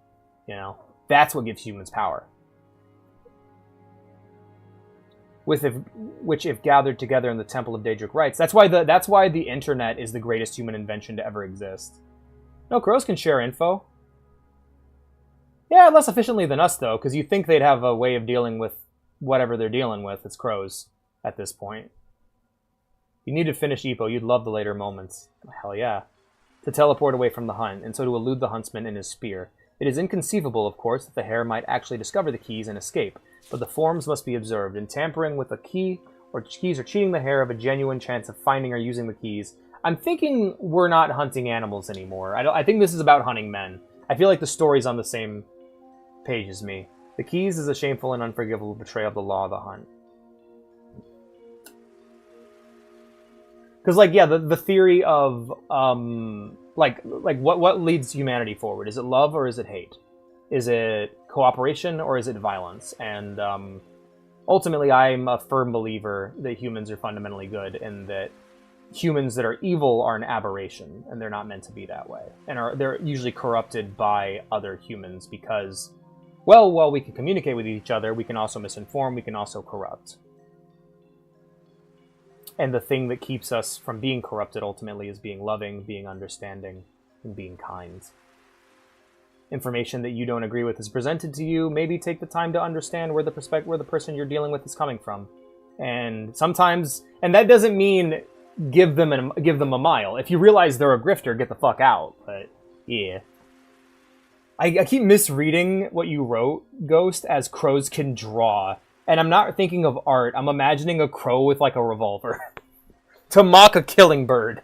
You know? That's what gives humans power. Which if gathered together in the Temple of Daedric Rites, that's why the internet is the greatest human invention to ever exist. No, crows can share info. Yeah, less efficiently than us, though, because you think they'd have a way of dealing with whatever they're dealing with. It's crows at this point. You need to finish Epo. You'd love the later moments. Hell yeah. To teleport away from the hunt, and so to elude the huntsman and his spear. It is inconceivable, of course, that the hare might actually discover the keys and escape, but the forms must be observed, and tampering with a key or keys or cheating the hare of a genuine chance of finding or using the keys, I'm thinking we're not hunting animals anymore. I think this is about hunting men. I feel like the story's on the same page as me. The keys is a shameful and unforgivable betrayal of the law of the hunt. Because, like, yeah, the theory of, what leads humanity forward? Is it love or is it hate? Is it cooperation or is it violence? And ultimately, I'm a firm believer that humans are fundamentally good and that humans that are evil are an aberration and they're not meant to be that way. And they're usually corrupted by other humans because, well, while we can communicate with each other, we can also misinform, we can also corrupt. And the thing that keeps us from being corrupted ultimately is being loving, being understanding, and being kind. Information that you don't agree with is presented to you. Maybe take the time to understand where the person you're dealing with is coming from. And sometimes, and that doesn't mean give them a mile. If you realize they're a grifter, get the fuck out. But yeah. I keep misreading what you wrote, Ghost, as crows can draw. And I'm not thinking of art. I'm imagining a crow with, like, a revolver. To mock a killing bird.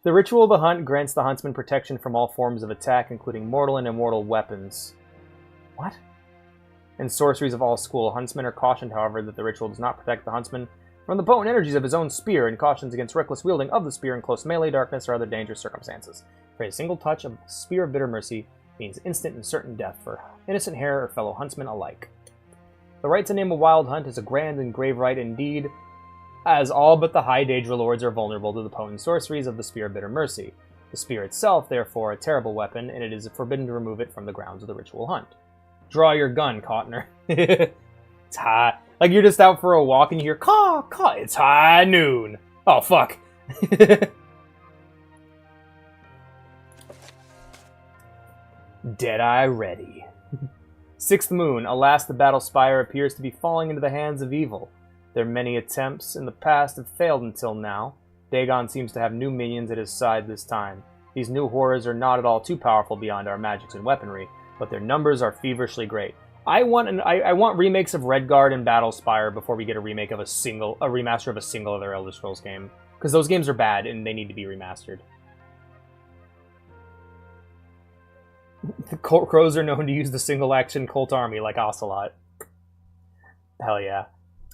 The ritual of the hunt grants the huntsman protection from all forms of attack, including mortal and immortal weapons. What? And sorceries of all school. Huntsmen are cautioned, however, that the ritual does not protect the huntsman from the potent energies of his own spear, and cautions against reckless wielding of the spear in close melee, darkness, or other dangerous circumstances. For a single touch of the Spear of Bitter Mercy means instant and certain death for innocent hare or fellow huntsmen alike. The right to name a wild hunt is a grand and grave right indeed, as all but the high Daedra lords are vulnerable to the potent sorceries of the Spear of Bitter Mercy. The spear itself, therefore, a terrible weapon, and it is forbidden to remove it from the grounds of the ritual hunt. Draw your gun, Cotner. It's high. Like, you're just out for a walk and you hear, caw, caw, it's high noon. Oh, fuck. Deadeye ready. Sixth moon. Alas, the battle spire appears to be falling into the hands of evil. Their many attempts in the past have failed until now. Dagon seems to have new minions at his side this time. These new horrors are not at all too powerful beyond our magics and weaponry, but their numbers are feverishly great. I want remakes of Redguard and Battlespire before we get a remaster of a single other Elder Scrolls game. Because those games are bad and they need to be remastered. The crows are known to use the single-action Colt Army like Ocelot. Hell yeah.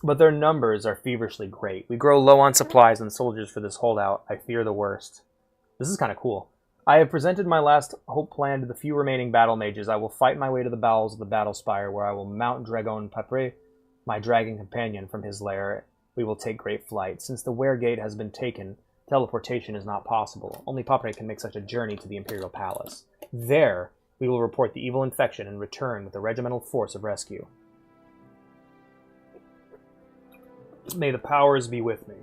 But their numbers are feverishly great. We grow low on supplies and soldiers for this holdout. I fear the worst. This is kind of cool. I have presented my last hope plan to the few remaining battle mages. I will fight my way to the bowels of the battle spire, where I will mount Dragon Papre, my dragon companion, from his lair. We will take great flight. Since the Weregate has been taken, teleportation is not possible. Only Papre can make such a journey to the Imperial Palace. There, we will report the evil infection and return with a regimental force of rescue. May the powers be with me.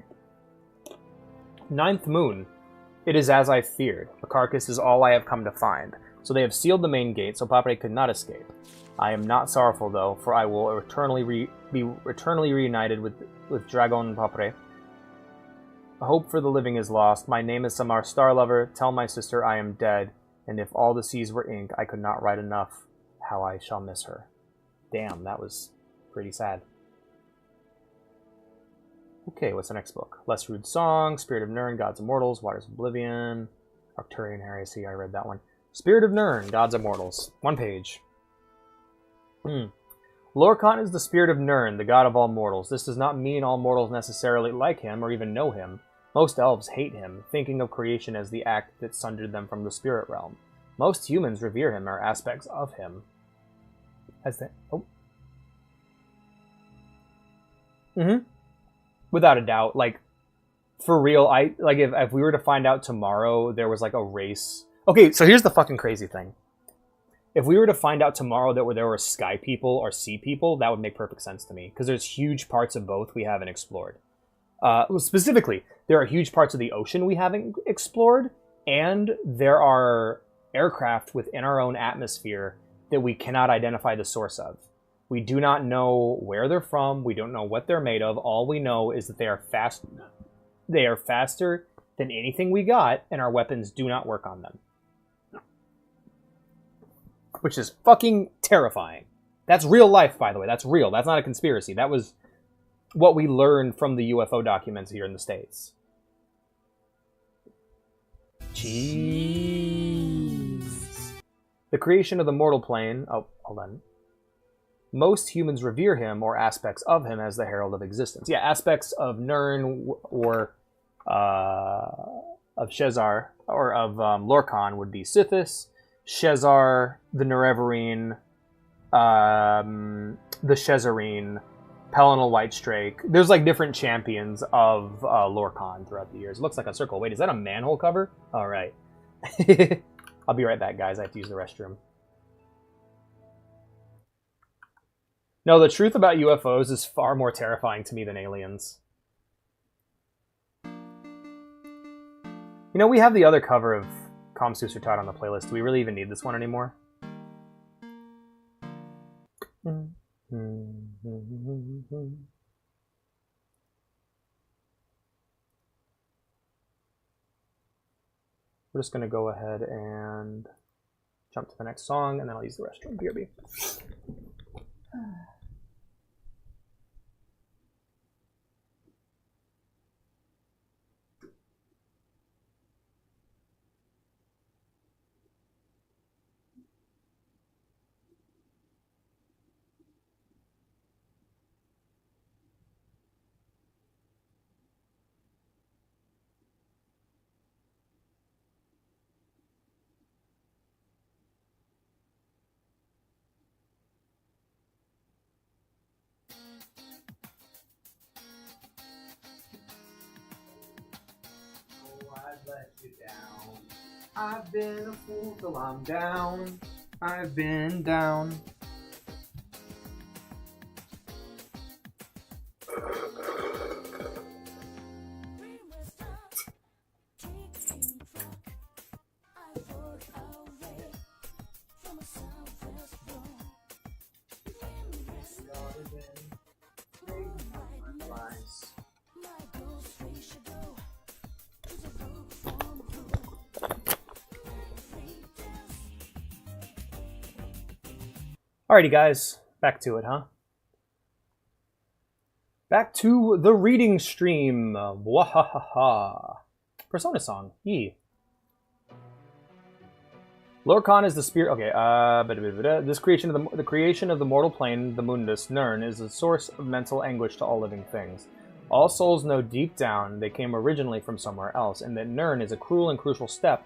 Ninth moon. It is as I feared. The carcass is all I have come to find. So they have sealed the main gate, so Papre could not escape. I am not sorrowful, though, for I will be eternally reunited with Dragon Papre. Hope for the living is lost. My name is Samar Starlover. Tell my sister I am dead, and if all the seas were ink, I could not write enough how I shall miss her. Damn, that was pretty sad. Okay, what's the next book? Less Rude Song, Spirit of Nirn, Gods Immortals, Waters of Oblivion, Arcturian Heresy, I read that one. Spirit of Nirn, Gods Immortals. 1 page. Lorcan is the spirit of Nirn, the god of all mortals. This does not mean all mortals necessarily like him or even know him. Most elves hate him, thinking of creation as the act that sundered them from the spirit realm. Most humans revere him or aspects of him. Without a doubt, like, for real, if we were to find out tomorrow there was, like, a race... Okay, so here's the fucking crazy thing. If we were to find out tomorrow that there were sky people or sea people, that would make perfect sense to me, because there's huge parts of both we haven't explored. Specifically, there are huge parts of the ocean we haven't explored, and there are aircraft within our own atmosphere that we cannot identify the source of. We do not know where they're from. We don't know what they're made of. All we know is that they are fast. They are faster than anything we got, and our weapons do not work on them. Which is fucking terrifying. That's real life, by the way. That's real. That's not a conspiracy. That was what we learned from the UFO documents here in the States. Cheese. The creation of the mortal plane... Oh, hold on. Most humans revere him or aspects of him as the herald of existence. Yeah, aspects of Nirn or of Shezar or of Lorkhan would be Sithis, Shezar, the Nerevarine, the Shezarine, Pelinal Whitestrake. There's like different champions of Lorkhan throughout the years. It looks like a circle. Wait, is that a manhole cover? All right. I'll be right back, guys. I have to use the restroom. No, the truth about UFOs is far more terrifying to me than aliens. You know, we have the other cover of Kamsus Urtat on the playlist. Do we really even need this one anymore? We're just going to go ahead and jump to the next song, and then I'll use the restroom. BRB. Let you down. I've been a fool till I'm down. I've been down. Alrighty, guys, back to it, huh? Back to the reading stream. Wahahaha. Persona song. Yee. Lorkhan is the spirit. Okay. This creation of the creation of the mortal plane, the Mundus Nirn, is a source of mental anguish to all living things. All souls know deep down they came originally from somewhere else, and that Nirn is a cruel and crucial step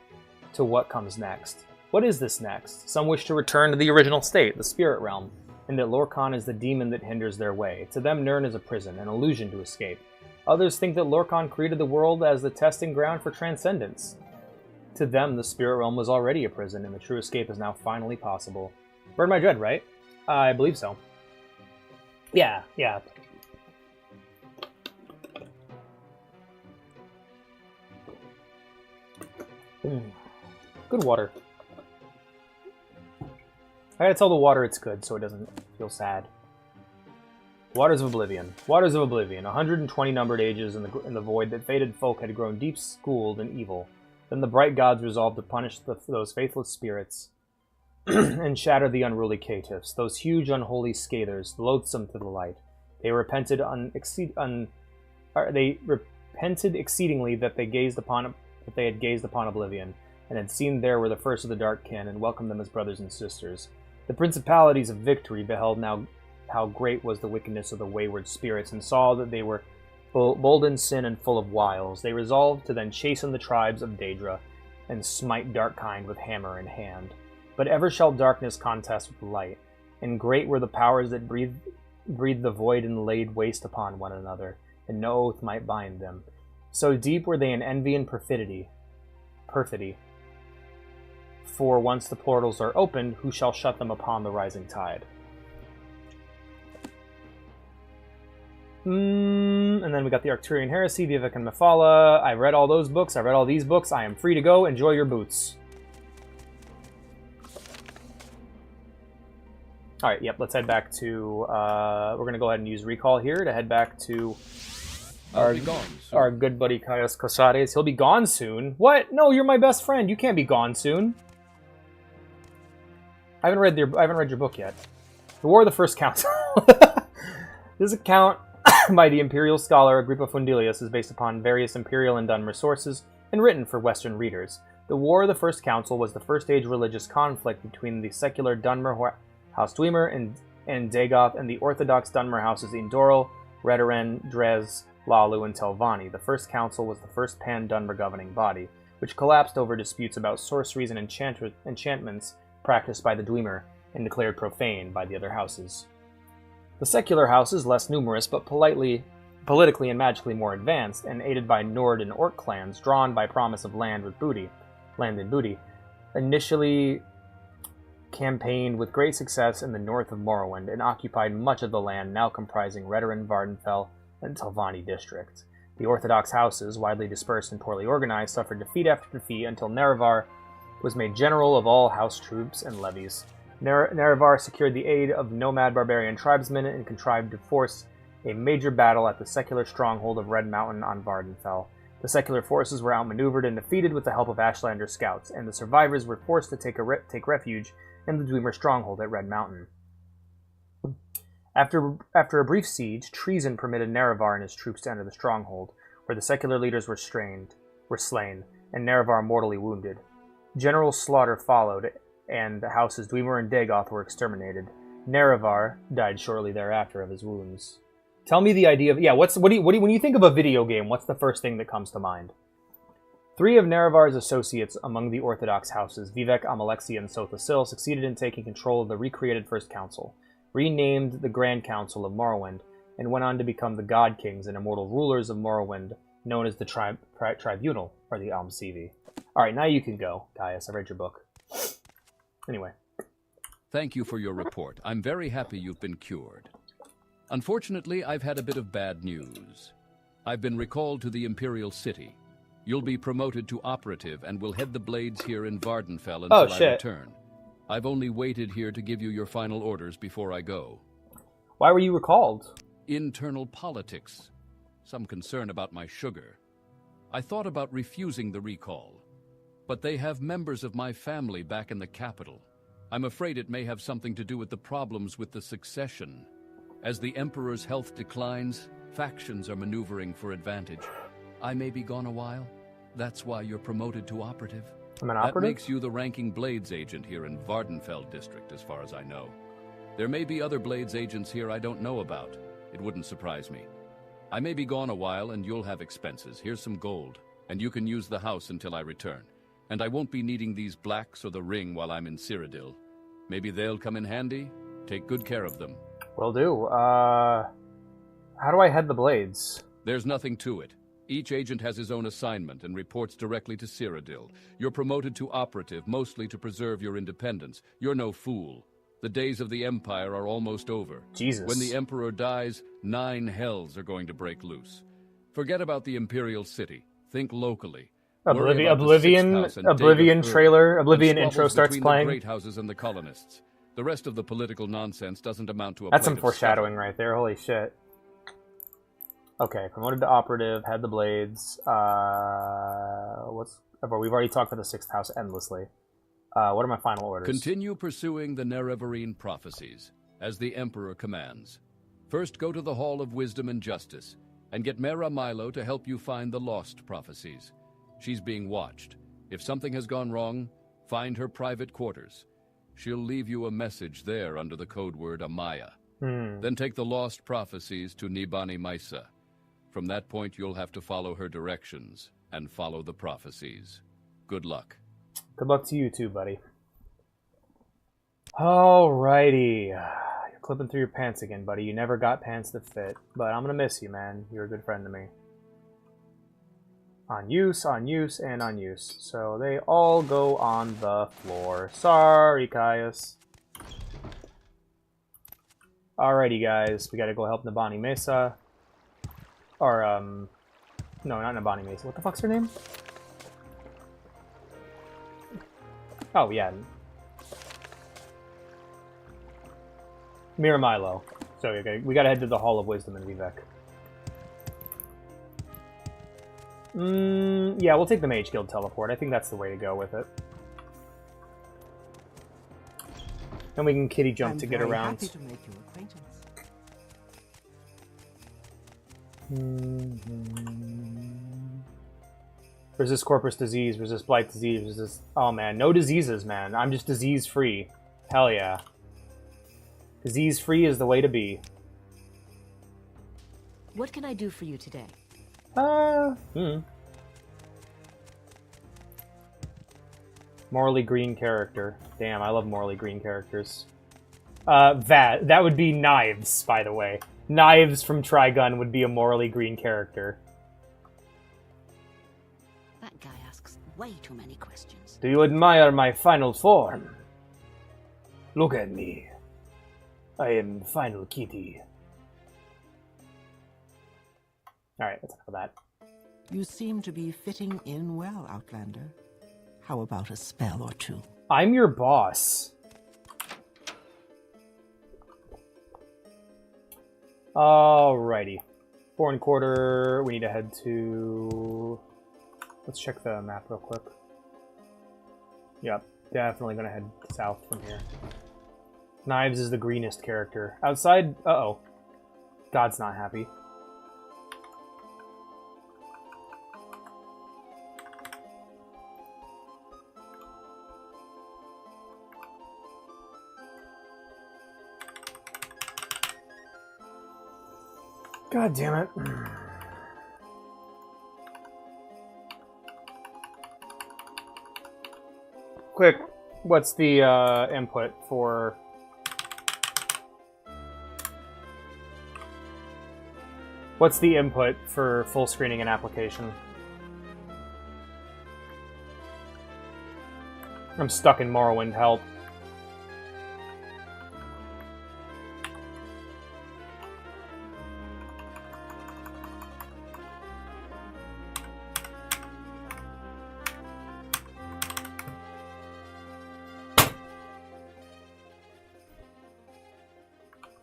to what comes next. What is this next? Some wish to return to the original state, the spirit realm, and that Lorkhan is the demon that hinders their way. To them, Nirn is a prison, an illusion to escape. Others think that Lorkhan created the world as the testing ground for transcendence. To them, the spirit realm was already a prison, and the true escape is now finally possible. Burn My Dread, right? I believe so. Yeah. Good water. I gotta tell the water it's good so it doesn't feel sad. Waters of Oblivion. Waters of Oblivion. 120 numbered ages in the void that fated folk had grown deep-schooled in evil. Then the bright gods resolved to punish those faithless spirits and shatter the unruly caitiffs, those huge unholy scathers, loathsome to the light. They repented exceedingly that they had gazed upon Oblivion, and had seen there were the first of the dark kin, and welcomed them as brothers and sisters. The principalities of victory beheld now how great was the wickedness of the wayward spirits, and saw that they were bold in sin and full of wiles. They resolved to then chasten the tribes of Daedra, and smite darkkind with hammer in hand. But ever shall darkness contest with light, and great were the powers that breathed the void and laid waste upon one another, and no oath might bind them. So deep were they in envy and perfidy. For once the portals are opened, who shall shut them upon the rising tide? And then we got the Arcturian Heresy, Vivek and Mephala. I read all those books. I read all these books. I am free to go. Enjoy your boots. Alright, yep, let's head back to... we're going to go ahead and use Recall here to head back to our good buddy Kaios Kosares. He'll be gone soon. What? No, you're my best friend. You can't be gone soon. I haven't read your book yet. The War of the First Council. This account by the Imperial scholar Agrippa Fundilius is based upon various Imperial and Dunmer sources, and written for Western readers. The War of the First Council was the first-age religious conflict between the secular Dunmer House Dwemer and Dagoth and the Orthodox Dunmer houses Indoril, Rederen, Drez, Lalu, and Telvanni. The First Council was the first pan-Dunmer governing body, which collapsed over disputes about sorceries and enchantments practiced by the Dwemer and declared profane by the other houses. The secular houses, less numerous but politically and magically more advanced, and aided by Nord and Orc clans drawn by promise of land and booty, initially campaigned with great success in the north of Morrowind and occupied much of the land now comprising Rederen, Vardenfell, and Telvanni district. The Orthodox houses, widely dispersed and poorly organized, suffered defeat after defeat until Nerevar was made general of all house troops and levies. Nerevar secured the aid of nomad barbarian tribesmen and contrived to force a major battle at the secular stronghold of Red Mountain on Vardenfell. The secular forces were outmaneuvered and defeated with the help of Ashlander scouts, and the survivors were forced to take refuge in the Dwemer stronghold at Red Mountain. After a brief siege, treason permitted Nerevar and his troops to enter the stronghold, where the secular leaders were slain, and Nerevar mortally wounded. General slaughter followed, and the houses Dwemer and Dagoth were exterminated. Nerevar died shortly thereafter of his wounds. Tell me the idea of when you think of a video game, what's the first thing that comes to mind? 3 of Nerevar's associates among the Orthodox houses, Vivek, Amalexia, and Sothasil, succeeded in taking control of the recreated First Council, renamed the Grand Council of Morrowind, and went on to become the God Kings and immortal rulers of Morrowind, known as the Tribunal, or the Almsivi. Alright, now you can go, Caius. I've read your book. Anyway. Thank you for your report. I'm very happy you've been cured. Unfortunately, I've had a bit of bad news. I've been recalled to the Imperial City. You'll be promoted to operative and will head the blades here in Vardenfell until I return. I've only waited here to give you your final orders before I go. Why were you recalled? Internal politics. Some concern about my sugar. I thought about refusing the recall, but they have members of my family back in the capital. I'm afraid it may have something to do with the problems with the succession. As the Emperor's health declines, factions are maneuvering for advantage. I may be gone a while. That's why you're promoted to operative. I'm an operative? That makes you the ranking Blades agent here in Vardenfell district, as far as I know. There may be other Blades agents here I don't know about. It wouldn't surprise me. I may be gone a while, and you'll have expenses. Here's some gold, and you can use the house until I return. And I won't be needing these blacks or the ring while I'm in Cyrodiil. Maybe they'll come in handy? Take good care of them. Will do. How do I head the Blades? There's nothing to it. Each agent has his own assignment and reports directly to Cyrodiil. You're promoted to operative, mostly to preserve your independence. You're no fool. The days of the Empire are almost over. Jesus. When the Emperor dies, 9 hells are going to break loose. Forget about the Imperial City. Think locally. Oblivion trailer, Oblivion intro starts playing. The great houses and the colonists. The rest of the political nonsense doesn't amount to a That's some foreshadowing right there. Holy shit. Okay, promoted to operative, had the Blades. We've already talked about the 6th house endlessly. What are my final orders? Continue pursuing the Nerevarine prophecies, as the Emperor commands. First, go to the Hall of Wisdom and Justice, and get Mera Milo to help you find the lost prophecies. She's being watched. If something has gone wrong, find her private quarters. She'll leave you a message there under the code word Amaya. Then take the lost prophecies to Nibani Maisa. From that point, you'll have to follow her directions and follow the prophecies. Good luck. Good luck to you too, buddy. Alrighty. You're clipping through your pants again, buddy. You never got pants that fit. But I'm gonna miss you, man. You're a good friend to me. On use, and on use. So they all go on the floor. Sorry, Caius. Alrighty, guys. We gotta go help Nibani Mesa. Or, no, not Nibani Mesa. What the fuck's her name? Oh, yeah. Mira Milo. So, okay, we gotta head to the Hall of Wisdom in Vivek. Yeah, we'll take the Mage Guild teleport. I think that's the way to go with it. And we can kitty jump to get around. Happy to make your acquaintance. Resist corpus disease, resist blight disease, resist... Oh, man. No diseases, man. I'm just disease-free. Hell yeah. Disease-free is the way to be. What can I do for you today? Morally green character. Damn, I love morally green characters. That would be Knives, by the way. Knives from Trigun would be a morally green character. That guy asks way too many questions. Do you admire my final form? Look at me. I am Final Kitty. Alright, that's enough of that. You seem to be fitting in well, Outlander. How about a spell or two? I'm your boss. Alrighty. 4 1/4. We need to head to... Let's check the map real quick. Yep, definitely gonna head south from here. Knives is the greenest character. Outside... Uh-oh. God's not happy. God damn it. Quick, what's the input for... What's the input for full screening an application? I'm stuck in Morrowind, help.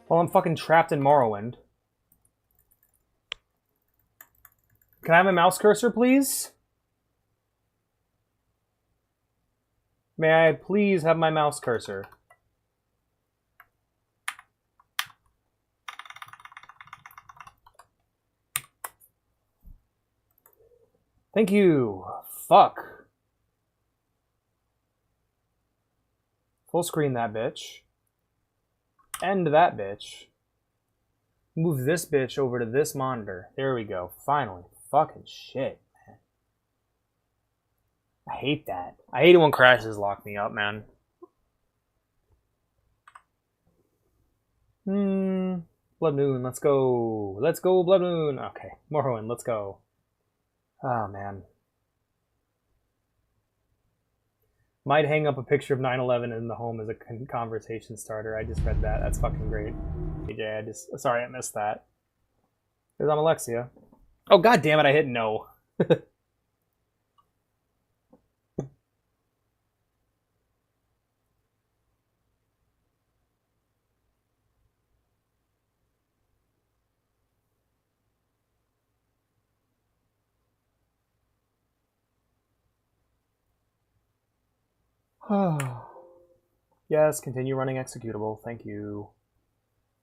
Well, I'm fucking trapped in Morrowind. Can I have my mouse cursor, please? May I please have my mouse cursor? Thank you. Fuck. Full screen that bitch. End that bitch. Move this bitch over to this monitor. There we go. Finally. Fucking shit, man. I hate that. I hate it when crashes lock me up, man. Blood Moon, let's go. Let's go, Blood Moon. Okay, Morrowind, let's go. Oh, man. Might hang up a picture of 9/11 in the home as a conversation starter. I just read that. That's fucking great. AJ, sorry I missed that. Because I'm Alexia. Oh, god damn it, I hit no. Yes, continue running executable. Thank you.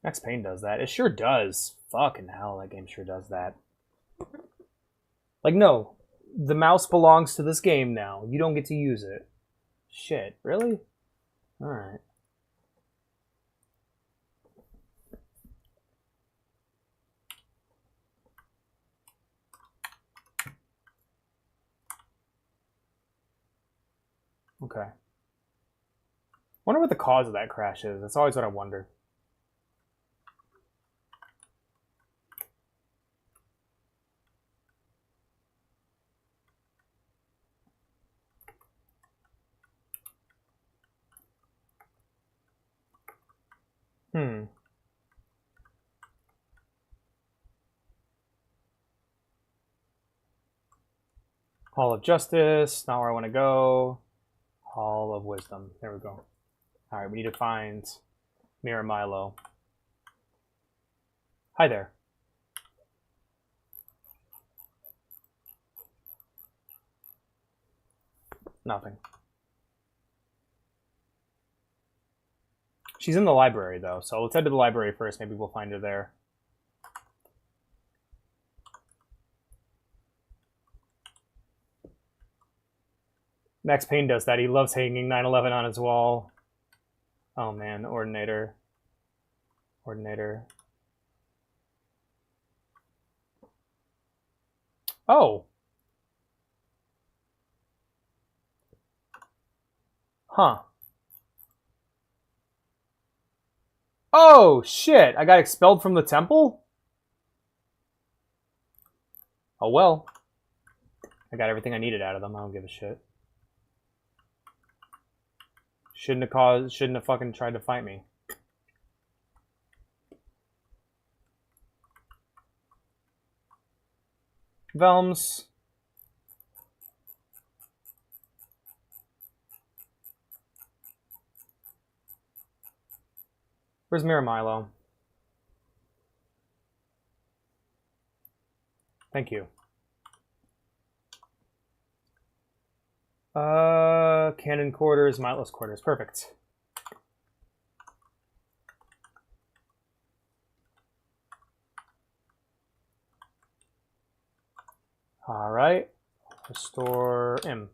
Max Payne does that. It sure does. Fucking hell, that game sure does that. Like, no. The mouse belongs to this game now. You don't get to use it. Shit, really? Alright. Okay. Wonder what the cause of that crash is. That's always what I wonder. Hall of Justice, not where I want to go. Hall of Wisdom, there we go. Alright, we need to find Mira Milo. Hi there. Nothing. She's in the library, though, so let's head to the library first. Maybe we'll find her there. Max Payne does that. He loves hanging 9/11 on his wall. Oh man, Ordinator. Ordinator. Oh. Huh. Oh, shit. I got expelled from the temple? Oh, well. I got everything I needed out of them. I don't give a shit. Shouldn't have fucking tried to fight me. Velms. Where's Miramilo? Thank you. Cannon quarters, Milo's quarters. Perfect. All right. Restore M.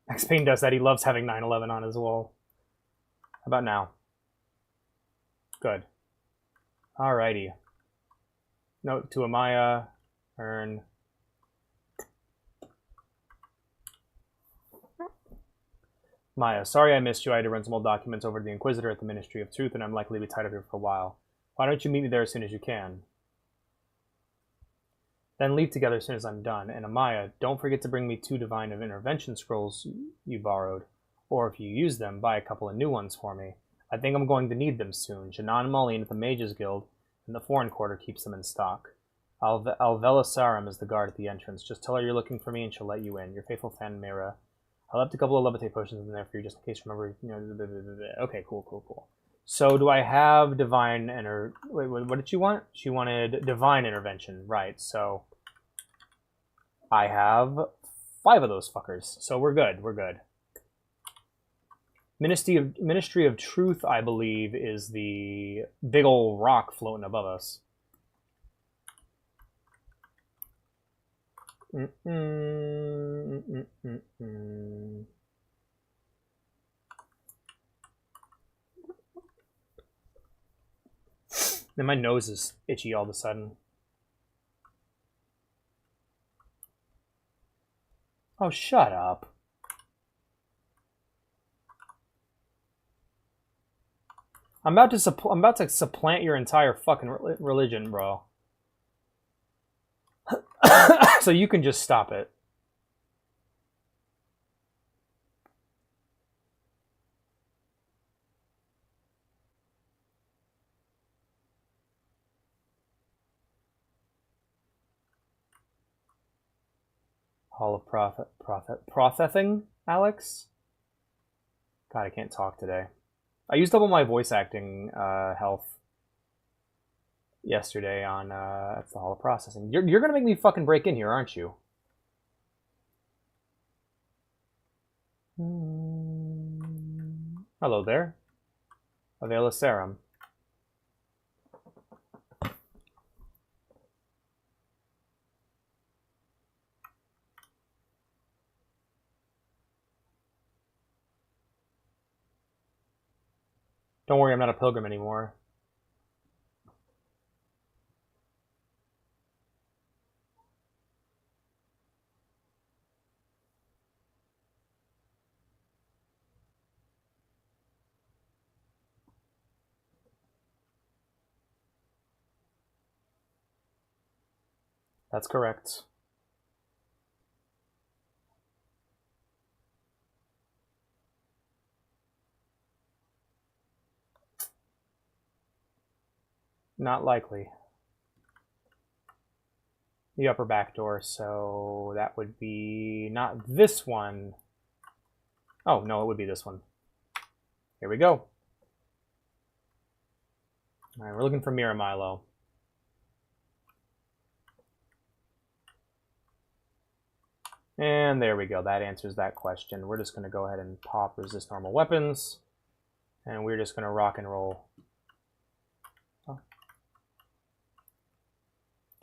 Max Payne does that. He loves having 9/11 on his wall. How about now? Good. Alrighty. Note to Amaya. Earn. Maya, sorry I missed you. I had to run some old documents over to the Inquisitor at the Ministry of Truth, and I'm likely to be tied up here for a while. Why don't you meet me there as soon as you can? Then leave together as soon as I'm done. And Amaya, don't forget to bring me 2 Divine of Intervention scrolls you borrowed. Or if you use them, buy a couple of new ones for me. I think I'm going to need them soon. Janan Mullion at the Mages Guild in the Foreign Quarter keeps them in stock. Alvela Sarum is the guard at the entrance. Just tell her you're looking for me and she'll let you in. Your faithful fan, Mira. I left a couple of levitate potions in there for you just in case you remember. You know, okay, cool. So do I have divine wait, what did she want? She wanted divine intervention, right? So I have 5 of those fuckers. So we're good. Ministry of Truth, I believe, is the big old rock floating above us. Then my nose is itchy all of a sudden. Oh, shut up. I'm about to supplant your entire fucking religion, bro. So you can just stop it. Hall of Processing, Alex? God, I can't talk today. I used up all my voice acting health yesterday on that's the Hall of Processing. You're gonna make me fucking break in here, aren't you? Hello there. Avela Serum. Don't worry, I'm not a pilgrim anymore. That's correct. Not likely. The upper back door, so that would be not this one. Oh, no, it would be this one. Here we go. All right, we're looking for Miramilo. And there we go. That answers that question. We're just going to go ahead and pop resist normal weapons. And we're just going to rock and roll. Oh.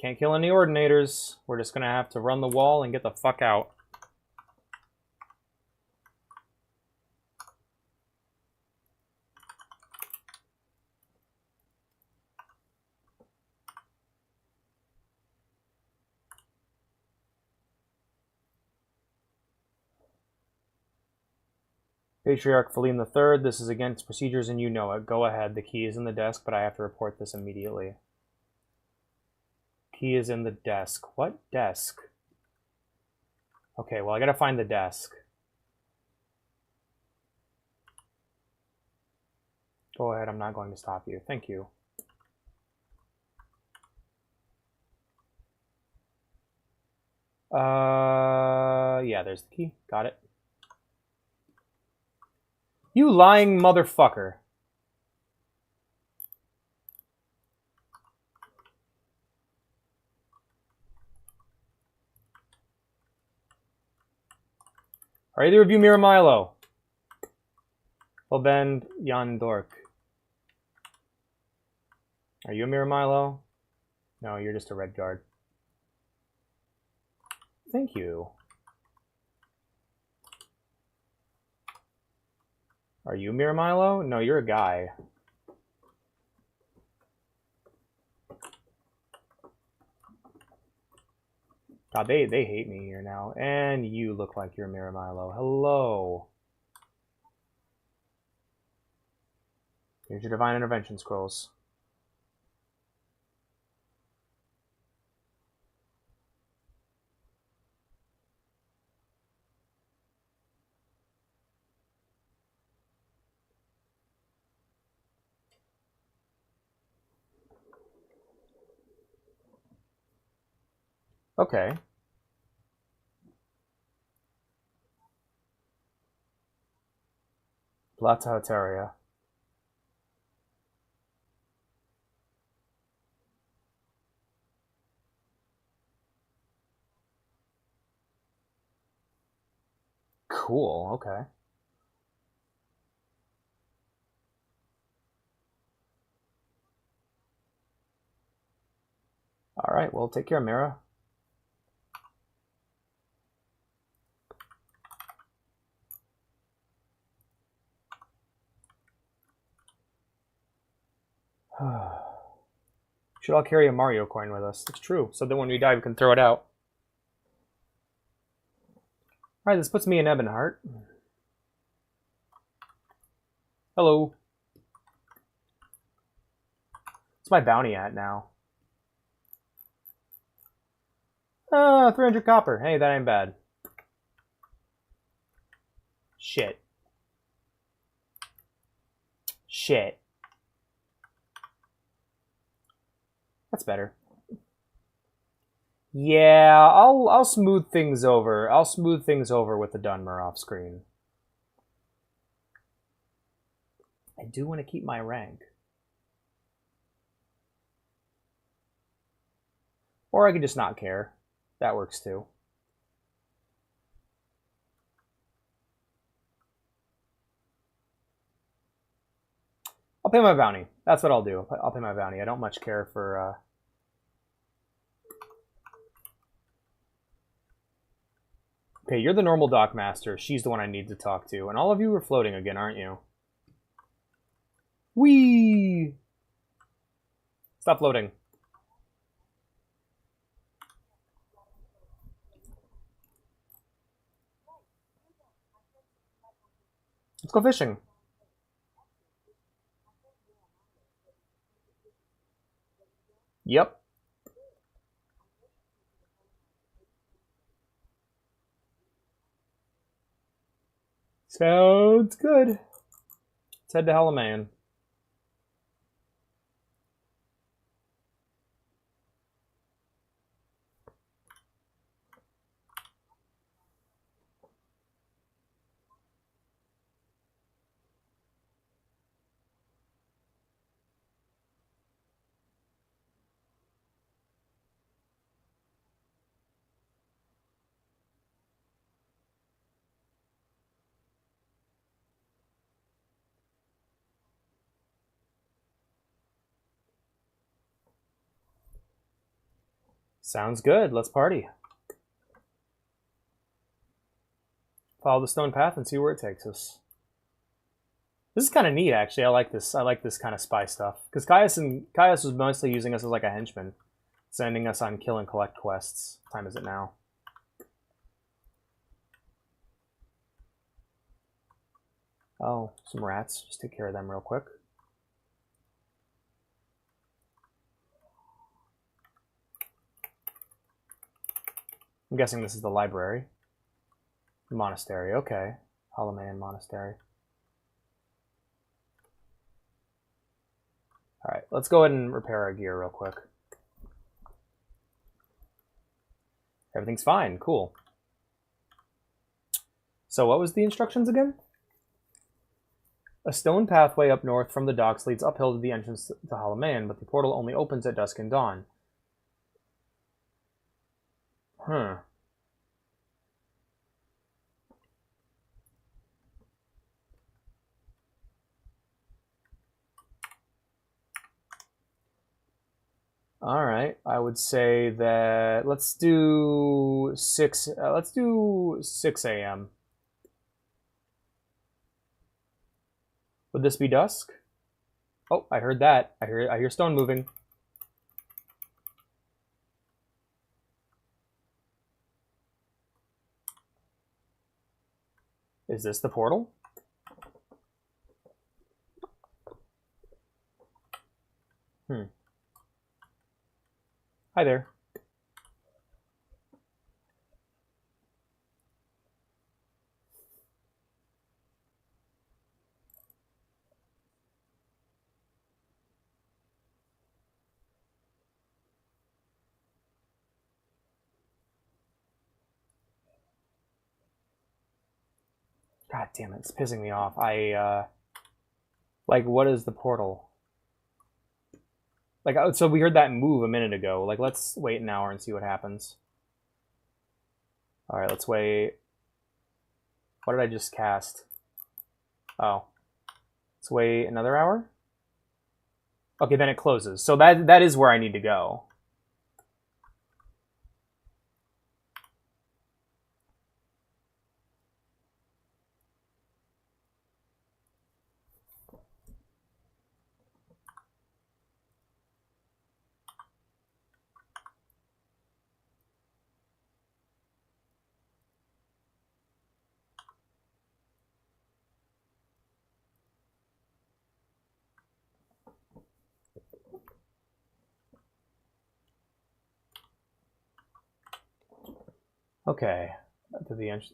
Can't kill any Ordinators. We're just gonna have to run the wall and get the fuck out. Patriarch Philem III, this is against procedures and you know it. Go ahead. The key is in the desk, but I have to report this immediately. Key is in the desk. What desk? Okay, well, I gotta find the desk. Go ahead, I'm not going to stop you. Thank you. Yeah, there's the key. Got it. You lying motherfucker. Are either of you Mira Milo? Hellbend, Jan Dork. Are you a Mira Milo? No, you're just a red guard. Thank you. Are you Mira Milo? No, you're a guy. God, they hate me here now. And you look like you're Mira Milo. Hello. Here's your Divine Intervention scrolls. Okay. Plata Eteria. Cool, okay. Alright, well, take care, Mira. Should all carry a Mario coin with us. It's true, so then when we die, we can throw it out. Alright, this puts me in Ebonheart. Hello. What's my bounty at now? 300 copper. Hey, that ain't bad. Shit. Shit. That's better. Yeah, I'll smooth things over. I'll smooth things over with the Dunmer off screen. I do want to keep my rank. Or I could just not care. That works too. I'll pay my bounty. That's what I'll do. I'll pay my bounty. I don't much care for... Okay, you're the normal Dockmaster. She's the one I need to talk to. And all of you are floating again, aren't you? Whee! Stop floating. Let's go fishing. Yep. Sounds good. Let's head to Hellman. Sounds good. Let's party. Follow the stone path and see where it takes us. This is kind of neat, actually. I like this. I like this kind of spy stuff. Because Caius was mostly using us as like a henchman, sending us on kill and collect quests. What time is it now? Oh, some rats. Just take care of them real quick. I'm guessing this is the library. Monastery, okay. Halaman Monastery. Alright, let's go ahead and repair our gear real quick. Everything's fine, cool. So what was the instructions again? A stone pathway up north from the docks leads uphill to the entrance to Halaman, but the portal only opens at dusk and dawn. Huh. Alright, I would say that let's do 6 a.m. Would this be dusk? Oh, I heard that. I hear stone moving. Is this the portal? Hi there. God damn it, it's pissing me off. Like, what is the portal? Like, so we heard that move a minute ago. Like, let's wait an hour and see what happens. Alright, let's wait. What did I just cast? Oh. Let's wait another hour? Okay, then it closes. So that is where I need to go. Okay. To the entrance.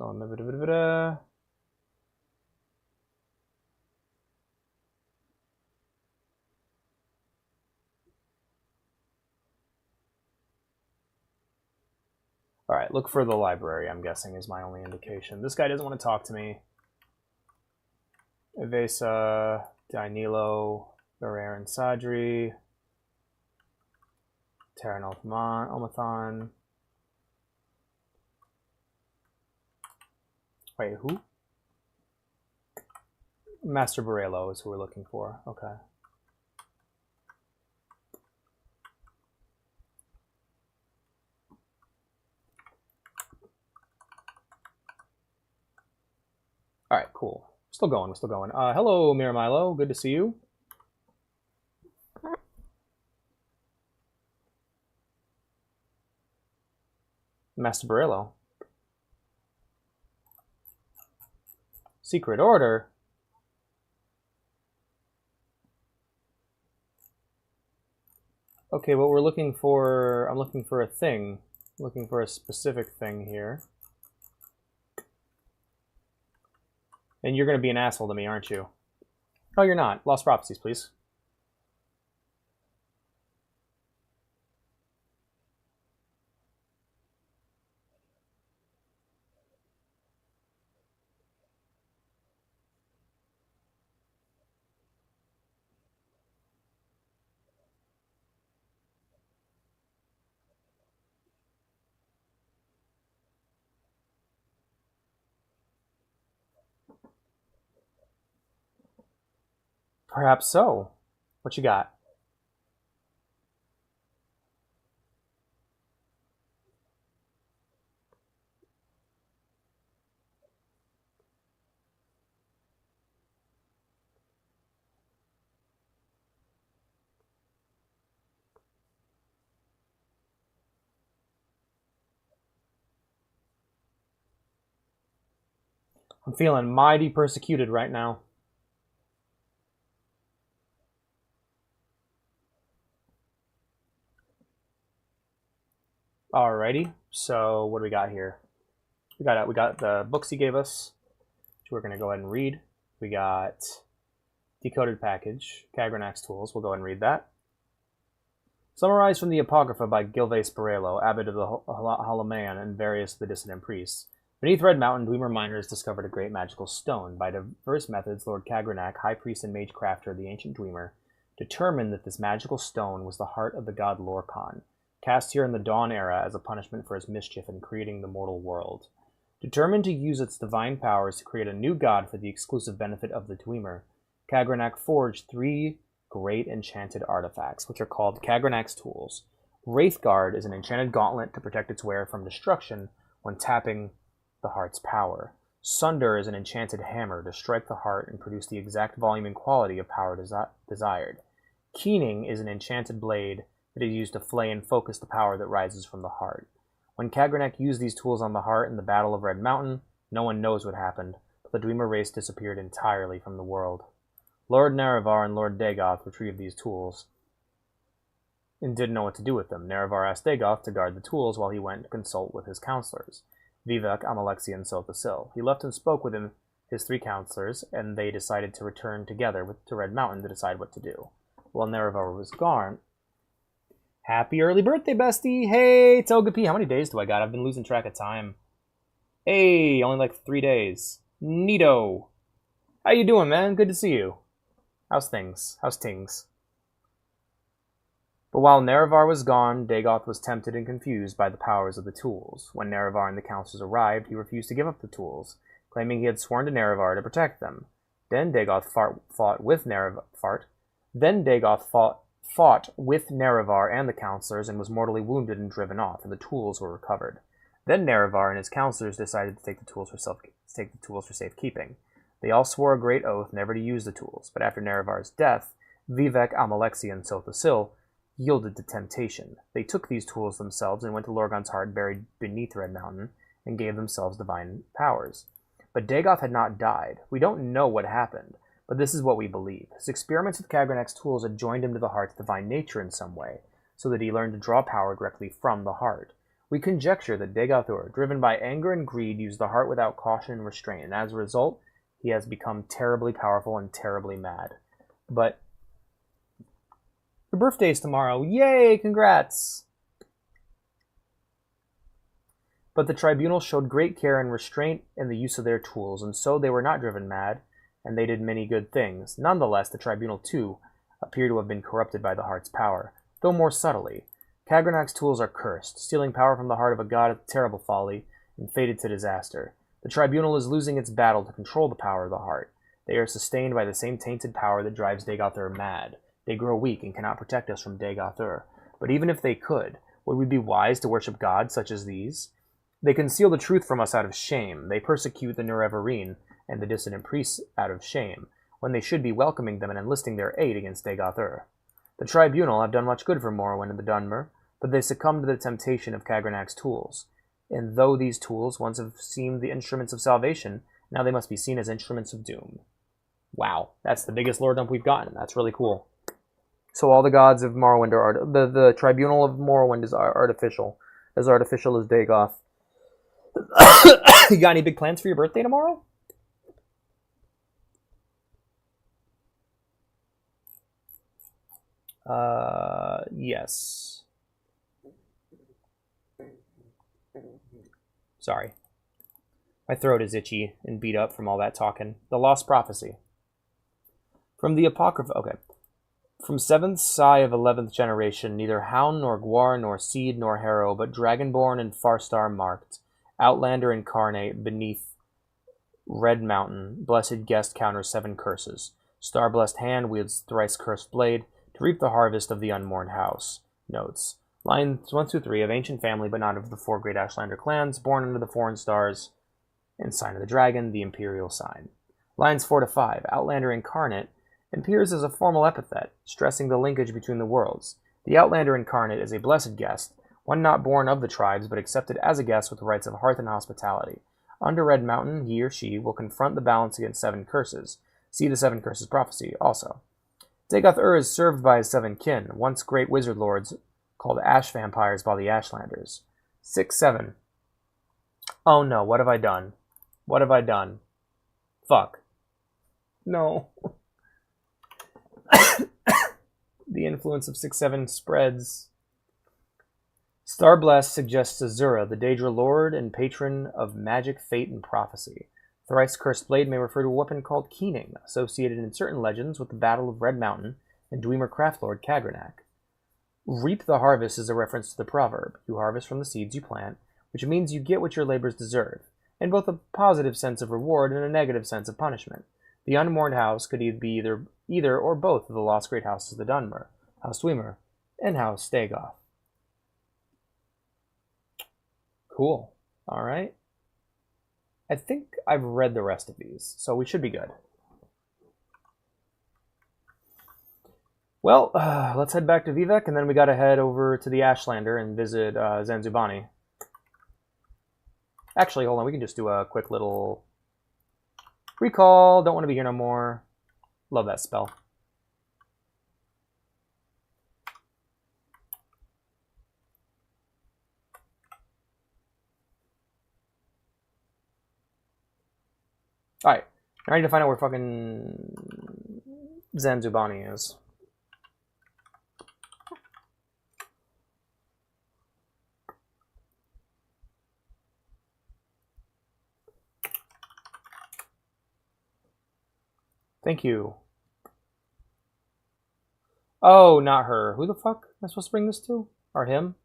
Alright, look for the library, I'm guessing, is my only indication. This guy doesn't want to talk to me. Evesa, Danilo, Barrera and Sadri, Terran Omathon. Wait, who? Master Borello is who we're looking for. Okay. Alright, cool. We're still going. Hello, Miramilo. Good to see you. Master Borello. Secret Order? Okay, what we're looking for... I'm looking for a thing. I'm looking for a specific thing here. And you're going to be an asshole to me, aren't you? Oh, you're not. Lost Prophecies, please. Perhaps so. What you got? I'm feeling mighty persecuted right now. Alrighty, so what do we got here? We got the books he gave us, which we're going to go ahead and read. We got Decoded Package, Kagranak's Tools. We'll go ahead and read that. Summarized from the Apocrypha by Gilvace Barelo, Abbot of the Halaman, and various of the dissident priests. Beneath Red Mountain, Dwemer miners discovered a great magical stone. By diverse methods, Lord Kagranak, High Priest and Mage Crafter of the ancient Dwemer, determined that this magical stone was the heart of the god Lorkhan, cast here in the Dawn Era as a punishment for his mischief in creating the mortal world. Determined to use its divine powers to create a new god for the exclusive benefit of the Dwemer, Kagranak forged 3 great enchanted artifacts, which are called Kagranak's Tools. Wraithguard is an enchanted gauntlet to protect its wearer from destruction when tapping the heart's power. Sunder is an enchanted hammer to strike the heart and produce the exact volume and quality of power desired. Keening is an enchanted blade that is used to flay and focus the power that rises from the heart. When Kagranak used these tools on the heart in the Battle of Red Mountain, no one knows what happened, but the Dwemer race disappeared entirely from the world. Lord Nerevar and Lord Dagoth retrieved these tools and didn't know what to do with them. Nerevar asked Dagoth to guard the tools while he went to consult with his counselors, Vivek, Amalexia, and Sothasil. He left and spoke with his 3 counselors, and they decided to return together to Red Mountain to decide what to do. While Nerevar was gone, happy early birthday, bestie! Hey, Toga P, how many days do I got? I've been losing track of time. Hey, only like 3 days. Neato! How you doing, man? Good to see you. How's things? How's tings? But while Nerevar was gone, Dagoth was tempted and confused by the powers of the tools. When Nerevar and the counselors arrived, he refused to give up the tools, claiming he had sworn to Nerevar to protect them. Then Dagoth fought with Nerevar and the counselors and was mortally wounded and driven off, and the tools were recovered. Then Nerevar and his counselors decided to take the tools for safekeeping. They all swore a great oath never to use the tools, but after Nerevar's death, Vivek, Amalexia, and Sothasil yielded to temptation. They took these tools themselves and went to Lorkhan's heart buried beneath Red Mountain and gave themselves divine powers. But Dagoth had not died. We don't know what happened, but this is what we believe. His experiments with Kagranak's tools had joined him to the heart's divine nature in some way, so that he learned to draw power directly from the heart. We conjecture that Dagoth, driven by anger and greed, used the heart without caution and restraint, and as a result, he has become terribly powerful and terribly mad. But your birthday's tomorrow. Yay! Congrats! But the tribunal showed great care and restraint in the use of their tools, and so they were not driven mad, and they did many good things. Nonetheless, the tribunal, too, appear to have been corrupted by the heart's power, though more subtly. Kagranak's tools are cursed, stealing power from the heart of a god of terrible folly, and fated to disaster. The tribunal is losing its battle to control the power of the heart. They are sustained by the same tainted power that drives Dagoth mad. They grow weak and cannot protect us from Dagoth. But even if they could, would we be wise to worship gods such as these? They conceal the truth from us out of shame. They persecute the Nerevarine and the dissident priests out of shame, when they should be welcoming them and enlisting their aid against Dagoth. The tribunal have done much good for Morrowind and the Dunmer, but they succumbed to the temptation of Kagranak's tools. And though these tools once have seemed the instruments of salvation, now they must be seen as instruments of doom. Wow, that's the biggest lore dump we've gotten. That's really cool. So all the gods of Morrowind are the tribunal of Morrowind is artificial as Dagoth. You got any big plans for your birthday tomorrow? Yes. Sorry. My throat is itchy and beat up from all that talking. The Lost Prophecy. From the Apocrypha. Okay. From 7th Sai of 11th generation, neither Hound nor Gwar nor Seed nor Harrow, but Dragonborn and Farstar marked, Outlander incarnate beneath Red Mountain, blessed guest counters 7 curses. Star-blessed hand wields thrice cursed blade to reap the harvest of the unmourned house. Notes. Lines 1 through 3 of ancient family, but not of the 4 great Ashlander clans, born under the foreign stars, and sign of the dragon, the imperial sign. Lines 4 to 5. Outlander incarnate appears as a formal epithet, stressing the linkage between the worlds. The Outlander incarnate is a blessed guest, one not born of the tribes, but accepted as a guest with the rights of hearth and hospitality. Under Red Mountain, he or she will confront the balance against 7 curses. See the 7 curses prophecy also. Dagoth is served by his 7 kin, once great wizard lords called ash vampires by the Ashlanders. 6-7. Oh no, what have I done? What have I done? Fuck. No. The influence of 6-7 spreads. Starblast suggests Azura, the Daedra Lord and patron of magic, fate, and prophecy. Thrice Cursed Blade may refer to a weapon called Keening, associated in certain legends with the Battle of Red Mountain and Dwemer Craftlord Kagranak. Reap the harvest is a reference to the proverb, you harvest from the seeds you plant, which means you get what your labors deserve, in both a positive sense of reward and a negative sense of punishment. The Unmourned House could be either or both of the lost great houses of the Dunmer, House Dwemer, and House Dagoth. Cool. Alright. I think I've read the rest of these, so we should be good. Well, let's head back to Vivek, and then we gotta head over to the Ashlander and visit Zanzubani. Actually, hold on, we can just do a quick little recall. Don't want to be here no more. Love that spell. Alright, I need to find out where fucking Zanzubani is. Thank you. Oh, not her. Who the fuck am I supposed to bring this to? Or him?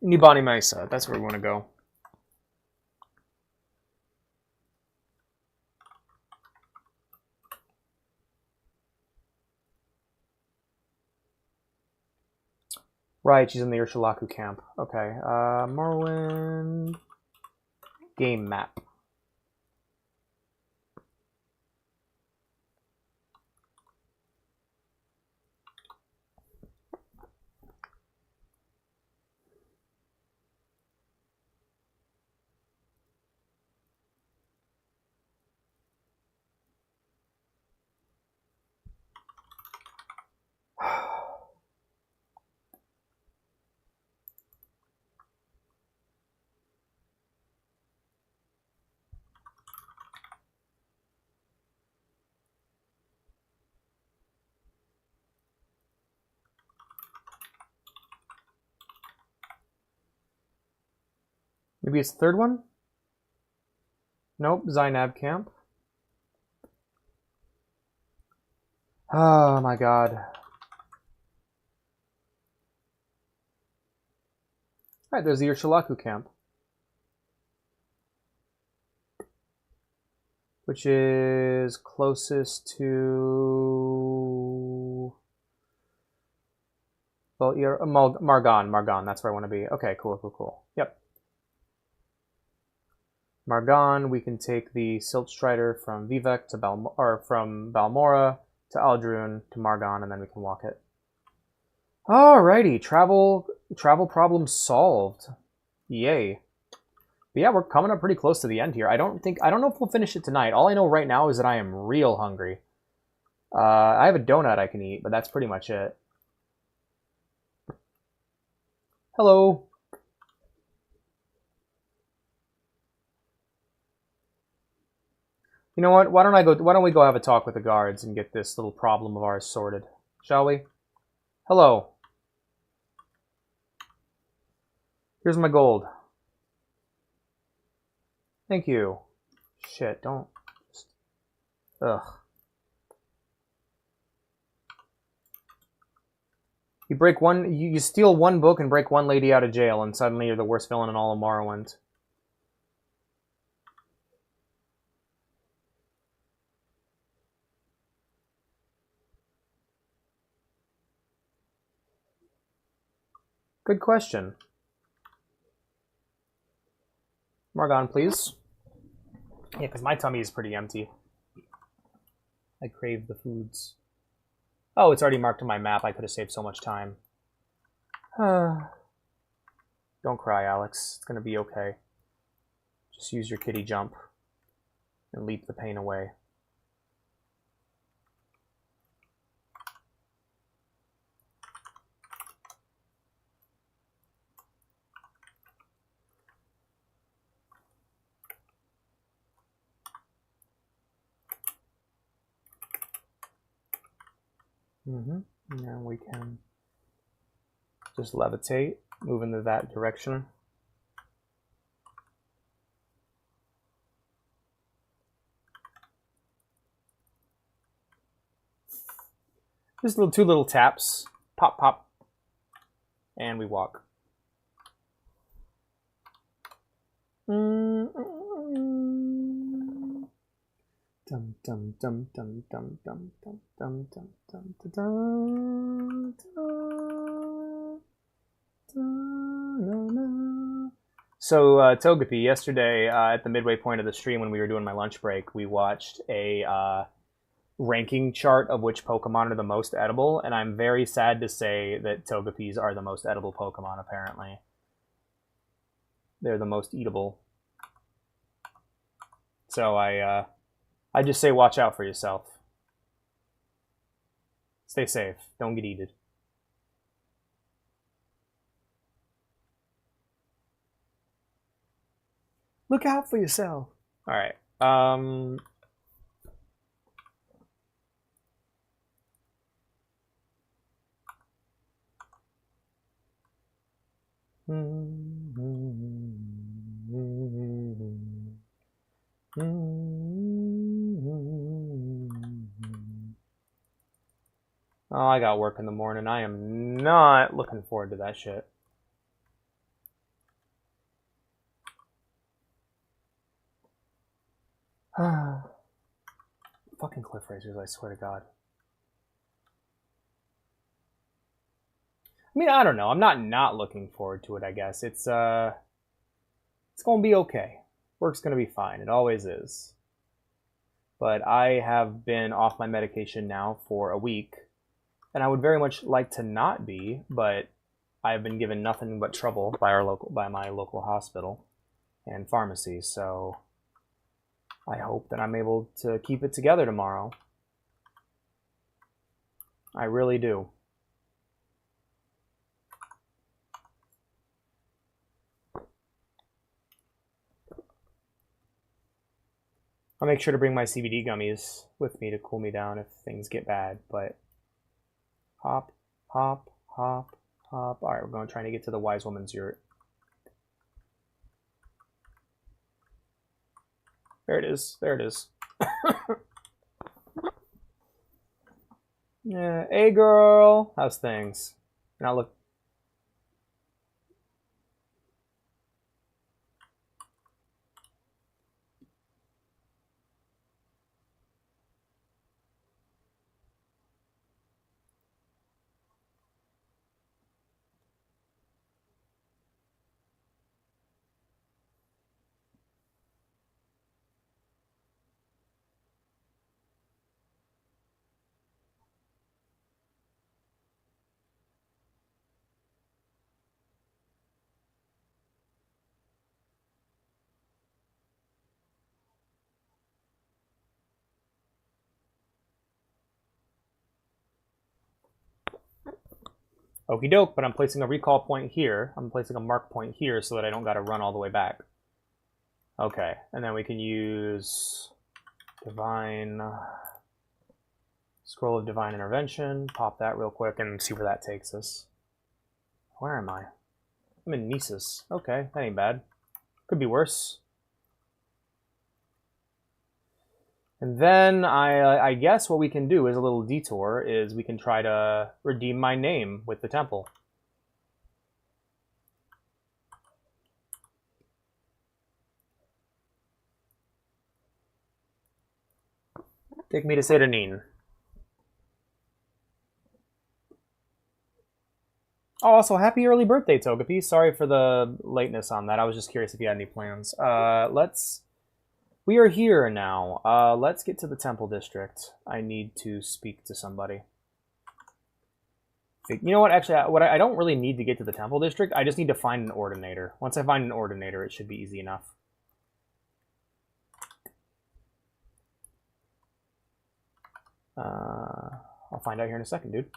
Nibani Maisa. That's where we want to go. Right, she's in the Ursulaku camp. Okay, Morrowind game map. Maybe it's the third one? Nope, Zainab camp. Oh my god. Alright, there's the Ursulaku camp. Which is closest to... Well, Margon, that's where I want to be. Okay, cool. Yep. Margon, we can take the Silt Strider from Vivek to from Balmora to Aldrun to Margon, and then we can walk it. Alrighty, travel problem solved. Yay. But yeah, we're coming up pretty close to the end here. I don't know if we'll finish it tonight. All I know right now is that I am real hungry. I have a donut I can eat, but that's pretty much it. Hello. You know what? Why don't we go have a talk with the guards and get this little problem of ours sorted? Shall we? Hello. Here's my gold. Thank you. Shit, don't... Ugh. You steal one book and break one lady out of jail, and suddenly you're the worst villain in all of Morrowind. Good question. Margon, please. Yeah, because my tummy is pretty empty. I crave the foods. Oh, it's already marked on my map. I could have saved so much time. Don't cry, Alex. It's gonna be okay. Just use your kitty jump and leap the pain away. And then we can just levitate, move into that direction. Just two little taps, pop, pop, and we walk. Dum dum dum dum dum dum dum dum dum dum dum dum. So Togepi, yesterday at the midway point of the stream when we were doing my lunch break, we watched a ranking chart of which Pokemon are the most edible, and I'm very sad to say that Togepis are the most edible Pokemon, apparently. They're the most eatable. So I just say watch out for yourself. Stay safe. Don't get eaten. Look out for yourself. All right. Oh, I got work in the morning. I am not looking forward to that shit. Fucking cliff racers, I swear to God. I mean, I don't know. I'm not looking forward to it, I guess. It's gonna be okay. Work's gonna be fine. It always is. But I have been off my medication now for a week, and I would very much like to not be, but I've been given nothing but trouble by my local hospital and pharmacy, so I hope that I'm able to keep it together tomorrow. I really do. I'll make sure to bring my CBD gummies with me to cool me down if things get bad, but hop, hop, hop, hop. All right, we're going to try to get to the Wise Woman's yurt. There it is. There it is. Yeah. Hey, girl. How's things? Now look. Okie doke, but I'm placing a recall point here. I'm placing a mark point here so that I don't got to run all the way back. Okay, and then we can use Divine... Scroll of Divine Intervention. Pop that real quick and see where that takes us. Where am I? I'm in Nisus. Okay, that ain't bad. Could be worse. And then I guess what we can do is a little detour is we can try to redeem my name with the temple. Take me to Sedanin. Oh, also, happy early birthday, Togepi. Sorry for the lateness on that. I was just curious if you had any plans. We are here now. Let's get to the Temple District. I need to speak to somebody. You know what? Actually, I don't really need to get to the Temple District. I just need to find an Ordinator. Once I find an Ordinator, it should be easy enough. I'll find out here in a second, dude.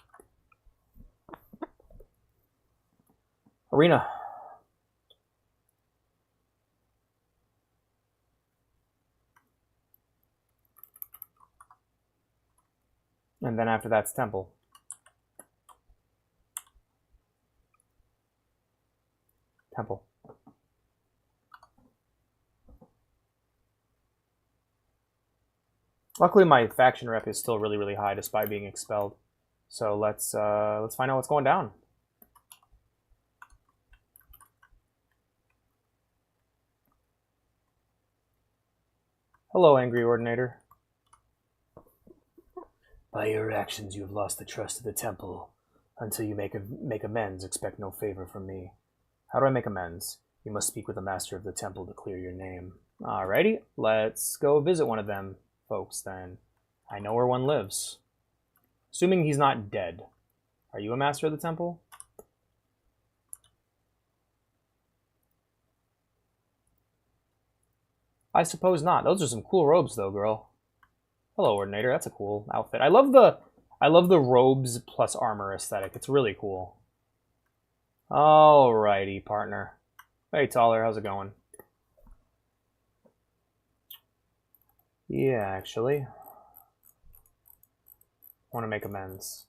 Arena. And then after that's Temple. Temple. Luckily, my faction rep is still really, really high despite being expelled. So let's find out what's going down. Hello, Angry Ordinator. By your actions, you have lost the trust of the temple. Until you make amends, expect no favor from me. How do I make amends? You must speak with the master of the temple to clear your name. Alrighty, let's go visit one of them folks then. I know where one lives. Assuming he's not dead. Are you a master of the temple? I suppose not. Those are some cool robes though, girl. Hello, Ordinator. That's a cool outfit. I love the robes plus armor aesthetic. It's really cool. Alrighty, partner. Hey, Taller. How's it going? Yeah, actually. I want to make amends.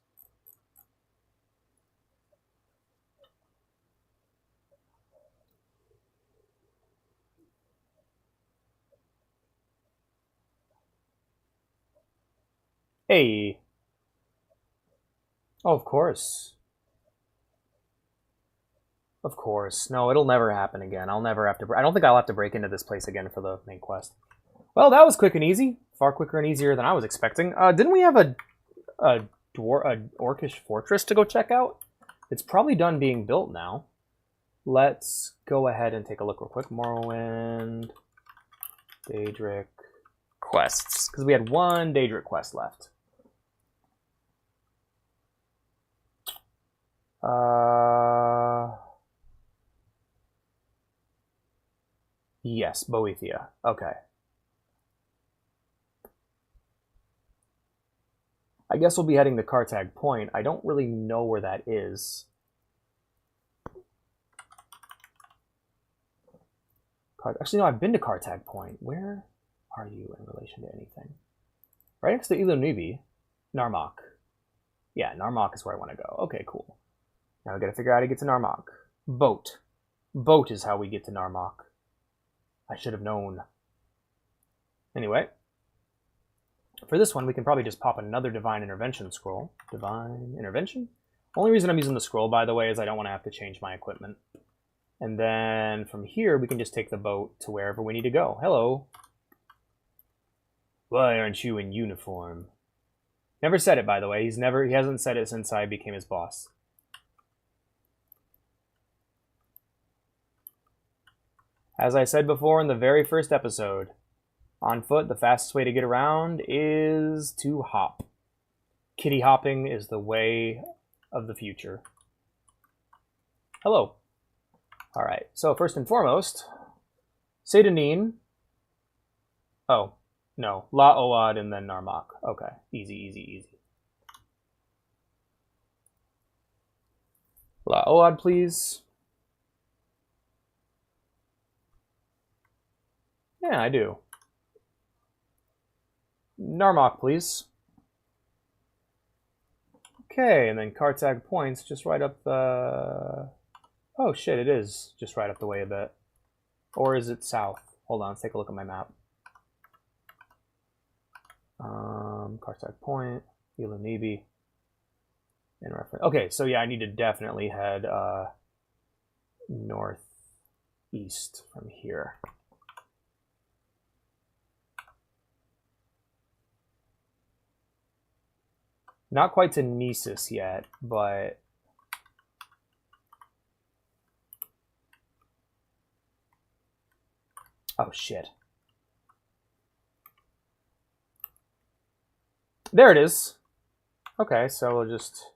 Hey. Oh, of course. Of course. No, it'll never happen again. I'll never have to... I don't think I'll have to break into this place again for the main quest. Well, that was quick and easy. Far quicker and easier than I was expecting. Didn't we have a Orcish fortress to go check out? It's probably done being built now. Let's go ahead and take a look real quick. Morrowind, Daedric quests. Because we had one Daedric quest left. Yes, Boethia. Okay. I guess we'll be heading to Cartag Point. I don't really know where that is. Actually, no, I've been to Cartag Point. Where are you in relation to anything? Right next to Ilunibi. Narmak. Yeah, Narmak is where I want to go. Okay, cool. Now we gotta figure out how to get to Narmak. Boat. Boat is how we get to Narmak. I should have known. Anyway. For this one, we can probably just pop another Divine Intervention scroll. Divine Intervention? Only reason I'm using the scroll, by the way, is I don't want to have to change my equipment. And then from here, we can just take the boat to wherever we need to go. Hello. Why aren't you in uniform? Never said it, by the way. He hasn't said it since I became his boss. As I said before in the very first episode, on foot, the fastest way to get around is to hop. Kitty hopping is the way of the future. Hello. Alright, so first and foremost, Sedanin. Oh, no. La Oad and then Narmak. Okay, easy, easy, easy. La Oad, please. Yeah, I do. Narmak, please. Okay, and then Cartag Point's just right up the... Oh shit, it is just right up the way a bit. Or is it south? Hold on, let's take a look at my map. Cartag Point, Ilunibi. In reference. Okay, so yeah, I need to definitely head northeast from here. Not quite to Nisus yet, but Oh, shit. There it is. Okay, so we'll just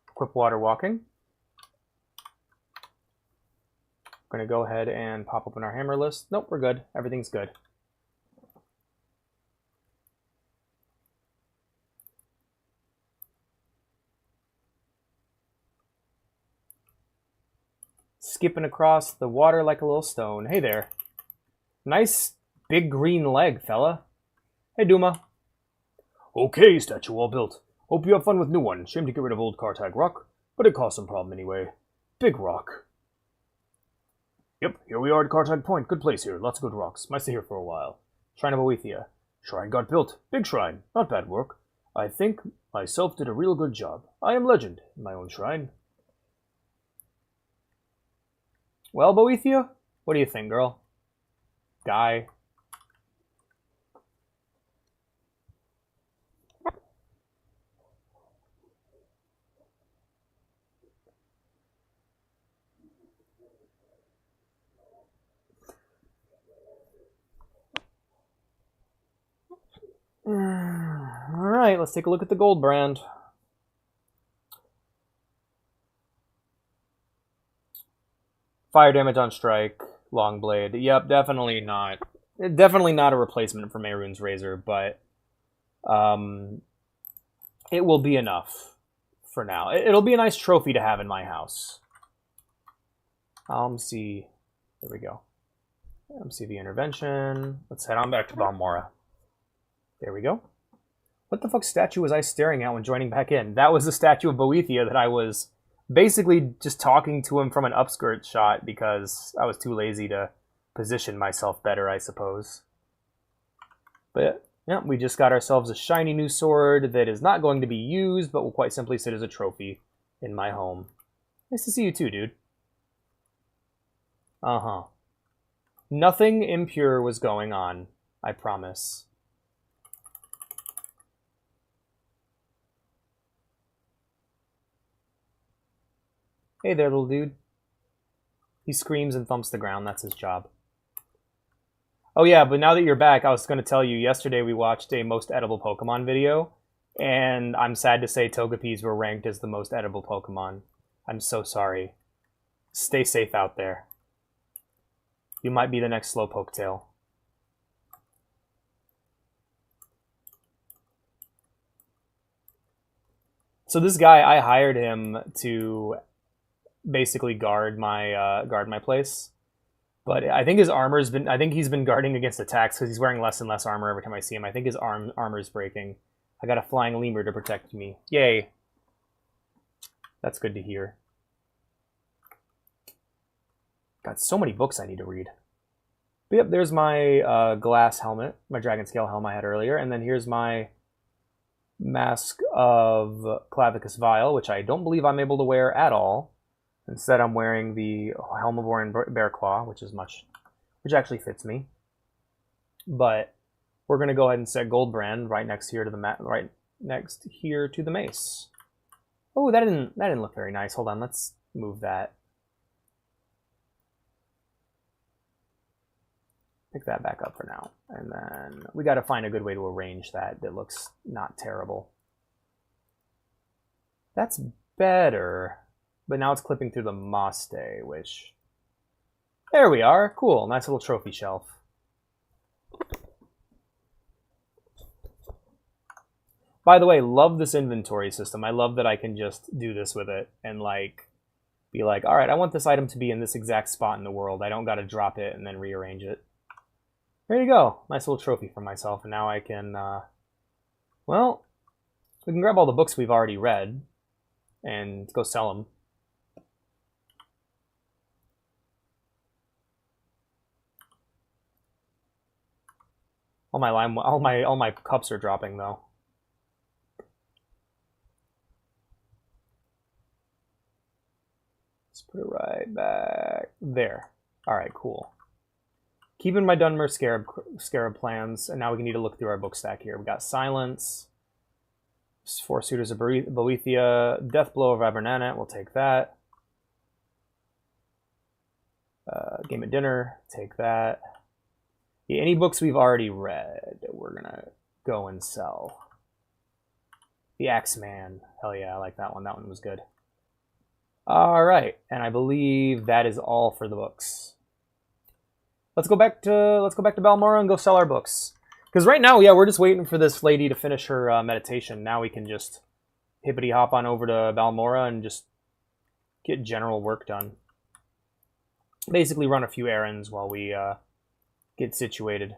equip water walking. Going to go ahead and pop open our hammer list. Nope, we're good. Everything's good. Skipping across the water like a little stone. Hey there. Nice big green leg, fella. Hey, Duma. Okay, statue all built. Hope you have fun with new one. Shame to get rid of old Cartag rock, but it caused some problem anyway. Big rock. Yep, here we are at Cartag Point. Good place here. Lots of good rocks. Might stay here for a while. Shrine of Boethia. Shrine got built. Big shrine. Not bad work. I think myself did a real good job. I am legend in my own shrine. Well, Boethia, what do you think, girl? Guy. Alright, let's take a look at the gold brand. Fire damage on strike, long blade. Yep, definitely not. Definitely not a replacement for Mehrunes Razor, but it will be enough for now. It'll be a nice trophy to have in my house. See. There we go. See the intervention. Let's head on back to Balmora. There we go. What the fuck statue was I staring at when joining back in? That was the statue of Boethia that I was basically just talking to him from an upskirt shot because I was too lazy to position myself better, I suppose. But yeah, we just got ourselves a shiny new sword that is not going to be used, but will quite simply sit as a trophy in my home. Nice to see you too, dude. Uh-huh. Nothing impure was going on, I promise. Hey there, little dude. He screams and thumps the ground. That's his job. Oh yeah, but now that you're back, I was going to tell you, yesterday we watched a most edible Pokemon video, and I'm sad to say Togepis were ranked as the most edible Pokemon. I'm so sorry. Stay safe out there. You might be the next Slowpoke tail. So this guy, I hired him to basically guard my place, but I think his armor's been. I think he's been guarding against attacks because he's wearing less and less armor every time I see him. I think his armor's breaking. I got a flying lemur to protect me. Yay! That's good to hear. Got so many books I need to read. But yep, there's my glass helmet, my dragon scale helm I had earlier, and then here's my mask of Clavicus Vile, which I don't believe I'm able to wear at all. Instead, I'm wearing the Helm of Orin Bearclaw, which actually fits me. But we're gonna go ahead and set Goldbrand right next here to the mace. Oh, that didn't look very nice. Hold on, let's move that. Pick that back up for now, and then we got to find a good way to arrange that looks not terrible. That's better. But now it's clipping through the Moste, which... There we are. Cool. Nice little trophy shelf. By the way, love this inventory system. I love that I can just do this with it and, like, be like, alright, I want this item to be in this exact spot in the world. I don't gotta drop it and then rearrange it. There you go. Nice little trophy for myself. And now I can, well, we can grab all the books we've already read and go sell them. All my cups are dropping though. Let's put it right back there. All right, cool. Keeping my Dunmer Scarab plans, and now we need to look through our book stack here. We got Silence, 4 Suitors of Boethia, Deathblow of Abernanet. We'll take that. Game at Dinner. Take that. Yeah, any books we've already read, we're gonna go and sell. The Axeman. Hell yeah, I like that one. That one was good. Alright, and I believe that is all for the books. Let's go back to Balmora and go sell our books. Because right now, yeah, we're just waiting for this lady to finish her meditation. Now we can just hippity hop on over to Balmora and just get general work done. Basically run a few errands while we get situated.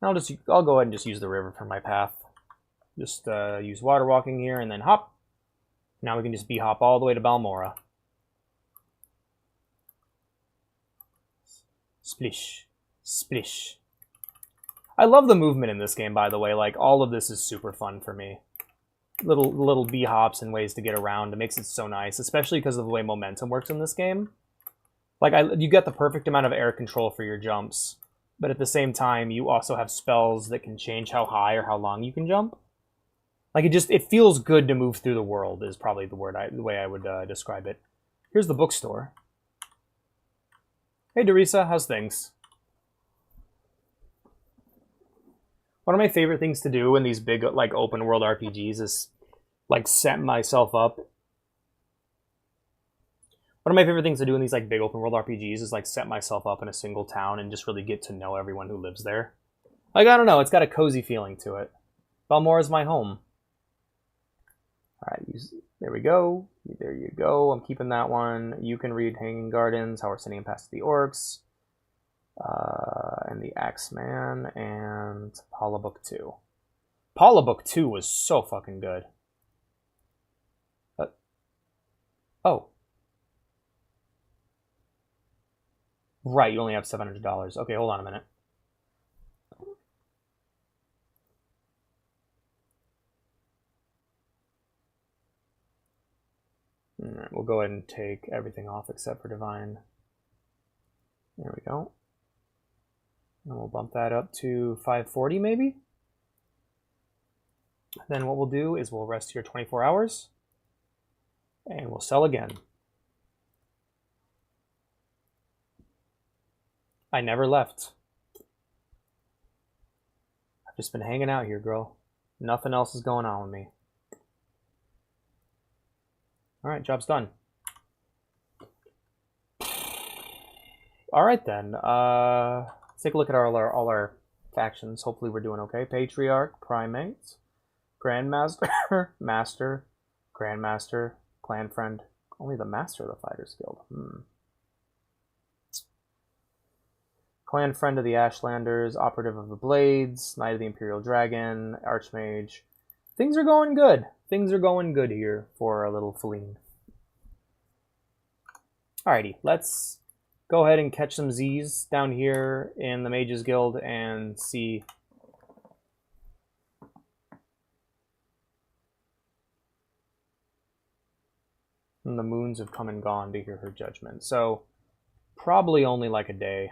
I'll go ahead and just use the river for my path. Just use water walking here and then hop. Now we can just hop all the way to Balmora. Splish. Splish. I love the movement in this game, by the way. Like, all of this is super fun for me. Little bee hops and ways to get around. It makes it so nice, especially because of the way momentum works in this game. Like, you get the perfect amount of air control for your jumps, but at the same time, you also have spells that can change how high or how long you can jump. Like, it feels good to move through the world is probably the way I would describe it. Here's the bookstore. Hey, Derisa, how's things? One of my favorite things to do in these big, like, open world RPGs is, like, set myself up. One of my favorite things to do in these, like, big open world RPGs is, like, set myself up in a single town and just really get to know everyone who lives there. Like, I don't know, it's got a cozy feeling to it. Balmora is my home. Alright, there we go. There you go. I'm keeping that one. You can read Hanging Gardens, How We're Sending Past the Orcs. And the Axeman, and Paula Book 2. Paula Book 2 was so fucking good. Oh. Right, you only have $700. Okay, hold on a minute. Alright, we'll go ahead and take everything off except for Divine. There we go. And we'll bump that up to 540 maybe. Then what we'll do is we'll rest here 24 hours. And we'll sell again. I never left. I've just been hanging out here, girl. Nothing else is going on with me. Alright, job's done. Alright then. Let's take a look at all our factions. Hopefully we're doing okay. Patriarch, Primate, Grandmaster, Master, Grandmaster, Clan Friend. Only the Master of the Fighters Guild. Clan Friend of the Ashlanders, Operative of the Blades, Knight of the Imperial Dragon, Archmage. Things are going good. Things are going good here for our little Feline. Alrighty, let's go ahead and catch some Z's down here in the Mages Guild and see. And the moons have come and gone to hear her judgment. So, probably only like a day.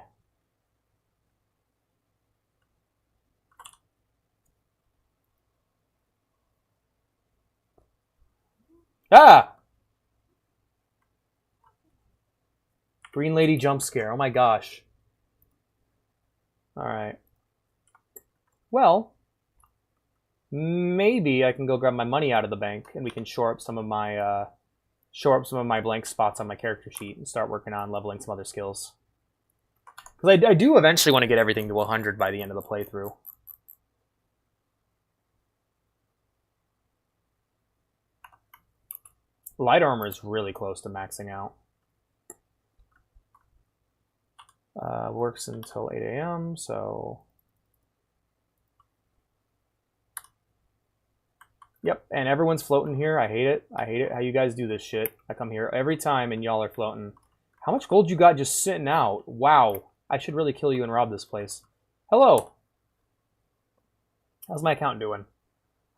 Ah! Green Lady jump scare. Oh my gosh. Alright. Well, maybe I can go grab my money out of the bank and we can shore up some of my blank spots on my character sheet and start working on leveling some other skills. Because I do eventually want to get everything to 100 by the end of the playthrough. Light armor is really close to maxing out. Works until 8 a.m., so... Yep, and everyone's floating here. I hate it. I hate it how you guys do this shit. I come here every time and y'all are floating. How much gold you got just sitting out? Wow. I should really kill you and rob this place. Hello. How's my account doing?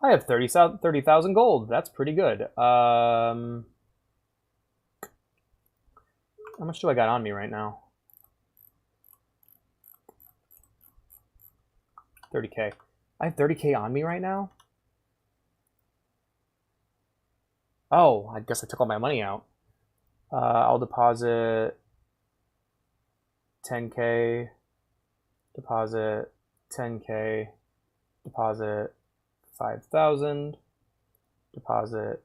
I have 30,000 gold. That's pretty good. How much do I got on me right now? 30k. I have 30k on me right now? Oh, I guess I took all my money out. I'll deposit 10K, deposit 10K, deposit 5,000, deposit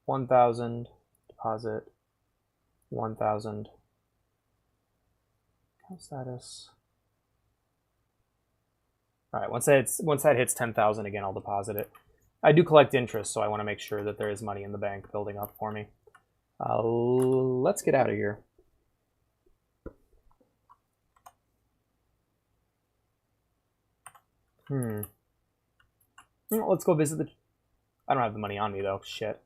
1,000, deposit 1,000. Account status. All right, once that hits 10,000 again, I'll deposit it. I do collect interest, so I want to make sure that there is money in the bank building up for me. Let's get out of here. Let's go visit the... I don't have the money on me, though. Shit.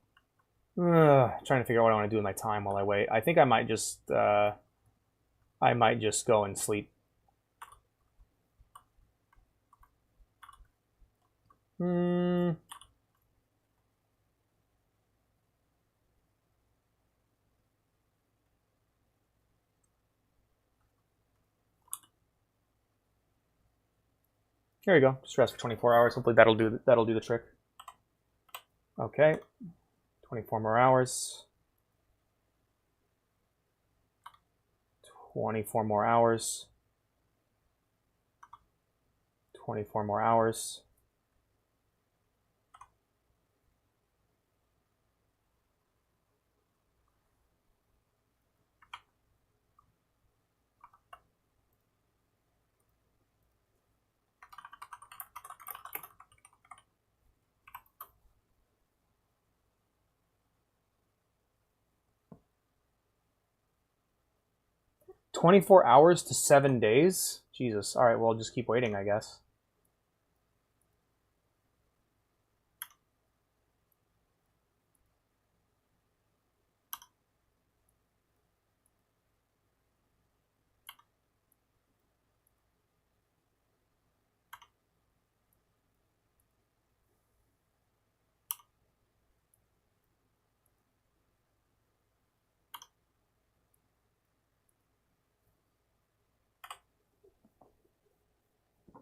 Trying to figure out what I want to do with my time while I wait. I think I might just go and sleep. Here we go. Just rest for 24 hours. Hopefully that'll do the trick. Okay. 24 more hours. 24 more hours. 24 more hours. $24 hours to 7 days? Jesus. All right, well, I'll just keep waiting, I guess.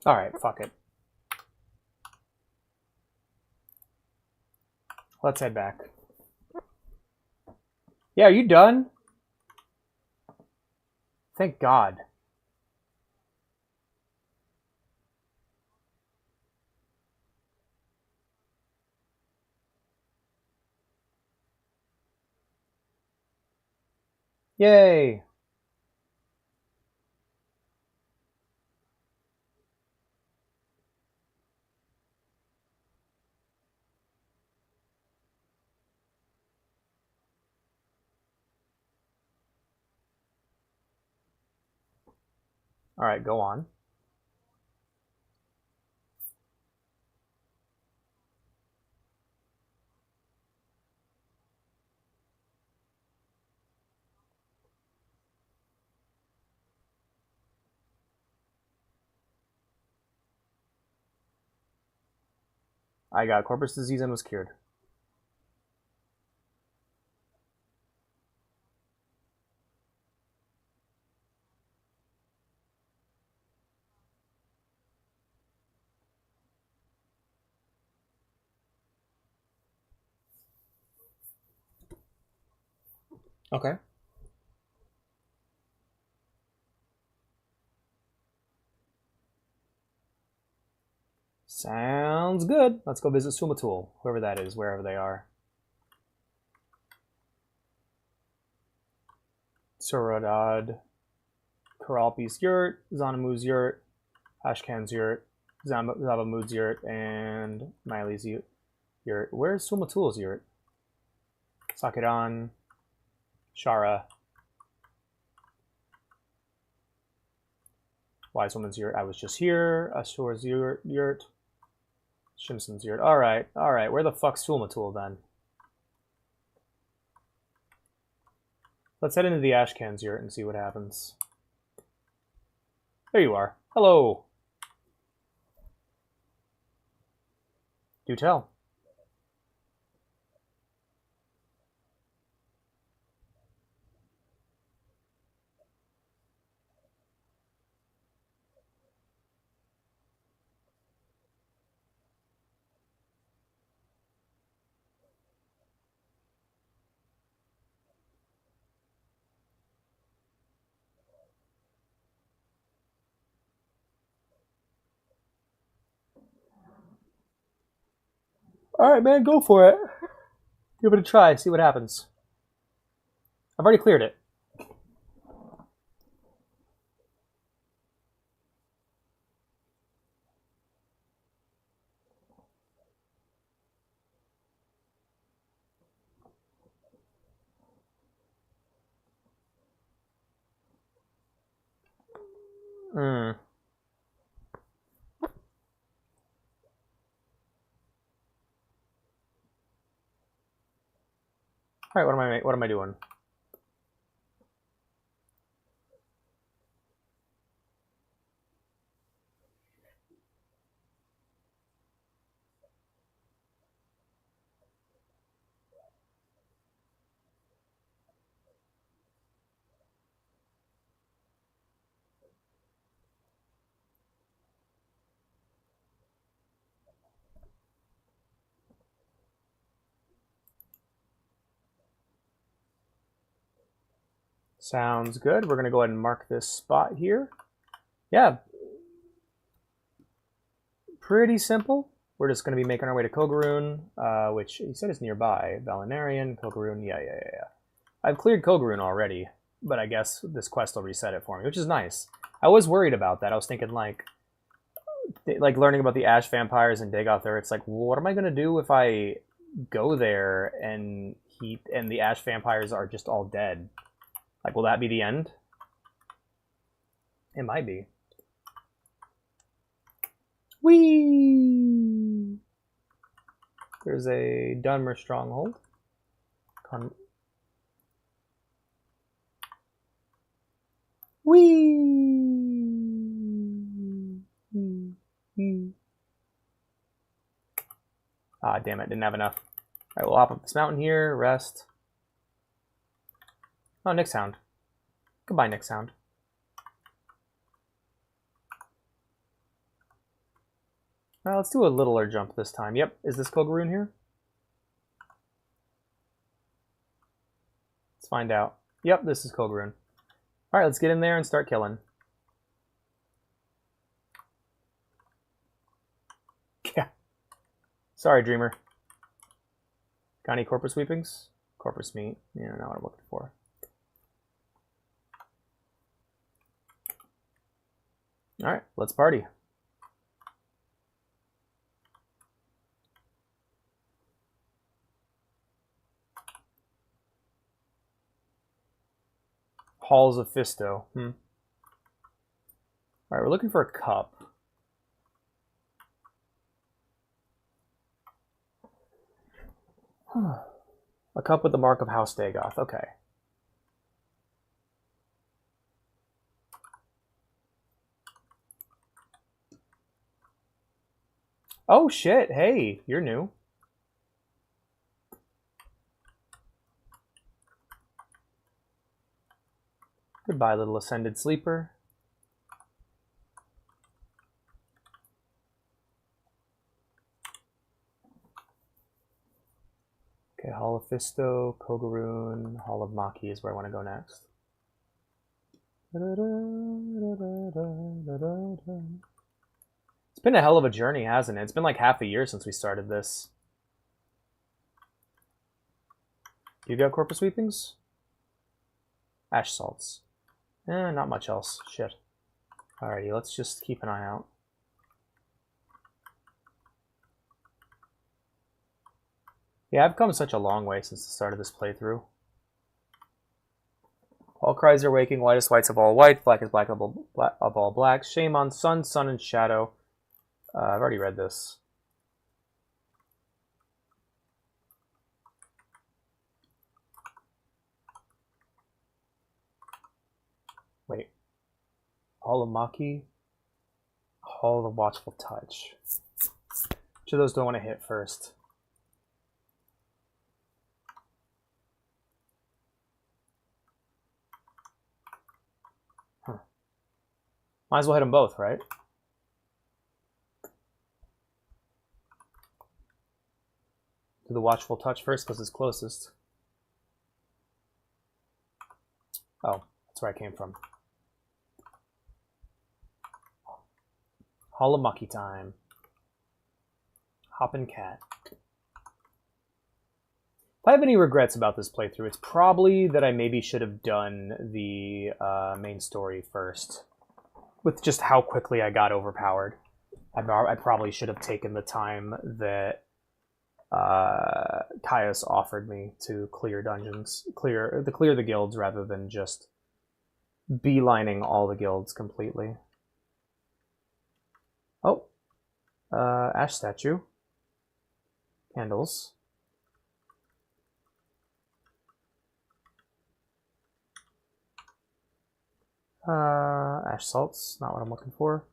All right, fuck it. Let's head back. Yeah, are you done? Thank God. Yay. All right, go on. I got corpus disease and was cured. Okay. Sounds good. Let's go visit Sumatul, whoever that is, wherever they are. Suradad, Karalpi's yurt, Zanamu's yurt, Ashkan's yurt, Zabamud's yurt, and Miley's yurt. Where's Sumatul's yurt? Sakiran, Shara, Wise Woman's yurt. I was just here. Ashur's yurt. Shimson's yurt. All right. Where the fuck's Sumatul then? Let's head into the Ashkan's yurt and see what happens. There you are. Hello. Do tell. Alright, man, go for it. Give it a try, see what happens. I've already cleared it. Alright, what am I doing? Sounds good. We're going to go ahead and mark this spot here. Yeah. Pretty simple. We're just going to be making our way to Kogaroon, which he said is nearby. Valinarian, Kogaroon, yeah. I've cleared Kogaroon already, but I guess this quest will reset it for me, which is nice. I was worried about that. I was thinking, like learning about the Ash Vampires and Dagoth there, it's like, what am I going to do if I go there and the Ash Vampires are just all dead? Like, will that be the end? It might be. Whee! There's a Dunmer stronghold. Whee! Ah, damn it, didn't have enough. Alright, we'll hop up this mountain here, rest. Oh, Nick Sound. Goodbye, Nick Sound. Let's do a littler jump this time. Yep, is this Kogaroon here? Let's find out. Yep, this is Kogaroon. Alright, let's get in there and start killing. Yeah. Sorry, Dreamer. Got any corpus sweepings? Corpus meat. Yeah, not what I'm looking for. Alright, let's party. Halls of Fisto. Alright, we're looking for a cup. A cup with the mark of House Dagoth. Okay. Oh shit, hey, you're new. Goodbye, little ascended sleeper. Okay, Hall of Fisto, Kogaroon, Hall of Maki is where I want to go next. It's been a hell of a journey, hasn't it? It's been like half a year since we started this. You got corpus sweepings? Ash salts. Not much else. Shit. Alrighty, let's just keep an eye out. Yeah, I've come such a long way since the start of this playthrough. All cries are waking, whitest whites of all white, black is black of all black. Shame on sun, sun and shadow. I've already read this. Wait. Hall of Maki. Hall of the Watchful Touch. Which of those do I want to hit first? Might as well hit them both, right? Do the Watchful Touch first because it's closest. Oh, that's where I came from. Hall of Mucky time. Hoppin' Cat. If I have any regrets about this playthrough, it's probably that I maybe should have done the main story first. With just how quickly I got overpowered. I probably should have taken the time that Caius offered me to clear dungeons, clear the guilds, rather than just beelining all the guilds completely. Oh, ash statue, candles. Ash salts, not what I'm looking for.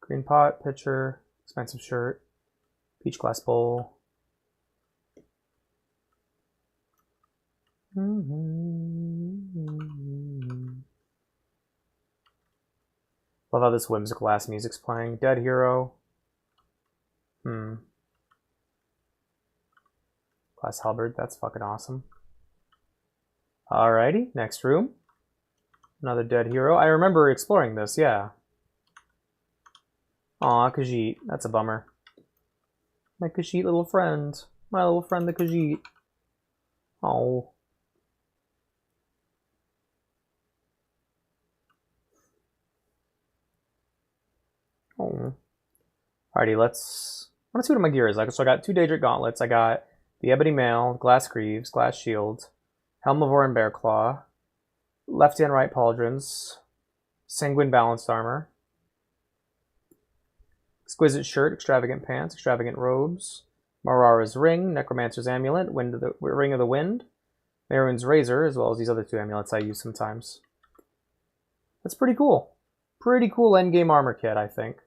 Green pot, pitcher, expensive shirt, peach glass bowl. Love how this whimsical ass music's playing. Dead hero. Glass halberd, that's fucking awesome. Alrighty, next room. Another dead hero. I remember exploring this, yeah. Aw, Khajiit. That's a bummer. My Khajiit little friend. My little friend, the Khajiit. Oh. Oh. Alrighty, let's see what my gear is like. So I got 2 Daedric gauntlets. I got the Ebony Mail, glass greaves, glass shield, helm of Orin Bearclaw, left and right pauldrons, sanguine balanced armor, exquisite shirt, extravagant pants, extravagant robes, Marara's ring, necromancer's amulet, ring of the wind, Merun's razor, as well as these other 2 amulets I use sometimes. That's pretty cool. Pretty cool endgame armor kit, I think.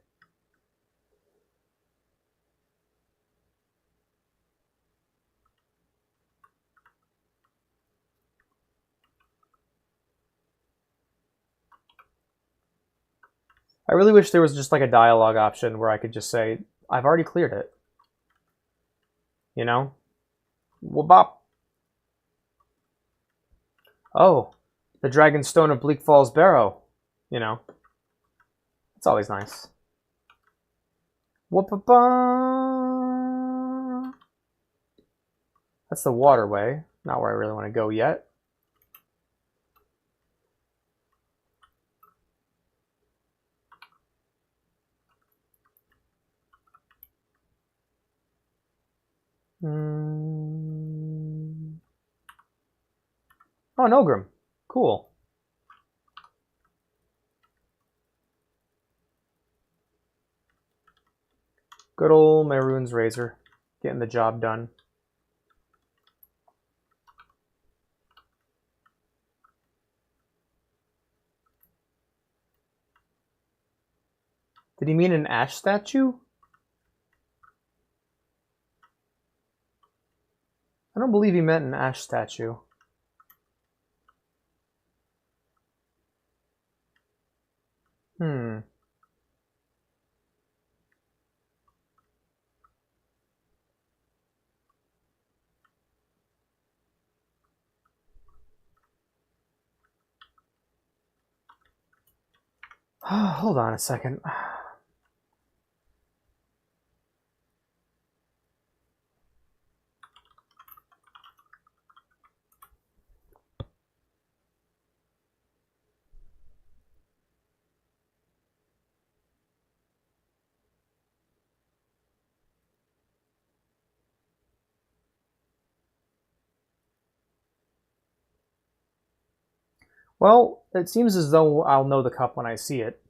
I really wish there was just like a dialogue option where I could just say, I've already cleared it. You know? Wabop. Oh, the Dragon Stone of Bleak Falls Barrow. You know? It's always nice. Whoop-a-ba. That's the waterway. Not where I really want to go yet. Oh, an Ogrim. Cool. Good old Merun's razor. Getting the job done. Did he mean an ash statue? I don't believe he meant an ash statue. Hold on a second. Well, it seems as though I'll know the cup when I see it,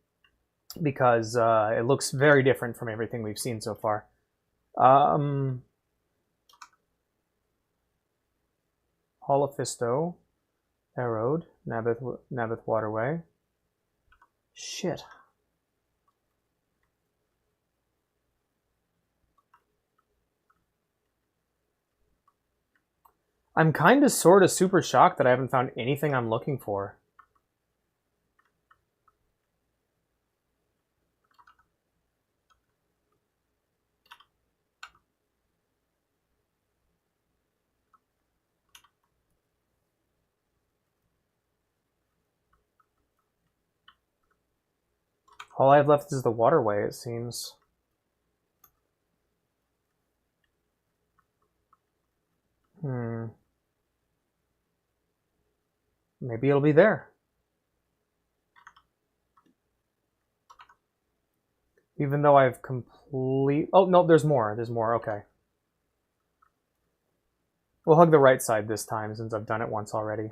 because it looks very different from everything we've seen so far. Hall of Fisto, Erode, Nabith Waterway. Shit. I'm kind of sort of super shocked that I haven't found anything I'm looking for. All I have left is the waterway, it seems. Maybe it'll be there. Even though I've Oh, no, there's more. There's more. Okay. We'll hug the right side this time since I've done it once already.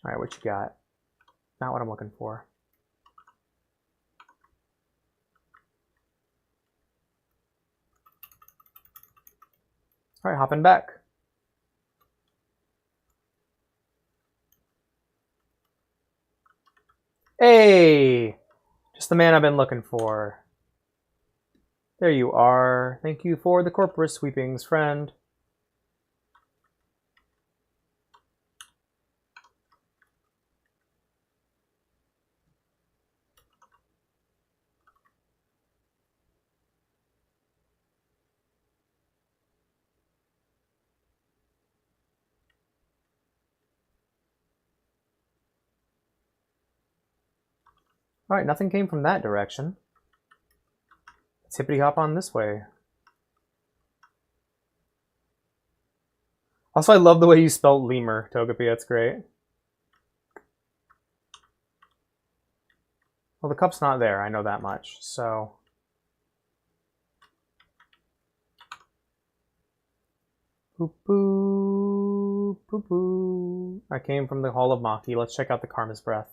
Alright, what you got? Not what I'm looking for. Alright, hopping back. Hey! Just the man I've been looking for. There you are. Thank you for the corporate sweepings, friend. Alright, nothing came from that direction. Let's hippity hop on this way. Also, I love the way you spelled lemur, Togepi. That's great. Well, the cup's not there. I know that much. So... Boop boop, boop boop. I came from the Hall of Maki. Let's check out the Karma's Breath.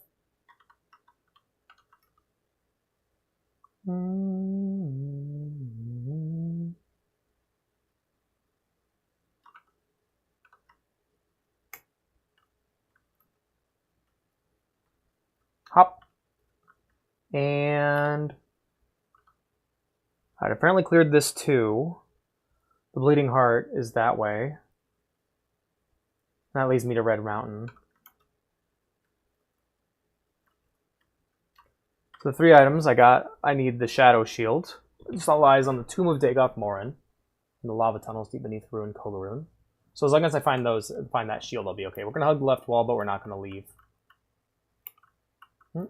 Hop. And... I'd apparently cleared this too. The Bleeding Heart is that way. That leads me to Red Mountain. So the 3 items I got, I need the Shadow Shield. This lies on the Tomb of Dagoth Morrowind, in the lava tunnels deep beneath Ruined Kogurun. So as long as I find those, find that shield, I'll be okay. We're gonna hug the left wall, but we're not gonna leave. Good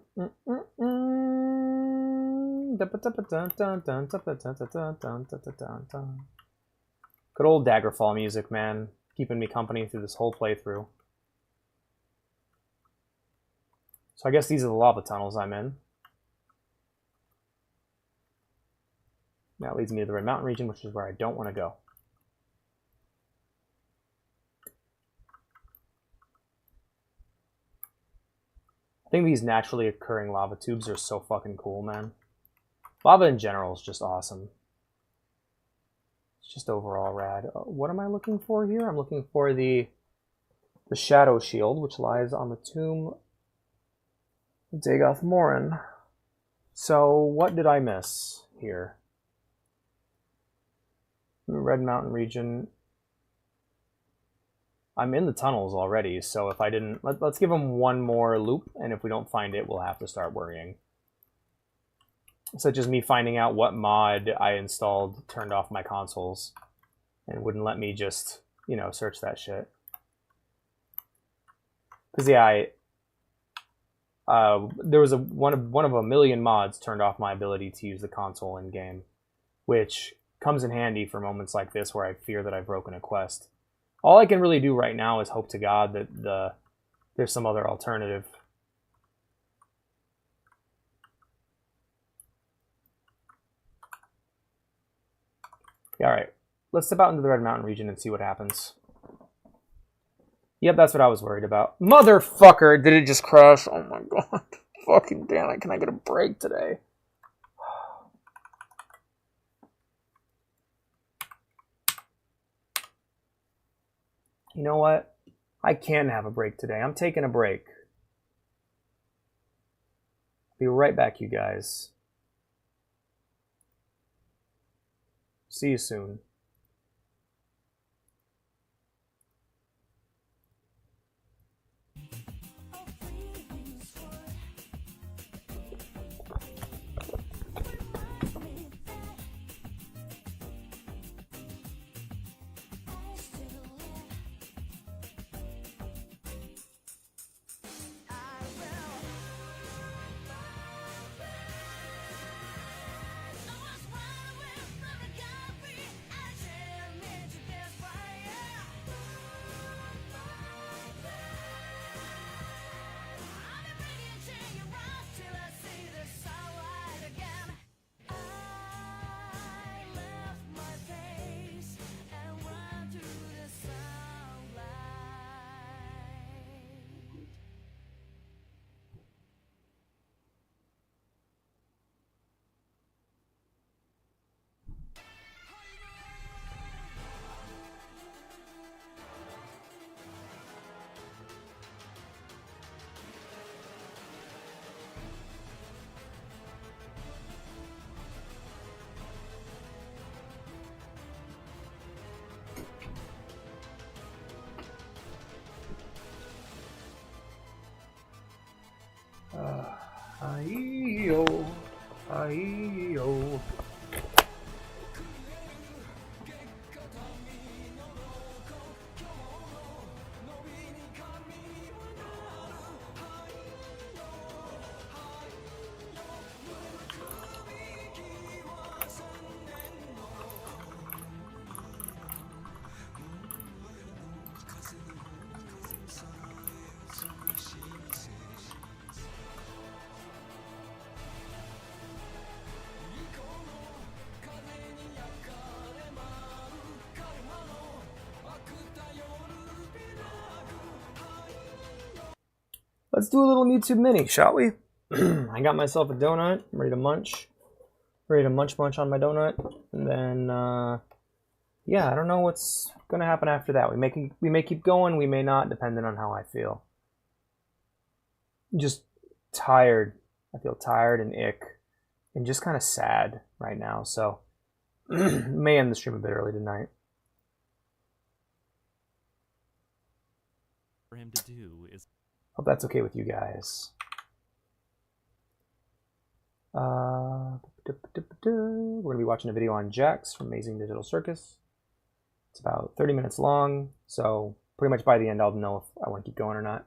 old Daggerfall music, man. Keeping me company through this whole playthrough. So I guess these are the lava tunnels I'm in. That leads me to the Red Mountain region, which is where I don't want to go. I think these naturally occurring lava tubes are so fucking cool, man. Lava in general is just awesome. It's just overall rad. What am I looking for here? I'm looking for the Shadow Shield, which lies on the Tomb of Dagoth Morrowind. So what did I miss here? Red Mountain region. I'm in the tunnels already, so if I didn't... Let's give them one more loop, and if we don't find it, we'll have to start worrying. Such as me finding out what mod I installed turned off my consoles and wouldn't let me just, you know, search that shit. Because, yeah, there was one of a million mods turned off my ability to use the console in-game, which comes in handy for moments like this where I fear that I've broken a quest. All I can really do right now is hope to God that there's some other alternative. Yeah, alright. Let's step out into the Red Mountain region and see what happens. Yep, that's what I was worried about. Motherfucker! Did it just crash? Oh my god. Fucking damn it. Can I get a break today? You know what? I can have a break today. I'm taking a break. Be right back, you guys. See you soon. Aye-yo. Aye-yo. Let's do a little YouTube mini, shall we? I got myself a donut. I'm ready to munch. Ready to munch on my donut. And then, yeah, I don't know what's going to happen after that. We may keep going. We may not, depending on how I feel. Just tired. I feel tired and ick. And just kind of sad right now. So, may end the stream a bit early tonight. For him to do is... Hope that's okay with you guys. We're going to be watching a video on Jax from Amazing Digital Circus. It's about 30 minutes long, so pretty much by the end I'll know if I want to keep going or not.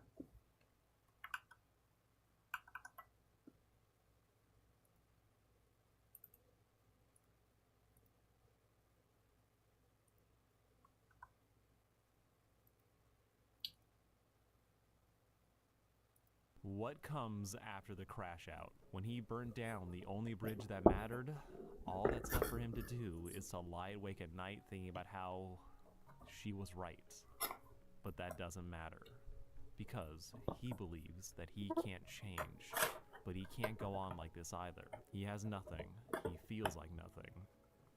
What comes after the crash out? When he burned down the only bridge that mattered, all that's left for him to do is to lie awake at night thinking about how she was right. But that doesn't matter, because he believes that he can't change. But he can't go on like this either. He has nothing. He feels like nothing.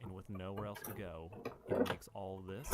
And with nowhere else to go, it makes all this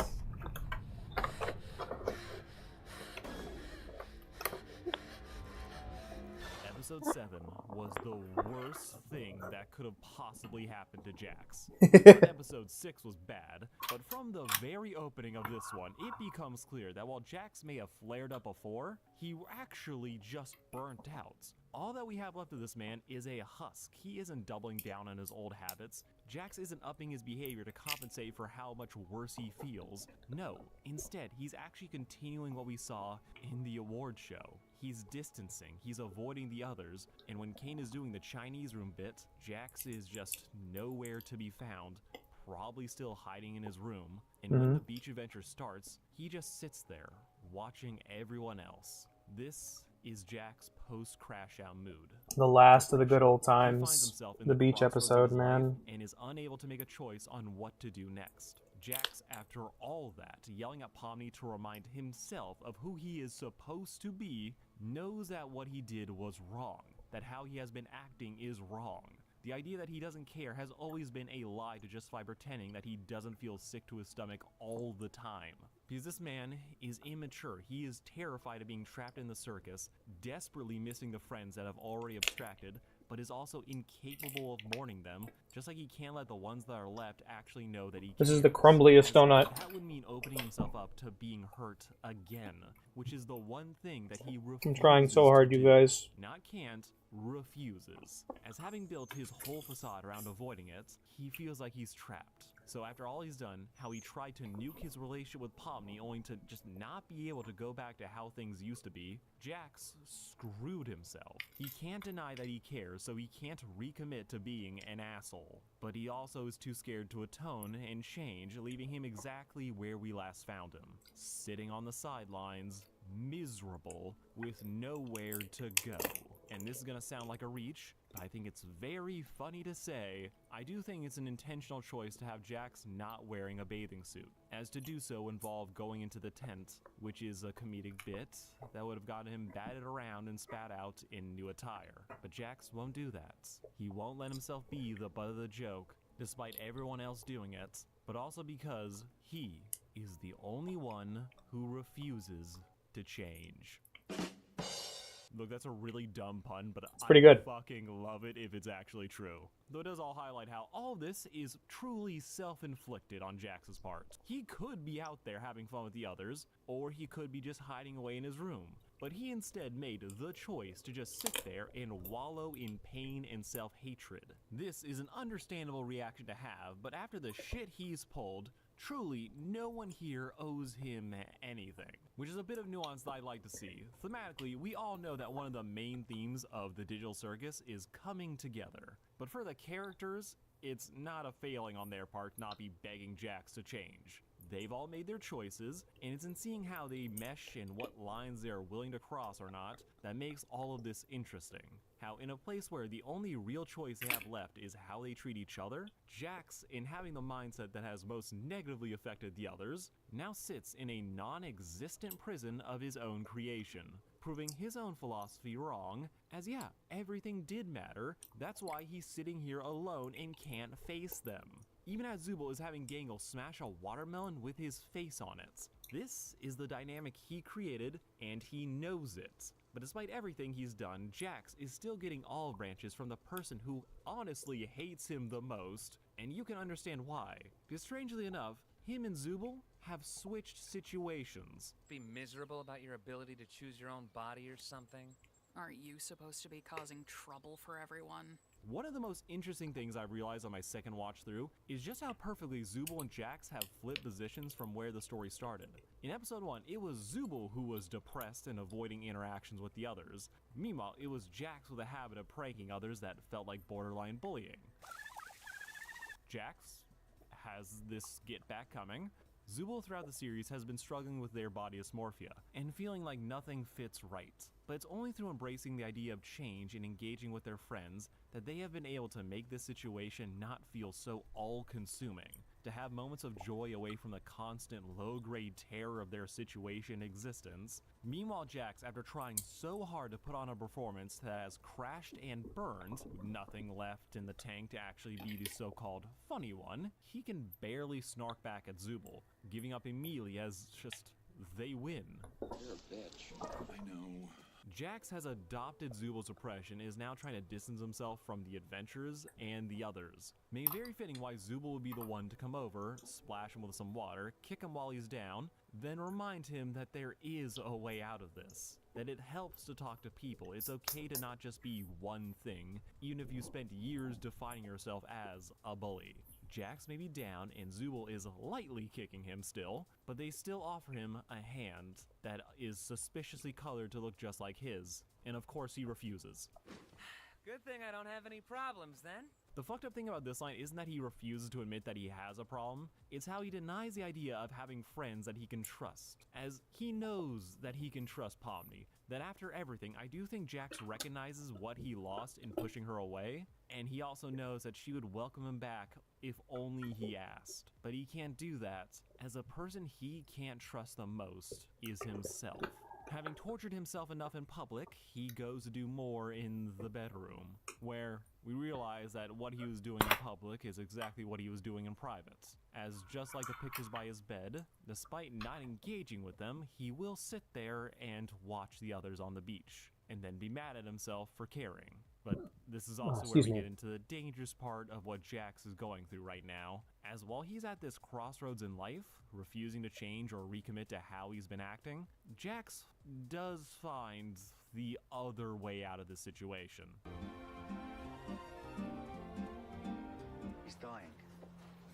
Episode 7 was the worst thing that could have possibly happened to Jax. Episode 6 was bad, but from the very opening of this one, it becomes clear that while Jax may have flared up before, he actually just burnt out. All that we have left of this man is a husk. He isn't doubling down on his old habits. Jax isn't upping his behavior to compensate for how much worse he feels. No, instead, he's actually continuing what we saw in the award show. He's distancing, he's avoiding the others, and when Kane is doing the Chinese room bit, Jax is just nowhere to be found, probably still hiding in his room, and when the beach adventure starts, he just sits there, watching everyone else. This is Jack's post-crash out mood. The last of the good old times. The beach episode, man. And is unable to make a choice on what to do next. Jax, after all that, yelling at Pomni to remind himself of who he is supposed to be, knows that what he did was wrong, that how he has been acting is wrong. The idea that he doesn't care has always been a lie to justify pretending that he doesn't feel sick to his stomach all the time. Because this man is immature. He is terrified of being trapped in the circus, desperately missing the friends that have already abstracted, but is also incapable of mourning them, just like he can't let the ones that are left actually know that he cares. This is the crumbliest donut. That would mean opening himself up to being hurt again, which is the one thing that he refuses. I'm trying so hard, you guys. Not can't, refuses. As having built his whole facade around avoiding it, he feels like he's trapped. So after all he's done, how he tried to nuke his relationship with Pomni only to just not be able to go back to how things used to be, Jax screwed himself. He can't deny that he cares, so he can't recommit to being an asshole. But he also is too scared to atone and change, leaving him exactly where we last found him. Sitting on the sidelines, miserable, with nowhere to go. And this is gonna sound like a reach, but I think it's very funny to say. I do think it's an intentional choice to have Jax not wearing a bathing suit, as to do so involved going into the tent, which is a comedic bit that would have gotten him batted around and spat out in new attire. But Jax won't do that. He won't let himself be the butt of the joke, despite everyone else doing it, but also because he is the only one who refuses to change. Look, that's a really dumb pun, but it's pretty good. I fucking love it if it's actually true. Though it does all highlight how all this is truly self-inflicted on Jax's part. He could be out there having fun with the others, or he could be just hiding away in his room. but he instead made the choice to just sit there and wallow in pain and self-hatred. This is an understandable reaction to have, but after the shit he's pulled, truly, no one here owes him anything, which is a bit of nuance that I'd like to see. Thematically, we all know that one of the main themes of the digital circus is coming together, but for the characters, it's not a failing on their part to not be begging Jax to change. They've all made their choices, and it's in seeing how they mesh and what lines they're willing to cross or not that makes all of this interesting. How in a place where the only real choice they have left is how they treat each other, Jax, in having the mindset that has most negatively affected the others, now sits in a non-existent prison of his own creation, proving his own philosophy wrong, as yeah, everything did matter, that's why he's sitting here alone and can't face them. Even as Zubul is having Gangle smash a watermelon with his face on it. This is the dynamic he created, and he knows it. But despite everything he's done, Jax is still getting olive branches from the person who honestly hates him the most, and you can understand why. Because strangely enough, him and Zubul have switched situations. Be miserable about your ability to choose your own body or something? Aren't you supposed to be causing trouble for everyone? One of the most interesting things I've realized on my second watch through is just how perfectly Zubul and Jax have flipped positions from where the story started. In episode 1, it was Zubul who was depressed and avoiding interactions with the others. Meanwhile, it was Jax with a habit of pranking others that felt like borderline bullying. Jax has this get back coming. Zubul throughout the series has been struggling with their body dysmorphia and feeling like nothing fits right. But it's only through embracing the idea of change and engaging with their friends that they have been able to make this situation not feel so all-consuming, to have moments of joy away from the constant low-grade terror of their situation existence. Meanwhile, Jax, after trying so hard to put on a performance that has crashed and burned, with nothing left in the tank to actually be the so-called funny one, he can barely snark back at Zubul, giving up immediately as just they win. You're a bitch. I know. Jax has adopted Zubul's oppression and is now trying to distance himself from the adventurers and the others. Making very fitting why Zubul would be the one to come over, splash him with some water, kick him while he's down, then remind him that there is a way out of this. That it helps to talk to people. It's okay to not just be one thing, even if you spent years defining yourself as a bully. Jax may be down and Zubul is lightly kicking him still, but they still offer him a hand that is suspiciously colored to look just like his, and of course he refuses. Good thing I don't have any problems then. The fucked up thing about this line isn't that he refuses to admit that he has a problem, it's how he denies the idea of having friends that he can trust, as he knows that he can trust Pomni, that after everything, I do think Jax recognizes what he lost in pushing her away, and he also knows that she would welcome him back if only he asked. But he can't do that, as the person he can't trust the most is himself. Having tortured himself enough in public, he goes to do more in the bedroom, where we realize that what he was doing in public is exactly what he was doing in private. As just like the pictures by his bed, despite not engaging with them, he will sit there and watch the others on the beach, and then be mad at himself for caring. But this is also where we get into the dangerous part of what Jax is going through right now, as while he's at this crossroads in life, refusing to change or recommit to how he's been acting, Jax does find the other way out of the situation. He's dying.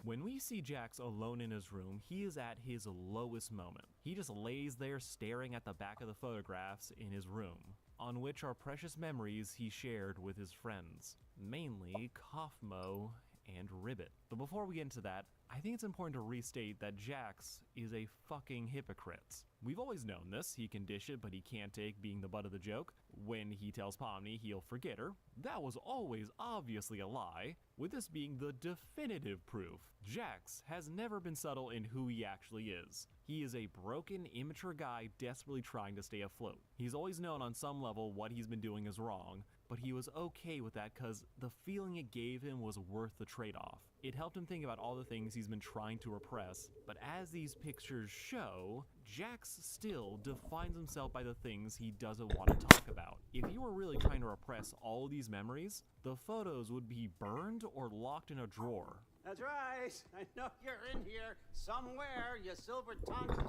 When we see Jax alone in his room, he is at his lowest moment. He just lays there staring at the back of the photographs in his room, on which are precious memories he shared with his friends, mainly Kaufmo and Ribbit. But before we get into that, I think it's important to restate that Jax is a fucking hypocrite. We've always known this, he can dish it but he can't take being the butt of the joke. When he tells Pomni he'll forget her, that was always obviously a lie, with this being the definitive proof. Jax has never been subtle in who he actually is. He is a broken, immature guy desperately trying to stay afloat. He's always known on some level what he's been doing is wrong, but he was okay with that because the feeling it gave him was worth the trade-off. It helped him think about all the things he's been trying to repress, but as these pictures show, Jax still defines himself by the things he doesn't want to talk about. If you were really trying to repress all these memories, the photos would be burned or locked in a drawer. That's right. I know you're in here somewhere, you silver tongue.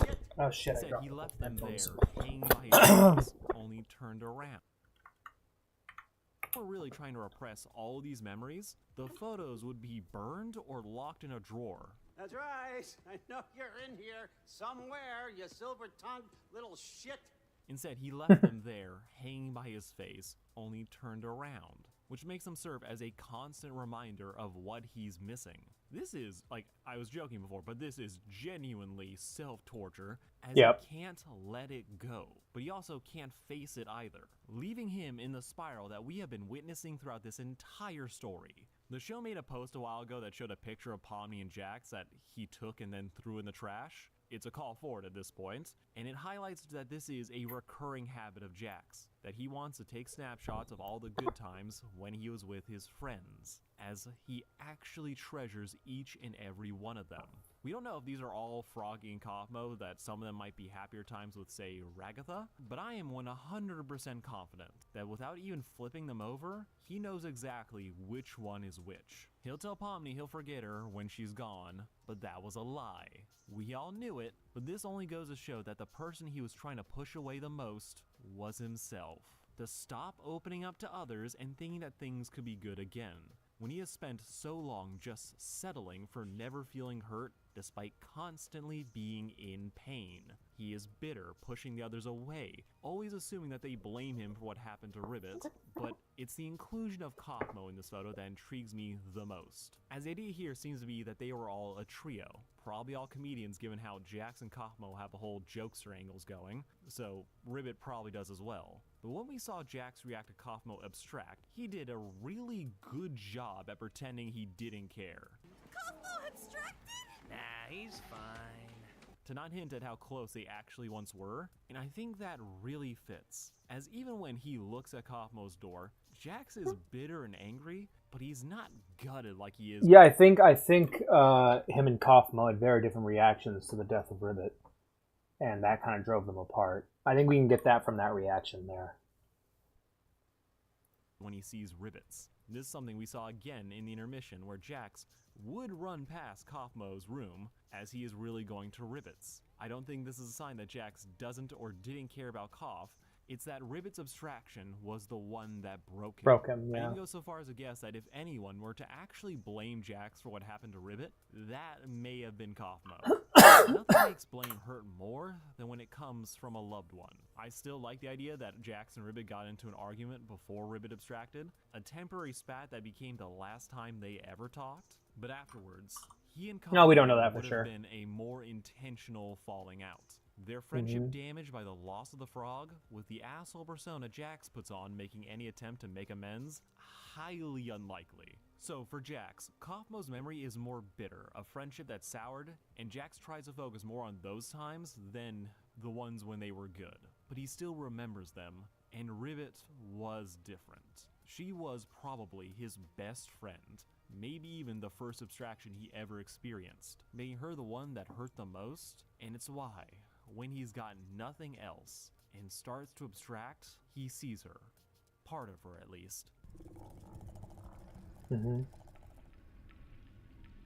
You Oh shit! Said he left them there, headphones. hanging by his face, only turned around. If we're really trying to repress all these memories, the photos would be burned or locked in a drawer. That's right. I know you're in here somewhere, you silver-tongued little shit. Instead, he left them there, hanging by his face, only turned around, which makes them serve as a constant reminder of what he's missing. This is, like, I was joking before, but this is genuinely self-torture, as he can't let it go, but he also can't face it either, leaving him in the spiral that we have been witnessing throughout this entire story. The show made a post a while ago that showed a picture of Pomni and Jax that he took and then threw in the trash. It's a call forward at this point, and it highlights that this is a recurring habit of Jax, that he wants to take snapshots of all the good times when he was with his friends, as he actually treasures each and every one of them. We don't know if these are all Froggy and Kaufmo, that some of them might be happier times with, say, Ragatha, but I am 100% confident that without even flipping them over, he knows exactly which one is which. He'll tell Pomni he'll forget her when she's gone, but that was a lie. We all knew it, but this only goes to show that the person he was trying to push away the most was himself. To stop opening up to others and thinking that things could be good again, when he has spent so long just settling for never feeling hurt despite constantly being in pain. He is bitter, pushing the others away, always assuming that they blame him for what happened to Ribbit, but it's the inclusion of Kaufmo in this photo that intrigues me the most. As the idea here seems to be that they were all a trio, probably all comedians given how Jax and Kaufmo have the whole jokester angles going, so Ribbit probably does as well. But when we saw Jax react to Kaufmo abstract, he did a really good job at pretending he didn't care. Kaufmo abstracted? Nah, he's fine. To not hint at how close they actually once were, and I think that really fits, as even when he looks at Kaufmo's door, Jax is bitter and angry, but he's not gutted like he is. Yeah, I think him and Kaufmo had very different reactions to the death of Ribbit, and that kind of drove them apart. I think we can get that from that reaction there. When he sees Ribbits. This is something we saw again in the intermission, where Jax would run past Kaufmo's room as he is really going to Ribbits. I don't think this is a sign that Jax doesn't or didn't care about Kauf. It's that Ribbit's abstraction was the one that broke him. Yeah. I even go so far as to guess that if anyone were to actually blame Jax for what happened to Ribbit, that may have been Kaufmo. Nothing makes blame hurt more than when it comes from a loved one. I still like the idea that Jax and Ribbit got into an argument before Ribbit abstracted, a temporary spat that became the last time they ever talked, but afterwards, he and Kaufmo we don't know that for sure. would have been a more intentional falling out. Their friendship damaged by the loss of the frog, with the asshole persona Jax puts on making any attempt to make amends, highly unlikely. So for Jax, Kaufmo's memory is more bitter, a friendship that soured, and Jax tries to focus more on those times than the ones when they were good. But he still remembers them, and Ribbit was different. She was probably his best friend, maybe even the first abstraction he ever experienced, making her the one that hurt the most, and it's why, when he's got nothing else and starts to abstract, he sees her. Part of her, at least. The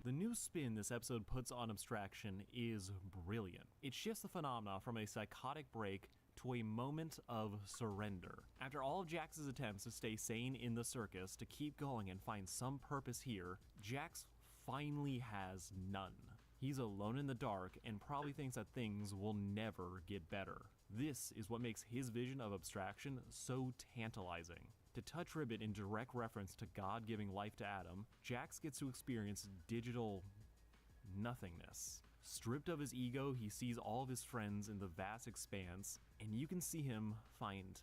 new spin this episode puts on abstraction is brilliant. It shifts the phenomena from a psychotic break to a moment of surrender. After all of Jax's attempts to stay sane in the circus, to keep going and find some purpose here, Jax finally has none. He's alone in the dark and probably thinks that things will never get better. This is what makes his vision of abstraction so tantalizing. To touch Ribbit in direct reference to God giving life to Adam, Jax gets to experience digital nothingness. Stripped of his ego, he sees all of his friends in the vast expanse, and you can see him find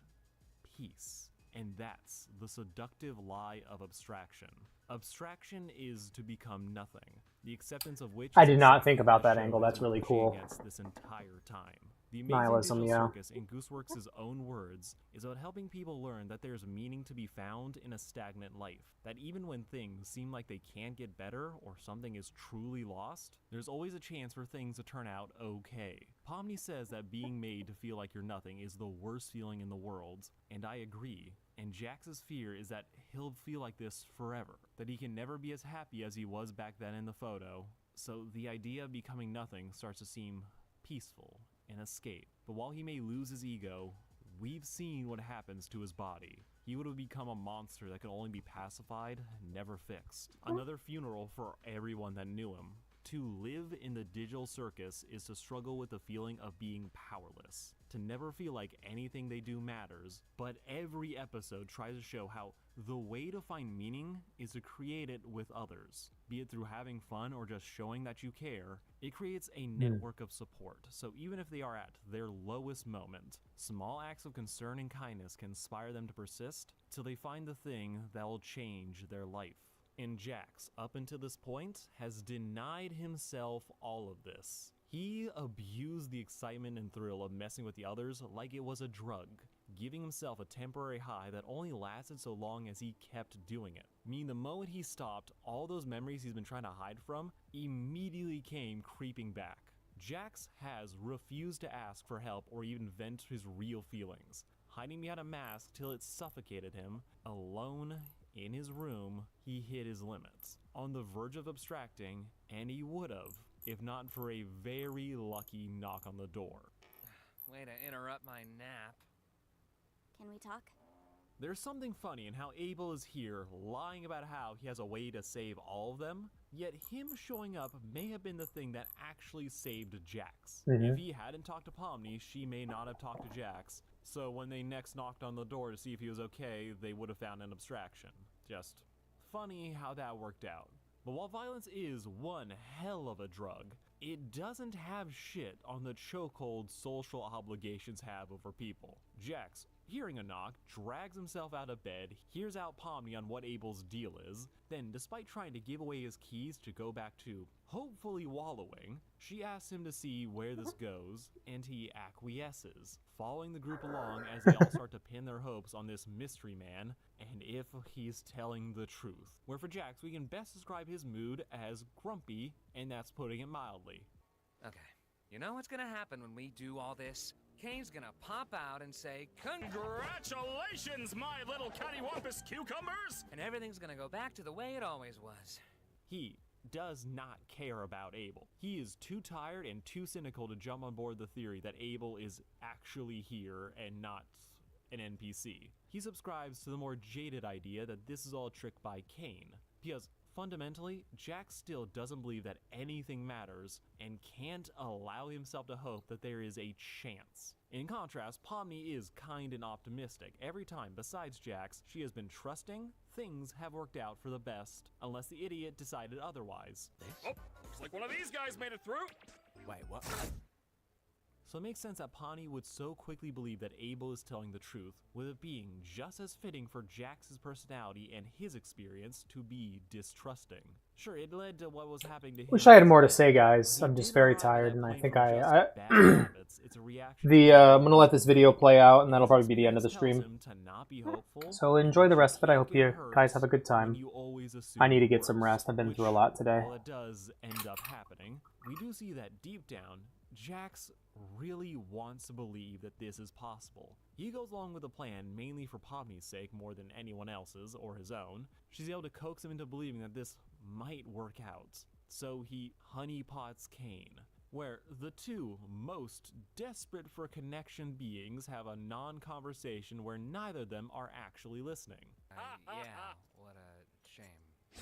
peace. And that's the seductive lie of abstraction. Abstraction is to become nothing, the acceptance of which I did not think about that angle. That's really cool. Against this entire time. The Nihilism, amazing yeah. digital circus, in Gooseworks' own words, is about helping people learn that there's meaning to be found in a stagnant life. That even when things seem like they can't get better or something is truly lost, there's always a chance for things to turn out okay. Pomni says that being made to feel like you're nothing is the worst feeling in the world, and I agree. And Jax's fear is that he'll feel like this forever, that he can never be as happy as he was back then in the photo, so the idea of becoming nothing starts to seem peaceful and escape. But while he may lose his ego, we've seen what happens to his body. He would have become a monster that could only be pacified, never fixed. Another funeral for everyone that knew him. To live in the digital circus is to struggle with the feeling of being powerless, to never feel like anything they do matters, but every episode tries to show how the way to find meaning is to create it with others. Be it through having fun or just showing that you care, it creates a network of support, so even if they are at their lowest moment, small acts of concern and kindness can inspire them to persist till they find the thing that will change their life. And Jax, up until this point, has denied himself all of this. He abused the excitement and thrill of messing with the others like it was a drug, giving himself a temporary high that only lasted so long as he kept doing it. Meaning the moment he stopped, all those memories he's been trying to hide from immediately came creeping back. Jax has refused to ask for help or even vent his real feelings, hiding behind a mask till it suffocated him. Alone in his room, he hit his limits, on the verge of abstracting, and he would have, if not for a very lucky knock on the door. Way to interrupt my nap. Can we talk? There's something funny in how Abel is here lying about how he has a way to save all of them, yet him showing up may have been the thing that actually saved Jax. If he hadn't talked to Pomni, she may not have talked to Jax, so when they next knocked on the door to see if he was okay, they would have found an abstraction. Just funny how that worked out. But while violence is one hell of a drug, it doesn't have shit on the chokehold social obligations have over people. Jax, hearing a knock, drags himself out of bed, hears out Pomni on what Abel's deal is, then despite trying to give away his keys to go back to hopefully wallowing, she asks him to see where this goes, and he acquiesces, following the group along as they all start to pin their hopes on this mystery man, and if he's telling the truth. Where for Jax, we can best describe his mood as grumpy, and that's putting it mildly. Okay, you know what's gonna happen when we do all this? Kane's gonna pop out and say, "Congratulations, my little cattywampus cucumbers!" And everything's gonna go back to the way it always was. He does not care about Abel. He is too tired and too cynical to jump on board the theory that Abel is actually here and not an NPC. He subscribes to the more jaded idea that this is all a trick by Kane, because fundamentally, Jax still doesn't believe that anything matters and can't allow himself to hope that there is a chance. In contrast, Pomni is kind and optimistic. Every time, besides Jax, she has been trusting, things have worked out for the best, unless the idiot decided otherwise. Oh, looks like one of these guys made it through. Wait, what? So it makes sense that Pomni would so quickly believe that Abel is telling the truth, with it being just as fitting for Jax's personality and his experience to be distrusting. Sure, it led to what was happening to him. Wish I had more to say, guys. I'm just very tired, and I think I'm gonna let this video play out, and that'll probably be the end of the stream. So enjoy the rest of it. I hope you guys have a good time. I need to get some rest. I've been through a lot today. While it does end up happening, we do see that deep down, Jax really wants to believe that this is possible. He goes along with the plan mainly for Pomni's sake more than anyone else's or his own. She's able to coax him into believing that this might work out. So he honeypots Kane, where the two most desperate for connection beings have a non-conversation where neither of them are actually listening. Yeah, what a shame.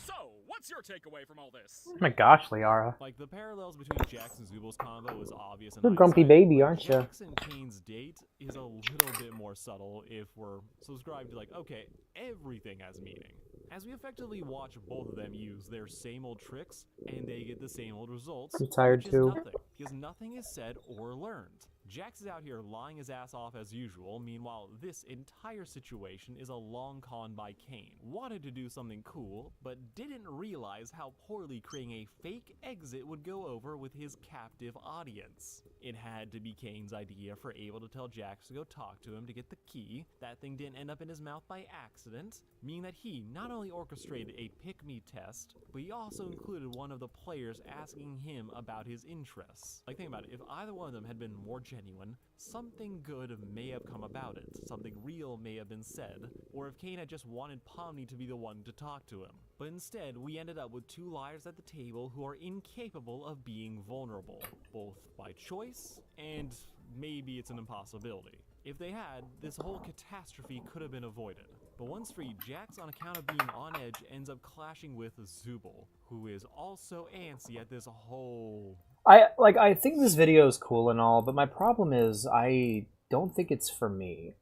So, what's your takeaway from all this? Oh my gosh, Liara. Like, the parallels between Jax and Zubal's combo is obvious. You're a grumpy baby, aren't you? Jax and Kane's date is a little bit more subtle if we're subscribed to, like, okay, everything has meaning. As we effectively watch both of them use their same old tricks, and they get the same old results. I'm tired too. Nothing, because nothing is said or learned. Jax is out here lying his ass off as usual, meanwhile this entire situation is a long con by Kane. Wanted to do something cool, but didn't realize how poorly creating a fake exit would go over with his captive audience. It had to be Kane's idea for Abel to tell Jax to go talk to him to get the key. That thing didn't end up in his mouth by accident, meaning that he not only orchestrated a pick-me test, but he also included one of the players asking him about his interests. Like, think about it, if either one of them had been more genuine, something good may have come about it, something real may have been said, or if Kane had just wanted Pomni to be the one to talk to him. But instead, we ended up with two liars at the table who are incapable of being vulnerable, both by choice and maybe it's an impossibility. If they had, this whole catastrophe could have been avoided. But once free, Jax, on account of being on edge, ends up clashing with Zubul, who is also antsy at this whole... I think this video is cool and all, but my problem is I don't think it's for me.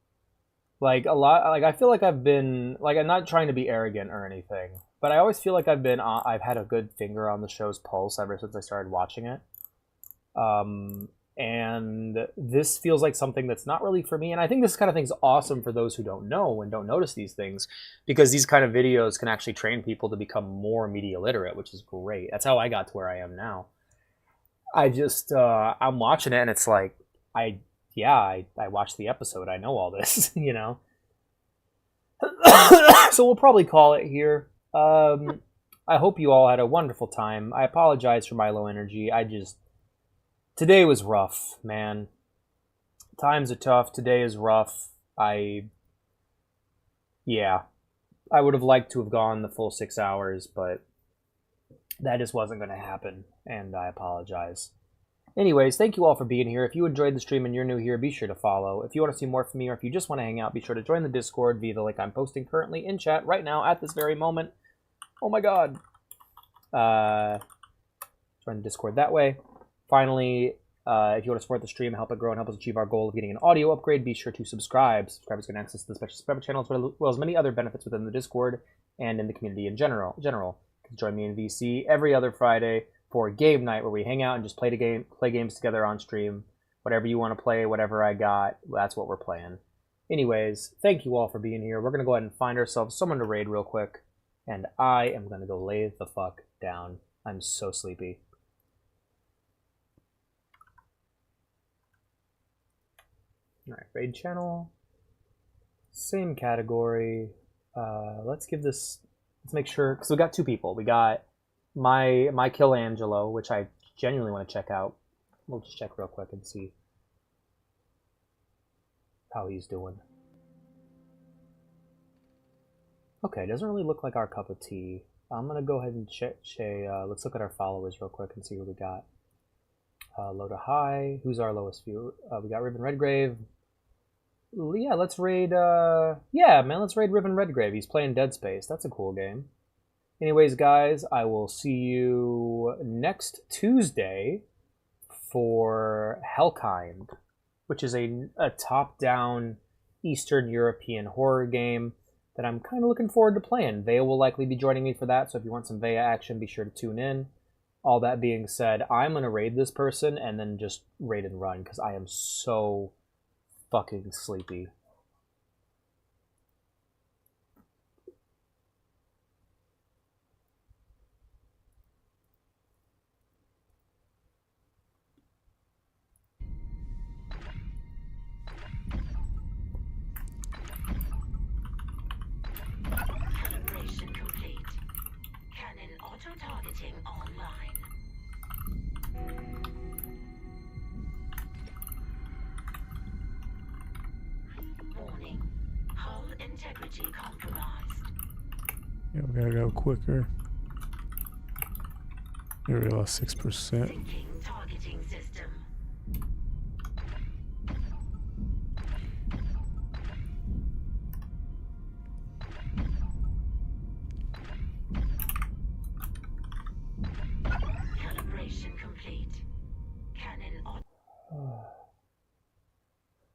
I feel like I've been, I'm not trying to be arrogant or anything, but I always feel like I've had a good finger on the show's pulse ever since I started watching it. And this feels like something that's not really for me. And I think this kind of thing's awesome for those who don't know and don't notice these things, because these kind of videos can actually train people to become more media literate, which is great. That's how I got to where I am now. I'm watching it and it's like, I watched the episode. I know all this, you know? So we'll probably call it here. I hope you all had a wonderful time. I apologize for my low energy. Today was rough, man. Times are tough. Today is rough. I would have liked to have gone the full 6 hours, but that just wasn't going to happen, and I apologize. Anyways, thank you all for being here. If you enjoyed the stream and you're new here, be sure to follow. If you want to see more from me, or if you just want to hang out, be sure to join the Discord via the link I'm posting currently in chat right now at this very moment. Oh my god. Join the Discord that way. Finally, if you want to support the stream, help it grow, and help us achieve our goal of getting an audio upgrade, be sure to subscribe. Subscribers get access to the special subscriber channel, as well as many other benefits within the Discord and in the community in general. You can join me in VC every other Friday for game night, where we hang out and just play games together on stream. Whatever you want to play, whatever I got, that's what we're playing. Anyways, thank you all for being here. We're going to go ahead and find ourselves someone to raid real quick, and I am going to go lay the fuck down. I'm so sleepy. Alright, raid channel. Same category. Let's make sure, because we got two people. We got my Kill Angelo, which I genuinely want to check out. We'll just check real quick and see how he's doing. Okay, doesn't really look like our cup of tea. I'm going to go ahead and let's look at our followers real quick and see who we got. Low to high. Who's our lowest viewer? We got Riven Redgrave. Yeah, let's raid... let's raid Riven Redgrave. He's playing Dead Space. That's a cool game. Anyways, guys, I will see you next Tuesday for Hellkind, which is a top-down Eastern European horror game that I'm kind of looking forward to playing. Vea will likely be joining me for that, so if you want some Vea action, be sure to tune in. All that being said, I'm going to raid this person and then just raid and run, because I am so fucking sleepy. Calibration complete. Cannon auto-targeting online. Warning. Hull integrity compromised. Yeah, we gotta go quicker. We already lost 6%. Syncing targeting system. Calibration complete. Cannon auto.